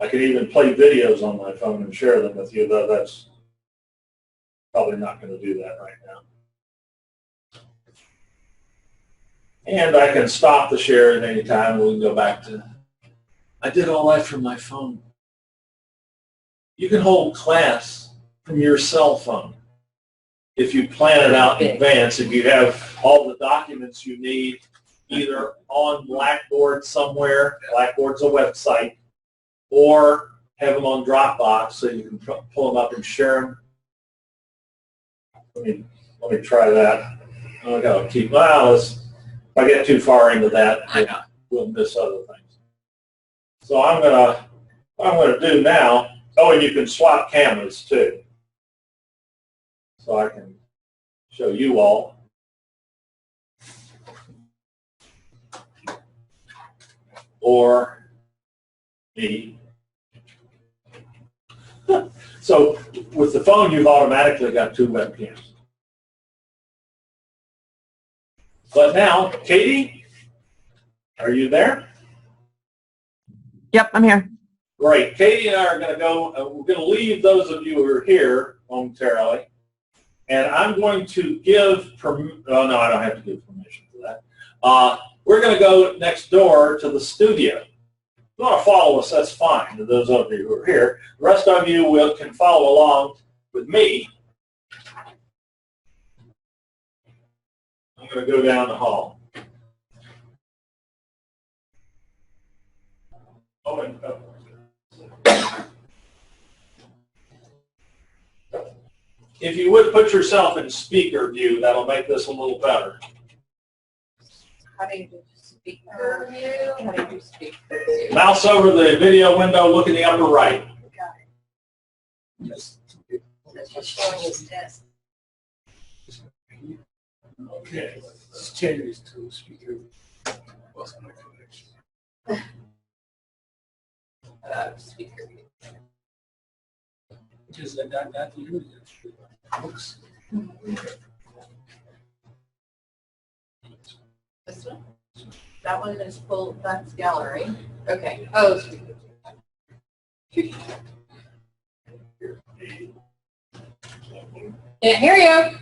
I could even play videos on my phone and share them with you, though that's probably not going to do that right now. And I can stop the share at any time and we can go back to, I did all that from my phone. You can hold class from your cell phone. If you plan it out in advance, if you have all the documents you need either on Blackboard somewhere, Blackboard's a website, or have them on Dropbox so you can pull them up and share them. Let me try that. I gotta keep, if I get too far into that, we'll miss other things. So what I'm gonna do now, and you can swap cameras too. So I can show you all. Or me. So with the phone, you've automatically got 2 webcams. But now, Katie, are you there? Yep, I'm here. Great. Katie and I are going to go, we're going to leave those of you who are here momentarily. And I'm going to give, no, I don't have to give permission for that. We're going to go next door to the studio. If you want to follow us, that's fine, to those of you who are here. The rest of you can follow along with me. I'm going to go down the hall. If you would put yourself in speaker view, that'll make this a little better. How do you do speaker view? How do you do speaker view? Mouse over the video window, look in the upper right. Got it. That's just showing his test. Okay. Let's change this to speaker. Lost my connection. Speaker view. Just like that you books. This one? That one is full, that's gallery. Okay. Oh, speaker view. Can't hear you.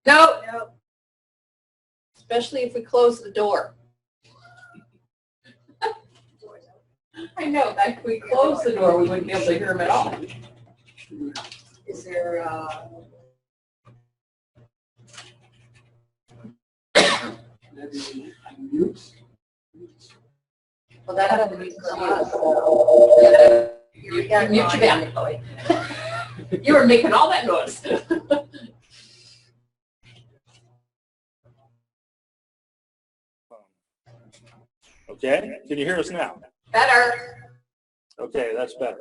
Nope. Nope. Especially if we close the door. I know, that if we close the door, we wouldn't be able to hear him at all. Is there, well, that doesn't mute from us. You mute your back, Chloe. You were making all that noise. Okay, can you hear us now? Better. Okay, that's better.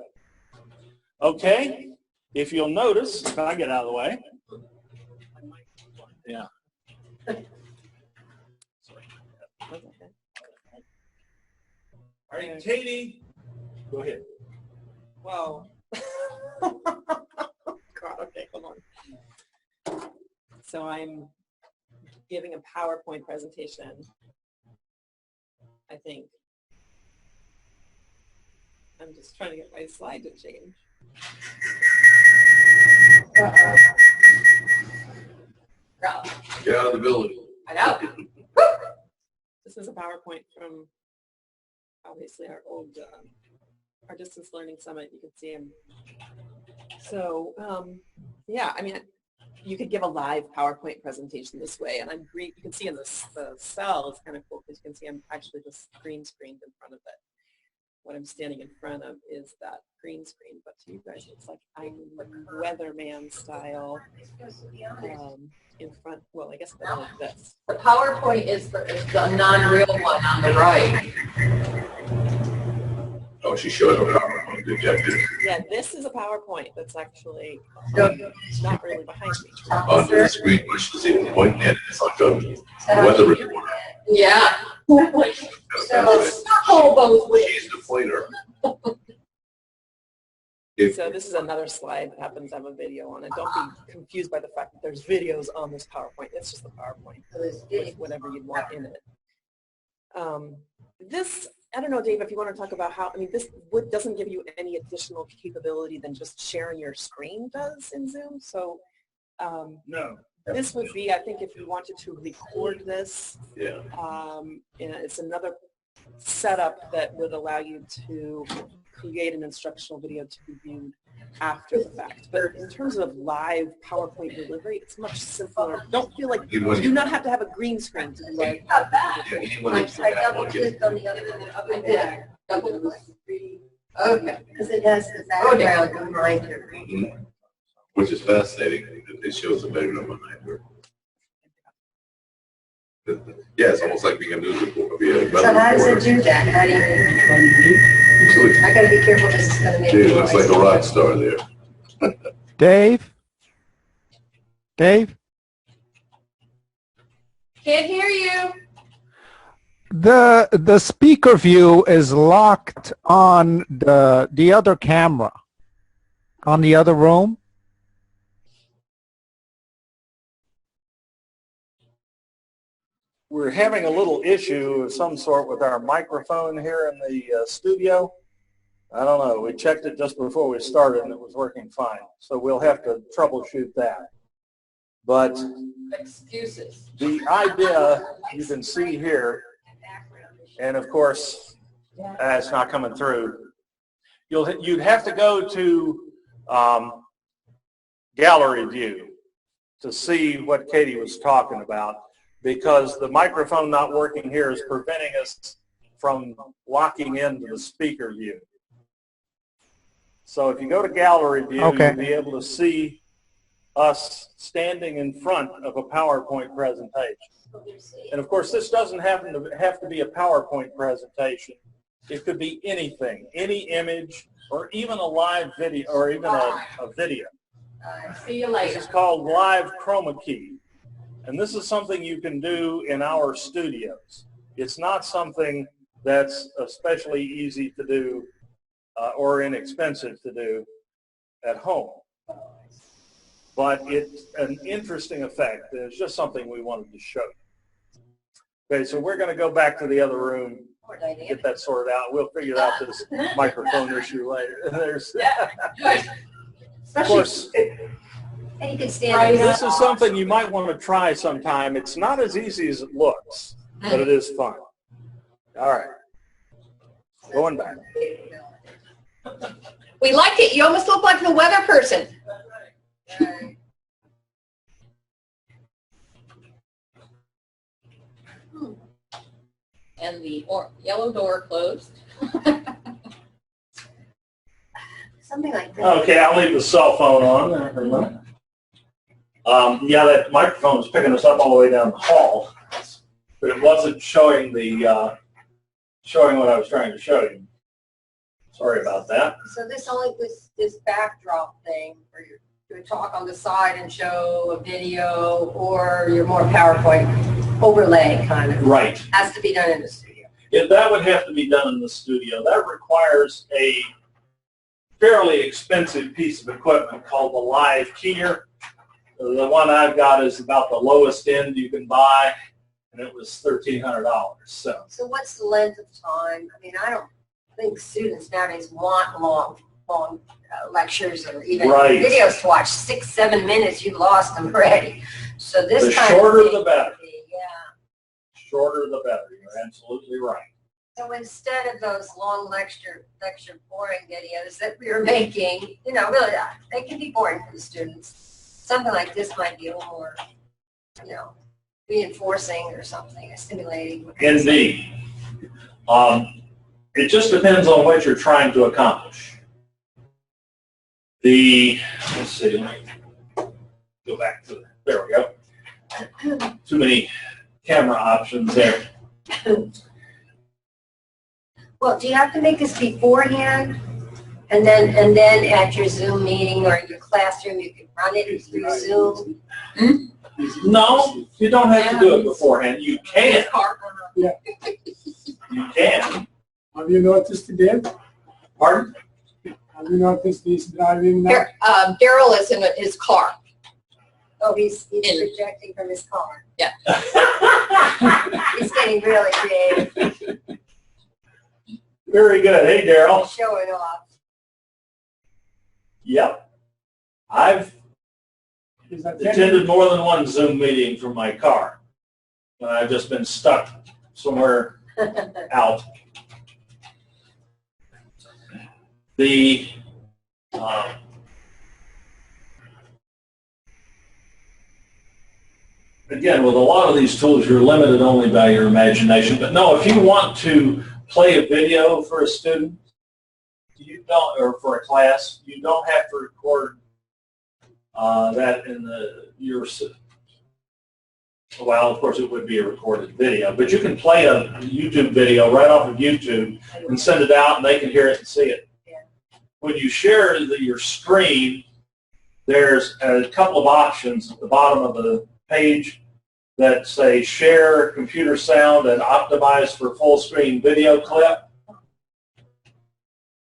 Okay, if you'll notice, if I get out of the way. Yeah. All right, Katie, go ahead. Whoa. God, okay, hold on. So I'm giving a PowerPoint presentation, I think. I'm just trying to get my slide to change. Get out of the building. I know. This is a PowerPoint from obviously our old, our distance learning summit. You can see him. So yeah, I mean, you could give a live PowerPoint presentation this way, and I'm green. You can see in the cell, it's kind of cool because you can see I'm actually just green screened in front of it. What I'm standing in front of is that green screen, but to you guys, it's like I'm weatherman style in front. Well, I guess like this. The PowerPoint is the non-real one on the right. Oh, she showed a PowerPoint. Good job. Yeah, this is a PowerPoint that's actually not really behind me. Under the screen, you should see the point at it. It's like a weather report. Yeah. So circle those ways. She's the pointer. So this is another slide that happens to have a video on it. Don't be confused by the fact that there's videos on this PowerPoint. It's just the PowerPoint with whatever you'd want in it. This, I don't know, Dave, if you want to talk about how, I mean, this doesn't give you any additional capability than just sharing your screen does in Zoom. So No, This would be, I think, if you wanted to record this, Yeah. and it's another setup that would allow you to create an instructional video to be viewed after the fact. But in terms of live PowerPoint delivery, it's much simpler. Don't feel like you do not have to have a green screen to do live PowerPoint delivery. I double clicked on the other one. Yeah. Double click. Okay. Because it has the background reminder. Mhm. Which is fascinating. It shows a better reminder. Yeah, it's almost like being a news report. So how does it do that? How do you? I gotta be careful because it's gonna make. Dude, looks like a rock star there. Dave? Dave? Can't hear you. The speaker view is locked on the other camera, on the other room. We're having a little issue of some sort with our microphone here in the studio. I don't know. We checked it just before we started and it was working fine. So we'll have to troubleshoot that. But Excuses. the idea you can see here, and of course, it's not coming through. You'd have to go to gallery view to see what Katie was talking about, because the microphone not working here is preventing us from locking into the speaker view. So if you go to gallery view, Okay. you'll be able to see us standing in front of a PowerPoint presentation. And of course, this doesn't have to be a PowerPoint presentation. It could be anything, any image, or even a live video, or even a video. See you This later. is called live chroma key. And this is something you can do in our studios. It's not something that's especially easy to do or inexpensive to do at home. But it's an interesting effect, and it's just something we wanted to show you. Okay, so we're going to go back to the other room and get that sorted out. We'll figure out this microphone issue later. There's, of course, And you can stand. this is something you might want to try sometime. It's not as easy as it looks, but it is fun. All right. Going back. We like it. You almost look like the weather person. And the yellow door closed. Something like that. Okay, I'll leave the cell phone on there for a minute. Yeah, that microphone was picking us up all the way down the hall, but it wasn't showing the showing what I was trying to show you. Sorry about that. So this backdrop thing, where you do a talk on the side and show a video, or your more PowerPoint overlay kind of. Right. Has to be done in the studio. Yeah, that would have to be done in the studio. That requires a fairly expensive piece of equipment called the live keyer. The one I've got is about the lowest end you can buy, and it was $1,300. So what's the length of time? I mean, I don't think students nowadays want long lectures or even Right. videos to watch. 6-7 minutes, you've lost them already. So this the kind shorter of thing the better. would be, yeah. Shorter the better. You're absolutely right. So instead of those long lecture boring videos that we were making, you know, really, they can be boring for the students. Something like this might be a little more, you know, reinforcing or something, stimulating. Indeed. It just depends on what you're trying to accomplish. Let's see, let me go back to, there we go. Too many camera options there. Well, do you have to make this beforehand? And then at your Zoom meeting or your classroom, you can run it through Zoom? No, you don't have to do it beforehand. You can. Yeah. You can. Have you noticed today? Pardon? Have you noticed he's driving now? Daryl is in his car. Oh, he's projecting from his car. Yeah. He's getting really creative. Very good. Hey, Daryl. Showing off. Yep. I've attended more than one Zoom meeting from my car. And I've just been stuck somewhere out. The again, with a lot of these tools, you're limited only by your imagination. But no, if you want to play a video for a student, you don't, or for a class, you don't have to record that in your. Well, of course, it would be a recorded video, but you can play a YouTube video right off of YouTube and send it out, and they can hear it and see it. When you share your screen, there's a couple of options at the bottom of the page that say share computer sound and optimize for full screen video clip.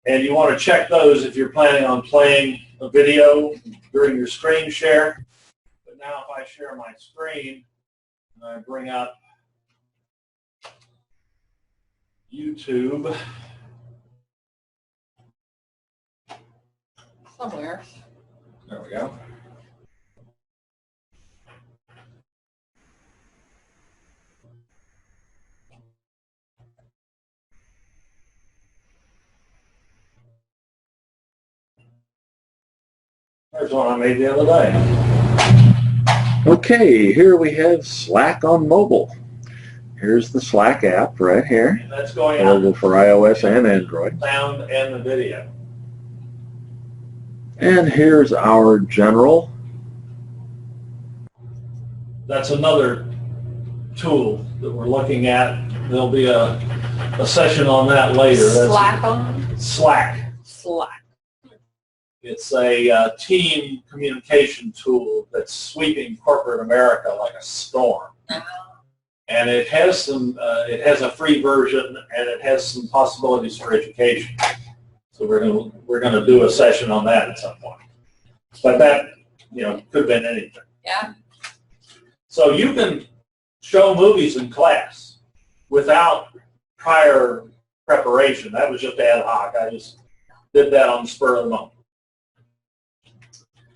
And you want to check those if you're planning on playing a video during your screen share. But now if I share my screen and I bring up YouTube. Somewhere. There we go. There's one I made the other day. Okay, here we have Slack on mobile. Here's the Slack app right here. And that's going available for iOS and Android. Sound and the video. And here's our general. That's another tool that we're looking at. There'll be a session on that later. Slack on? Slack. Slack. It's a team communication tool that's sweeping corporate America like a storm. And it has some. It has a free version, and it has some possibilities for education. So we're gonna do a session on that at some point. But that, could have been anything. Yeah. So you can show movies in class without prior preparation. That was just ad hoc. I just did that on the spur of the moment.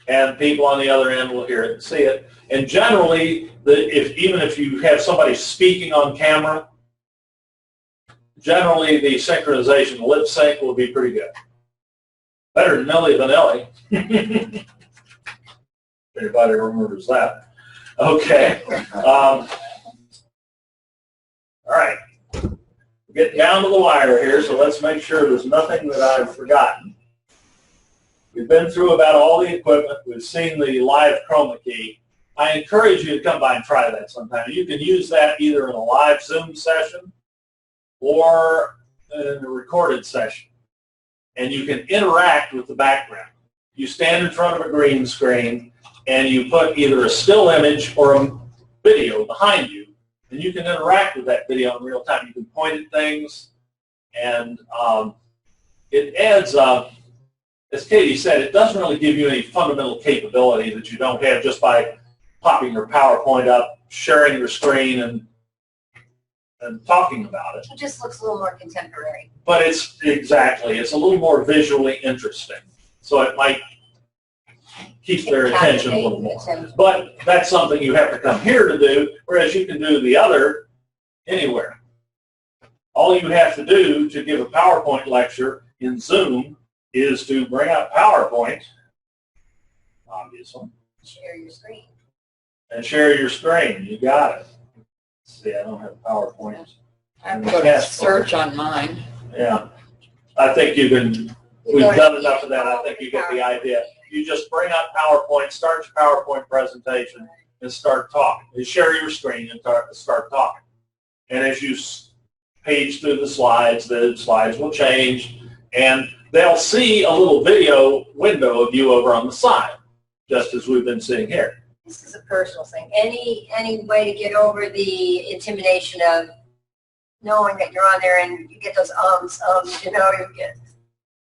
And people on the other end will hear it and see it. And generally, even if you have somebody speaking on camera, generally the synchronization, lip sync will be pretty good. Better than Milli Vanilli. Everybody remembers that. Okay. All right. We're getting down to the wire here, so let's make sure there's nothing that I've forgotten. We've been through about all the equipment. We've seen the live chroma key. I encourage you to come by and try that sometime. You can use that either in a live Zoom session or in a recorded session. And you can interact with the background. You stand in front of a green screen and you put either a still image or a video behind you, and you can interact with that video in real time. You can point at things, and it adds up. As Katie said, it doesn't really give you any fundamental capability that you don't have just by popping your PowerPoint up, sharing your screen, and talking about it. It just looks a little more contemporary. But it's a little more visually interesting. So it might keep their attention a little more. But that's something you have to come here to do, whereas you can do the other anywhere. All you have to do to give a PowerPoint lecture in Zoom is to bring up PowerPoint, obviously. Share your screen. And share your screen. You got it. See, I don't have PowerPoint. I have to go to search on mine. Yeah. I think we've done enough of that. I think you get the idea. You just bring up PowerPoint, start your PowerPoint presentation, and start talking. You share your screen and start talking. And as you page through the slides will change, and they'll see a little video window of you over on the side, just as we've been seeing here. This is a personal thing. Any way to get over the intimidation of knowing that you're on there and you get those you get,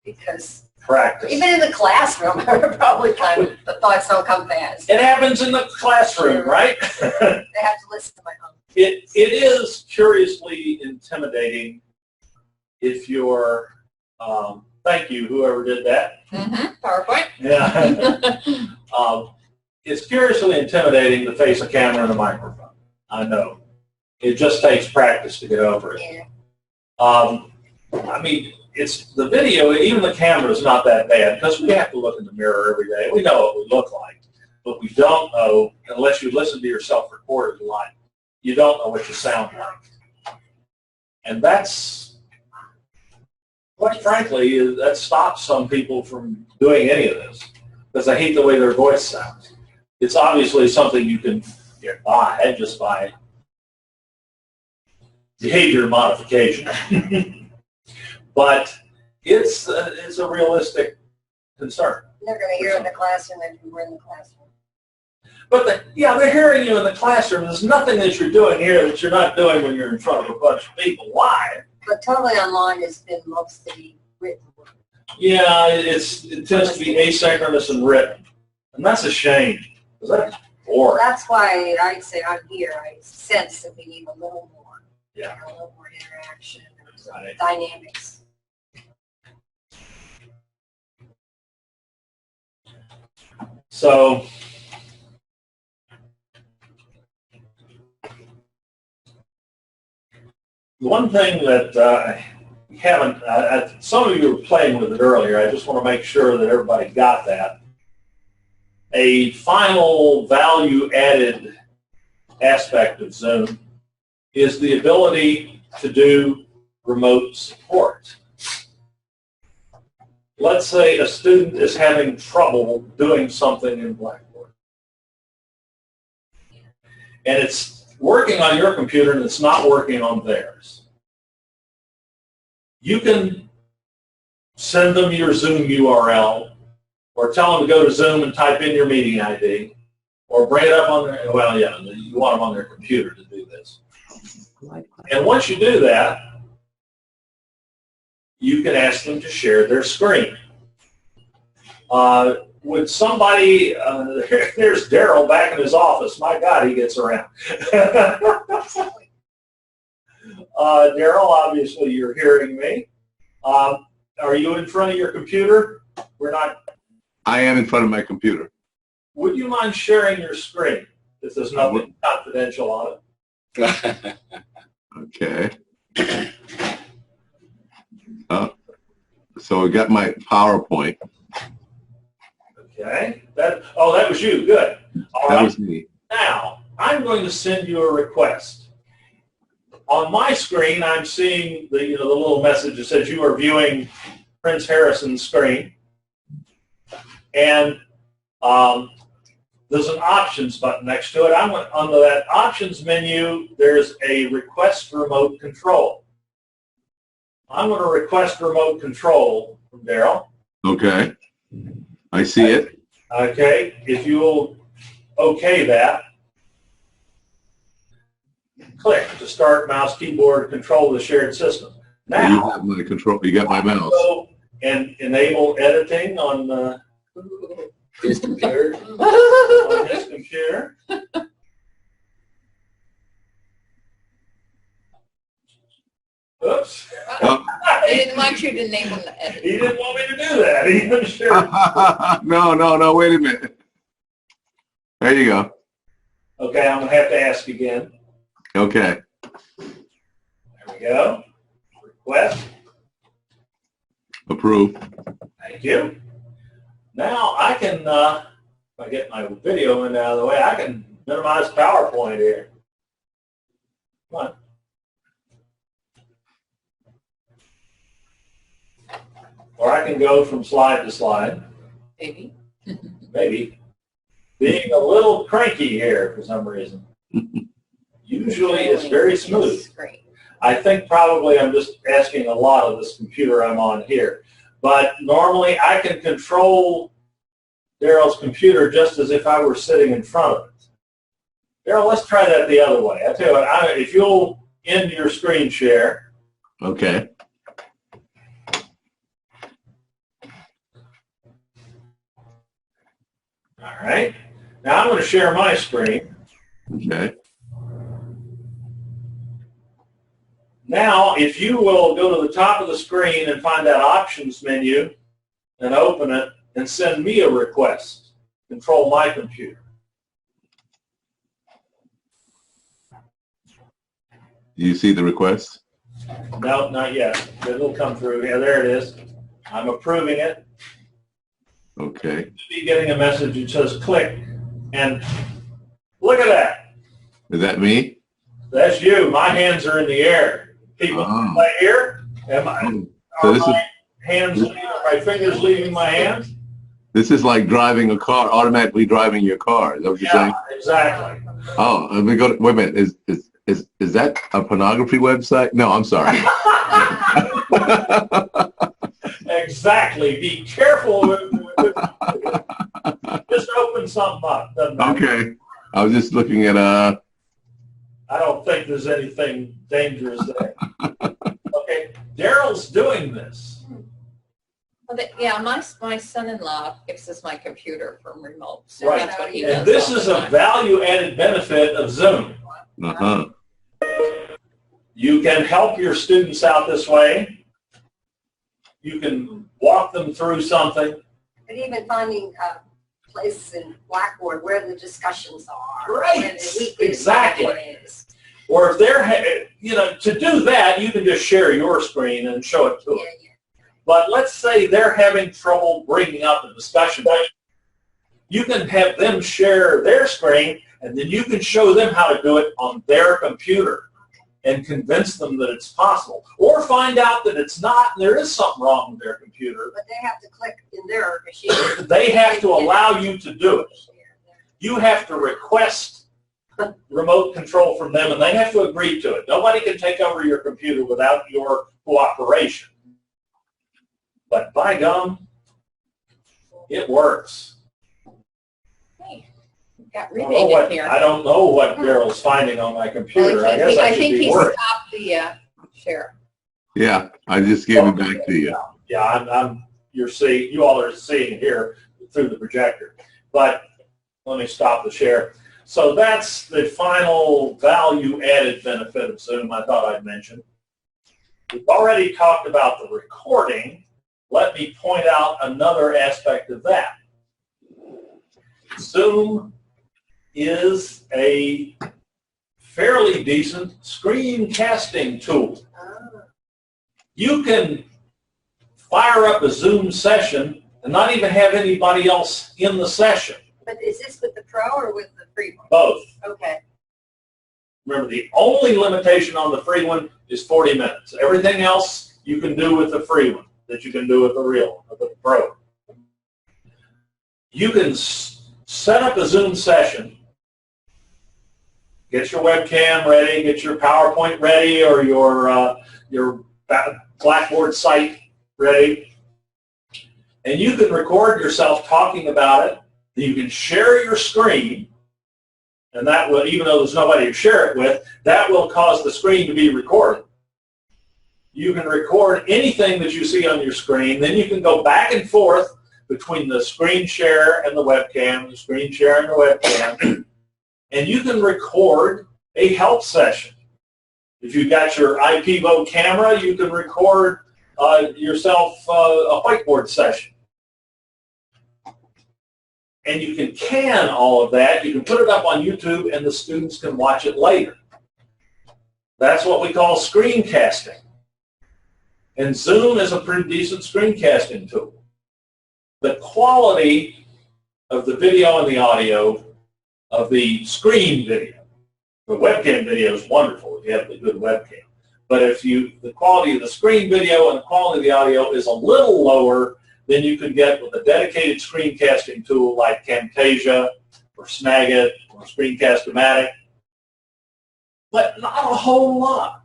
because practice. Even in the classroom, probably the thoughts don't come fast. It happens in the classroom, right? They have to listen to my own. It is curiously intimidating if you're, thank you, whoever did that. Mm-hmm. PowerPoint. Yeah. it's curiously intimidating to face a camera and a microphone. I know. It just takes practice to get over it. Yeah. I mean, it's the video, even the camera is not that bad because we have to look in the mirror every day. We know what we look like, but we don't know, unless you listen to yourself recorded live, you don't know what you sound like. And that's, quite frankly, that stops some people from doing any of this because they hate the way their voice sounds. It's obviously something you can get by just by behavior modification. But it's a realistic concern. They're going to hear in the classroom if you were in the classroom. But they're hearing you in the classroom. There's nothing that you're doing here that you're not doing when you're in front of a bunch of people. Why? But totally online has been mostly written. Yeah, it tends to be asynchronous and written, and that's a shame. That's boring. That's why I say I'm here. I sense that we need a little more. Yeah. A little more interaction, Right. dynamics. So one thing that haven't, some of you were playing with it earlier. I just want to make sure that everybody got that. A final value-added aspect of Zoom is the ability to do remote support. Let's say a student is having trouble doing something in Blackboard. And it's working on your computer and it's not working on theirs. You can send them your Zoom URL or tell them to go to Zoom and type in your meeting ID or bring it up on their, well, yeah, you want them on their computer to do this. And once you do that, you can ask them to share their screen. Would somebody, there's Daryl back in his office. My God, he gets around. Daryl, obviously you're hearing me. Are you in front of your computer? We're not. I am in front of my computer. Would you mind sharing your screen if there's nothing confidential on it? Okay. So I got my PowerPoint. Okay. That was you. Good. All That right. was me. Now, I'm going to send you a request. On my screen, I'm seeing the little message that says you are viewing Prince Harrison's screen. And there's an options button next to it. Under that options menu, there's a request remote control. I'm going to request remote control from Daryl. Okay. I see it. Okay. If you will okay that, click to start mouse keyboard control the shared system. Now, you have my control. You got my mouse. Go and enable editing on His computer. on his computer. Oops. He didn't want you to enable the edit. He didn't want me to do that. He didn't share. No, wait a minute. There you go. Okay, I'm going to have to ask again. Okay. There we go. Request. Approve. Thank you. Now I can, if I get my video in out of the way, I can minimize PowerPoint here. Come on. Or I can go from slide to slide. Maybe. Maybe. Being a little cranky here for some reason. Usually it's very smooth. I think probably I'm just asking a lot of this computer I'm on here. But normally I can control Daryl's computer just as if I were sitting in front of it. Daryl, let's try that the other way. I tell you what, if you'll end your screen share. Okay. All right. Now I'm going to share my screen. Okay. Now, if you will go to the top of the screen and find that options menu and open it and send me a request, control my computer. Do you see the request? No, not yet. It'll come through. Yeah, there it is. I'm approving it. Okay. You'll be getting a message that says click, and look at that. Is that me? That's you. My hands are in the air. People, am I here? Am I? So Are this my hands, my fingers leaving my hands? This is like driving a car, automatically driving your car. Is that what you're saying? Exactly. Oh, let me go. Wait a minute. Is that a pornography website? No, I'm sorry. Exactly. Be careful. Just open something up. Doesn't matter. Okay. I was just looking at I don't think there's anything dangerous there. Okay. Daryl's doing this. Well, yeah, my son-in-law fixes my computer from remote, so Right. that's what he does. And this all is the a time. value-added benefit of Zoom. You can help your students out this way. You can walk them through something. But even finding places in Blackboard where the discussions are. Right. Where the weekly Exactly. discussion is. Or if they're, to do that, you can just share your screen and show it to them. Yeah. But let's say they're having trouble bringing up a discussion. You can have them share their screen, and then you can show them how to do it on their computer and convince them that it's possible. Or find out that it's not, and there is something wrong with their computer. But they have to click in their machine. They have to allow you to do it. You have to request remote control from them, and they have to agree to it. Nobody can take over your computer without your cooperation. But by gum, it works. Hey, got I don't know remade it here. I don't know what Daryl's finding on my computer. I guess I should think be he worried. stopped the share. Yeah, I just gave it back to you. Yeah, you all are seeing here through the projector. But let me stop the share. So that's the final value-added benefit of Zoom I thought I'd mention. We've already talked about the recording. Let me point out another aspect of that. Zoom is a fairly decent screencasting tool. You can fire up a Zoom session and not even have anybody else in the session. But is this with the Pro or with the free one? Both. Okay. Remember, the only limitation on the free one is 40 minutes. Everything else you can do with the free one that you can do with the real, with the Pro. You can set up a Zoom session, get your webcam ready, get your PowerPoint ready, or your Blackboard site ready, and you can record yourself talking about it. You can share your screen, and that will, even though there's nobody to share it with, that will cause the screen to be recorded. You can record anything that you see on your screen. Then you can go back and forth between the screen share and the webcam, the screen share and the webcam, and you can record a help session. If you've got your IPVO camera, you can record yourself a whiteboard session. And you can all of that. You can put it up on YouTube, and the students can watch it later. That's what we call screencasting. And Zoom is a pretty decent screencasting tool. The quality of the video and the audio of the screen video, the webcam video is wonderful if you have a good webcam. But if the quality of the screen video and the quality of the audio is a little lower than you can get with a dedicated screencasting tool like Camtasia or Snagit or Screencast-O-Matic, but not a whole lot.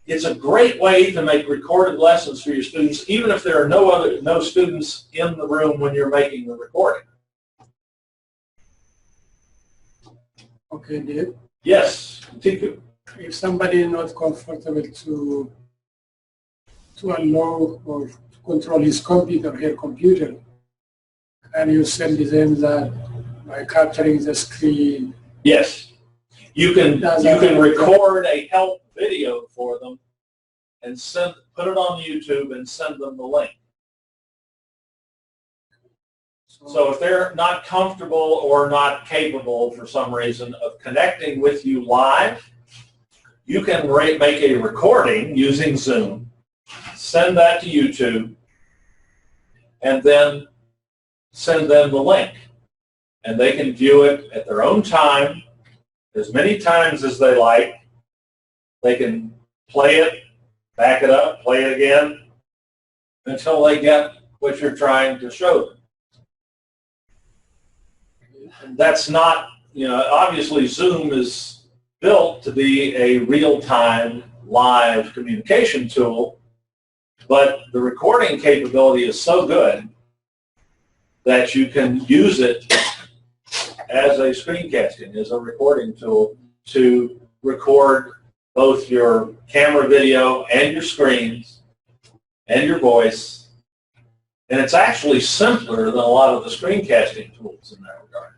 It's a great way to make recorded lessons for your students, even if there are no students in the room when you're making the recording. Okay, Dave. Yes, Tiku. If somebody is not comfortable to allow or to control his computer, her computer, and you send them that by capturing the screen. Yes. You can record a help video for them and put it on YouTube and send them the link. So if they're not comfortable or not capable for some reason of connecting with you live, you can make a recording using Zoom, send that to YouTube, and then send them the link. And they can view it at their own time, as many times as they like. They can play it, back it up, play it again, until they get what you're trying to show them. That's not, obviously Zoom is built to be a real-time live communication tool, but the recording capability is so good that you can use it as a screencasting, as a recording tool to record both your camera video and your screens and your voice. And it's actually simpler than a lot of the screencasting tools in that regard.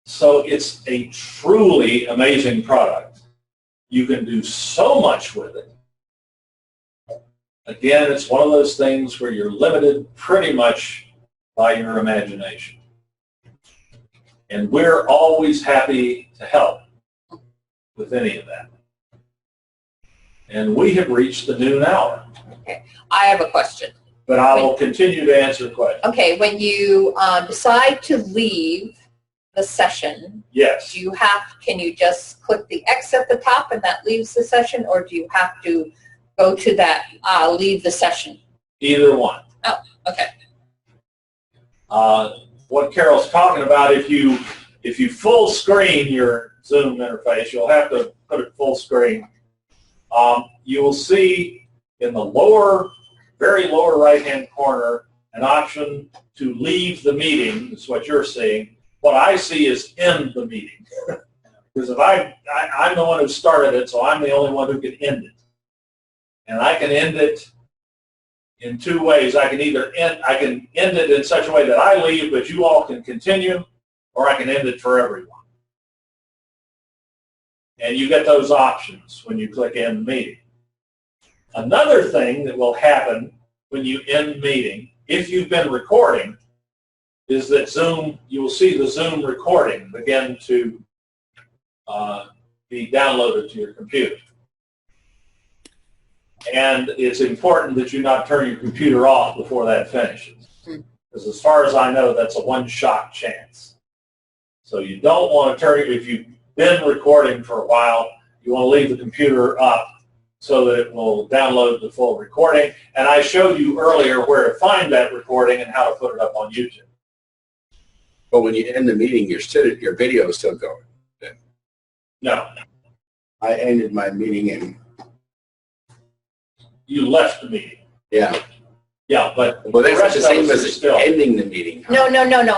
So it's a truly amazing product. You can do so much with it. Again, it's one of those things where you're limited pretty much by your imagination. And we're always happy to help with any of that. And we have reached the noon hour. Okay, I have a question. But I will continue to answer questions. Okay, when you decide to leave the session, yes, can you just click the X at the top and that leaves the session, or do you have to go to that leave the session? Either one. Oh, okay. What Carol's talking about, if you full screen your Zoom interface, you'll have to put it full screen. You will see in the very lower right-hand corner an option to leave the meeting. Is what you're seeing. What I see is end the meeting. Because if I'm the one who started it, so I'm the only one who can end it. And I can end it in two ways. I can end it in such a way that I leave, but you all can continue, or I can end it for everyone. And you get those options when you click end meeting. Another thing that will happen when you end meeting, if you've been recording, is that you will see the Zoom recording begin to be downloaded to your computer. And it's important that you not turn your computer off before that finishes. Because as far as I know, that's a one-shot chance. So you don't want to turn it, if you've been recording for a while, you want to leave the computer up so that it will download the full recording. And I showed you earlier where to find that recording and how to put it up on YouTube. But when you end the meeting, your video is still going. No. I ended my meeting and you left the meeting. Yeah. Yeah, but that's the same as ending the meeting. No.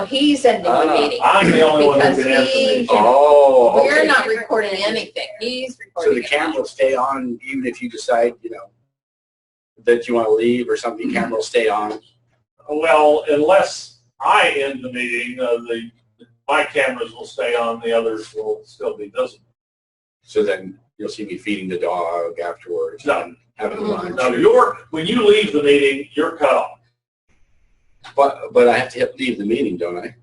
He's ending the meeting. I'm the only one who can end the meeting. Oh, okay. We're not recording anything. He's recording. So the camera will stay on even if you decide, that you want to leave or something. The camera will stay on. Well, unless I end the meeting, my cameras will stay on. The others will still be visible. So then you'll see me feeding the dog afterwards. No. Having lunch. No, when you leave the meeting, you're cut off. But I have to hit leave the meeting, don't I?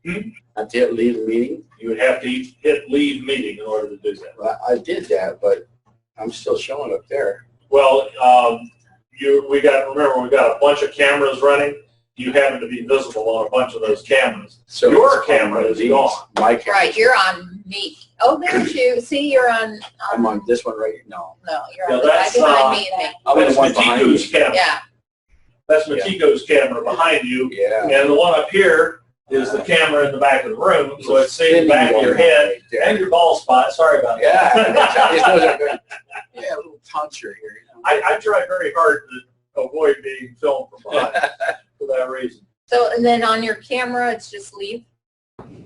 I have to hit leave the meeting? You would have to hit leave meeting in order to do that. Well, I did that, but I'm still showing up there. Well, we got a bunch of cameras running. You happen to be visible on a bunch of those cameras. So your camera is gone. My camera. Right, you're on me. Oh, there's you. See, you're on. I'm on this one right now. No, you're on the guy behind me and me. That's Matiko's camera. Yeah. That's Matiko's camera behind you. Yeah. And the one up here is the camera in the back of the room, so it's seeing the back of your head and your ball spot. Sorry about that. Yeah, a little tonsure here. I try very hard to avoid being filmed from behind for that reason. So, and then on your camera, it's just leave?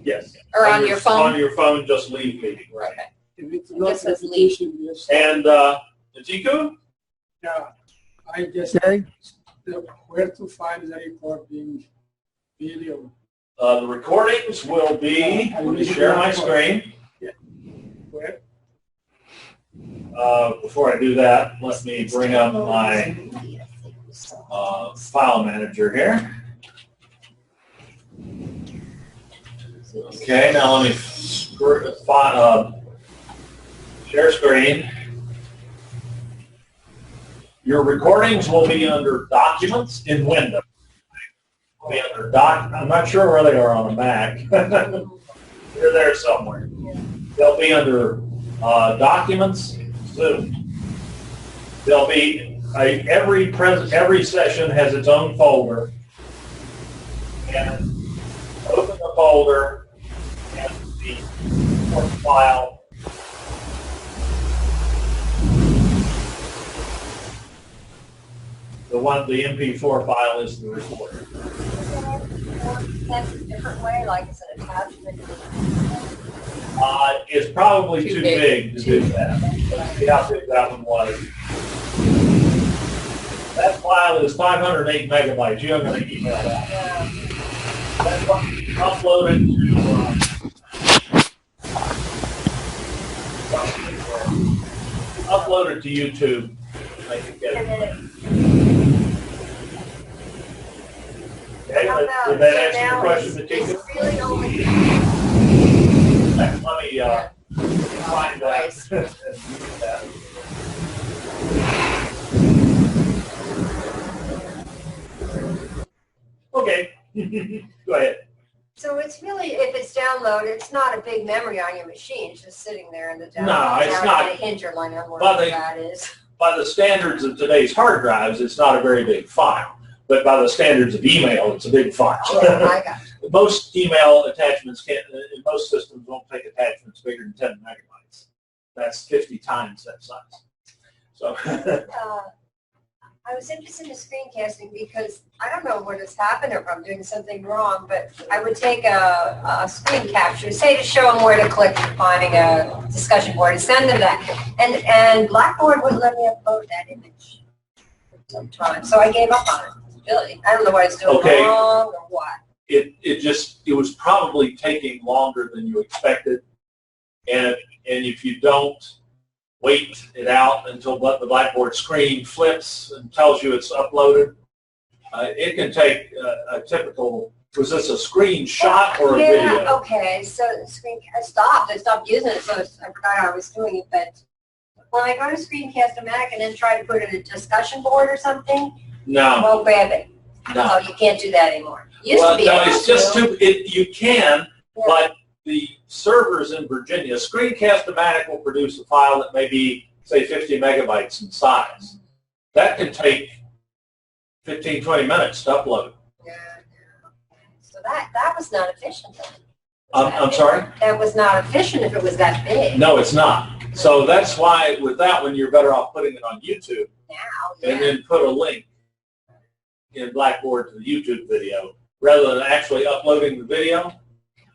Yes. Or on your phone? On your phone, just leave meeting. Right. Okay. If it's not Just says leave. yes. And Matiko? Yeah, I just where to find the recording video. The recordings will be, let me share my screen. Yeah. Where? Before I do that, let me bring up my file manager here. Share screen. Your recordings will be under Documents in Windows. Will be under I'm not sure where they are on a Mac. They're there somewhere. They'll be under Documents, Zoom. They'll be every session has its own folder, and open the folder and the report file. The MP4 file is the recorder. That's a different way, like it's an attachment. It's probably too big to do that. See how big that one was. That file is 508 megabytes. You're going to email that. Yeah. That's uploaded to YouTube. I can get it. Okay, did that answer your question, Natika? Really only Let me find that. Okay, go ahead. So it's really, if it's downloaded, it's not a big memory on your machine. It's just sitting there in the download. No, it's not. A hinterland on where that is. By the standards of today's hard drives, it's not a very big file. But by the standards of email, it's a big file. Yeah, I got it. Most email attachments in most systems won't take attachments bigger than 10 megabytes. That's 50 times that size. So. I was interested in screencasting because I don't know what has happened or if I'm doing something wrong, but I would take a screen capture, say to show them where to click finding a discussion board and send them that. And Blackboard wouldn't let me upload that image sometimes. So I gave up on it. Really, I don't know what I was doing wrong or what. It was probably taking longer than you expected. And if you don't wait it out until the Blackboard screen flips and tells you it's uploaded, it can take a typical, was this a screenshot or a video? Yeah, okay, so the screen, I stopped using it, so I forgot how I was doing it, but when I go to Screencast-O-Matic and then try to put it in a discussion board or something, No. it won't grab it. No. So you can't do that anymore. Used Well, to be no, able it's just to. you can, Yeah. but the servers in Virginia, Screencast-O-Matic will produce a file that may be, say, 50 megabytes in size. That can take 15, 20 minutes to upload. Yeah. So that was not efficient then. I'm sorry? That was not efficient if it was that big. No, it's not. So that's why with that one, you're better off putting it on YouTube Now, and then put a link in Blackboard to the YouTube video rather than actually uploading the video.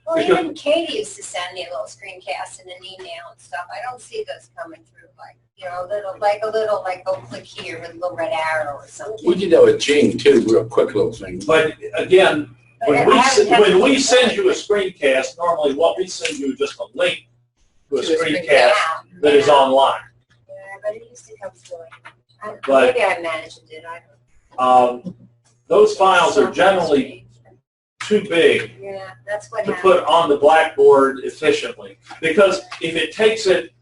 Well, even Katie used to send me a little screencast in an email and stuff. I don't see those coming through like, a little, go click here with a little red arrow or something. We did that with Gene too, real quick little thing. But again, when we send you a screencast, normally what we send you is just a link to a screencast that is online. Yeah, but it used to come through. But, maybe I managed it. I don't know. Those files are generally too big Yeah, that's what to happened. put on the Blackboard efficiently. Because if it takes it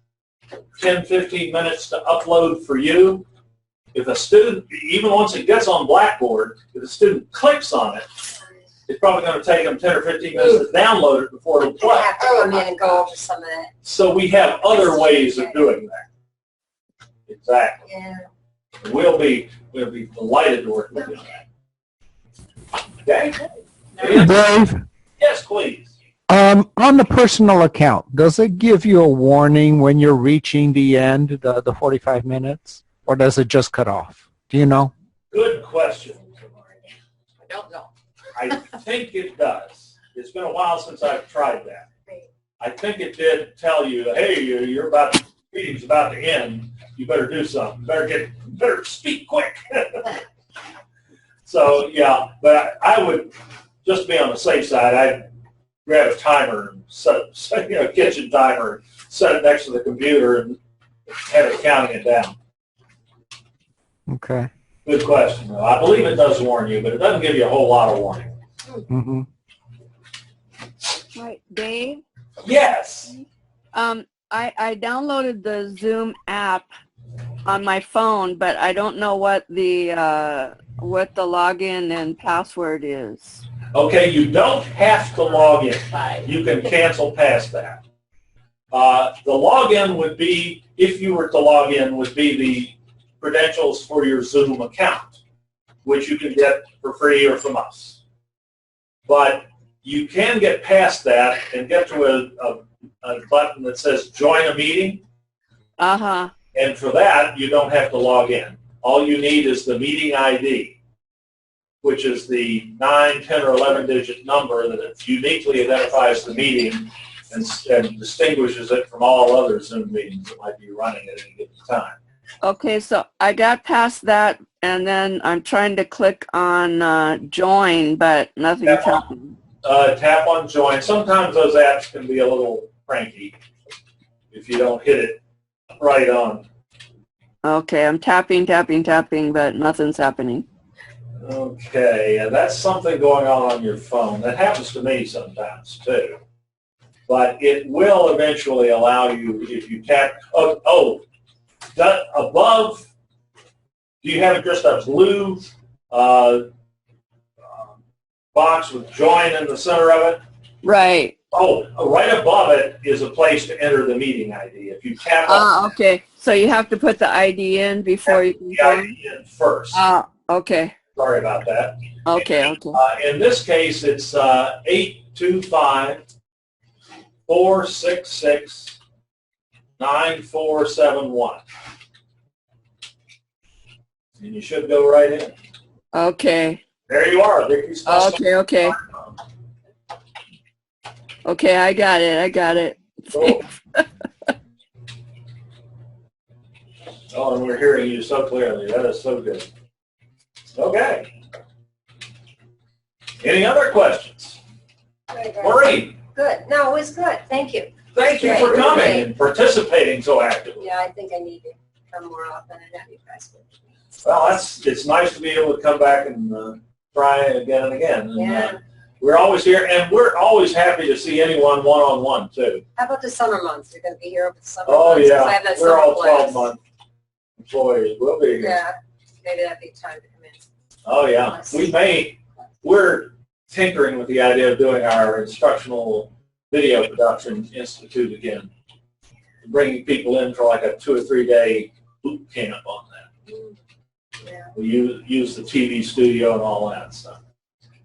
10, 15 minutes to upload for you, if a student, even once it gets on Blackboard, if a student clicks on it, it's probably going to take them 10 or 15 minutes to download it before it'll play. I have to come in and go over some of that. So we have other ways of doing that. Exactly. Yeah. We'll be delighted to work with you on that. Okay? Dave, Yes, please. on the personal account, does it give you a warning when you're reaching the end, the 45 minutes, or does it just cut off? Do you know? Good question. I don't know. I think it does. It's been a while since I've tried that. I think it did tell you, hey, the meeting's about to end. You better do something. Better speak quick. So yeah, but I would just be on the safe side. I'd grab a timer and set a kitchen timer, set it next to the computer, and have it counting it down. Okay. Good question, though. I believe it does warn you, but it doesn't give you a whole lot of warning. Mm-hmm. Right, Dave? Yes. I downloaded the Zoom app on my phone, but I don't know what the login and password is. Okay, you don't have to log in. You can cancel past that. The login would be, if you were to log in, would be the credentials for your Zoom account, which you can get for free or from us. But you can get past that and get to a button that says join a meeting. Uh-huh. And for that, you don't have to log in. All you need is the meeting ID, which is the 9, 10, or 11-digit number that uniquely identifies the meeting and distinguishes it from all other Zoom meetings that might be running at any given time. Okay, so I got past that, and then I'm trying to click on join, but nothing's happening. Tap on join. Sometimes those apps can be a little cranky if you don't hit it right on. Okay, I'm tapping, but nothing's happening. Okay, that's something going on your phone. That happens to me sometimes too. But it will eventually allow you, if you tap, above, do you have just a blue box with join in the center of it? Right. Oh, right above it is a place to enter the meeting ID. If you tap on okay. So you have to put the ID in before you can join? ID in first. Okay. Sorry about that. Okay. In this case, it's 825-466-9471. And you should go right in. Okay. There you are. Vicky's Okay. Okay, I got it. Cool. Oh, and we're hearing you so clearly. That is so good. Okay. Any other questions? Maureen. Good. No, it was good. Thank you. Thank you for coming and participating so actively. Yeah, I think I need to come more often and have you guys with me. Well, it's nice to be able to come back and try again and again. And, yeah. We're always here, and we're always happy to see anyone one-on-one, too. How about the summer months? You're going to be here over the summer Oh, months? yeah. I have that We're all summer class. 12-month employees. We'll be here. Yeah. Maybe that'd be time to come in. Oh, yeah. We're tinkering with the idea of doing our instructional video production institute again. Bringing people in for like a 2 or 3 day boot camp on that. Yeah. We use the TV studio and all that stuff.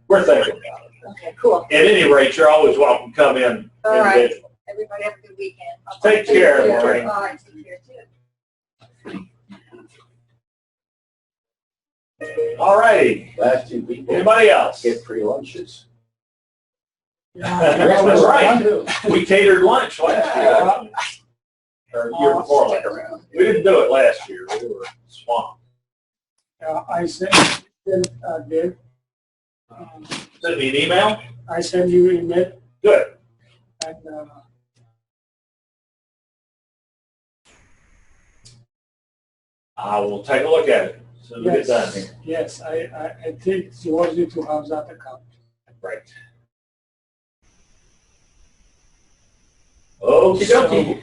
We're thinking about it. Okay, cool. At any rate, you're always welcome to come in. All right. Everybody have a good weekend. Take care, Maureen. All right, take care, too. All righty. Last 2 people. Anybody else? Get free lunches. That's right. We catered lunch last year. Or year before last. We didn't do it last year. We were swamped. I sent Dave. Send me an email? I send you an email. Good. And I will take a look at it as soon as we get done here. Yes, I think she wants you to have that account. Right. Okay.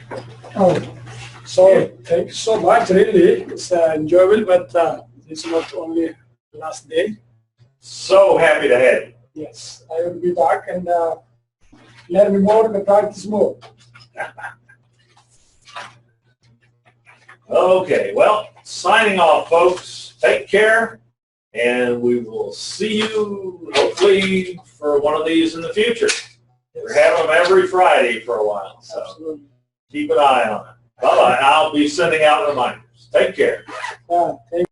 So thank you so much. Really, it's enjoyable, but it's not only last day. So happy to have you. Yes, I will be back and learn more and practice more. Okay, well, signing off, folks. Take care, and we will see you hopefully for one of these in the future. We're having them every Friday for a while, so Absolutely. keep an eye on it. Bye-bye. I'll be sending out reminders. Take care. Thank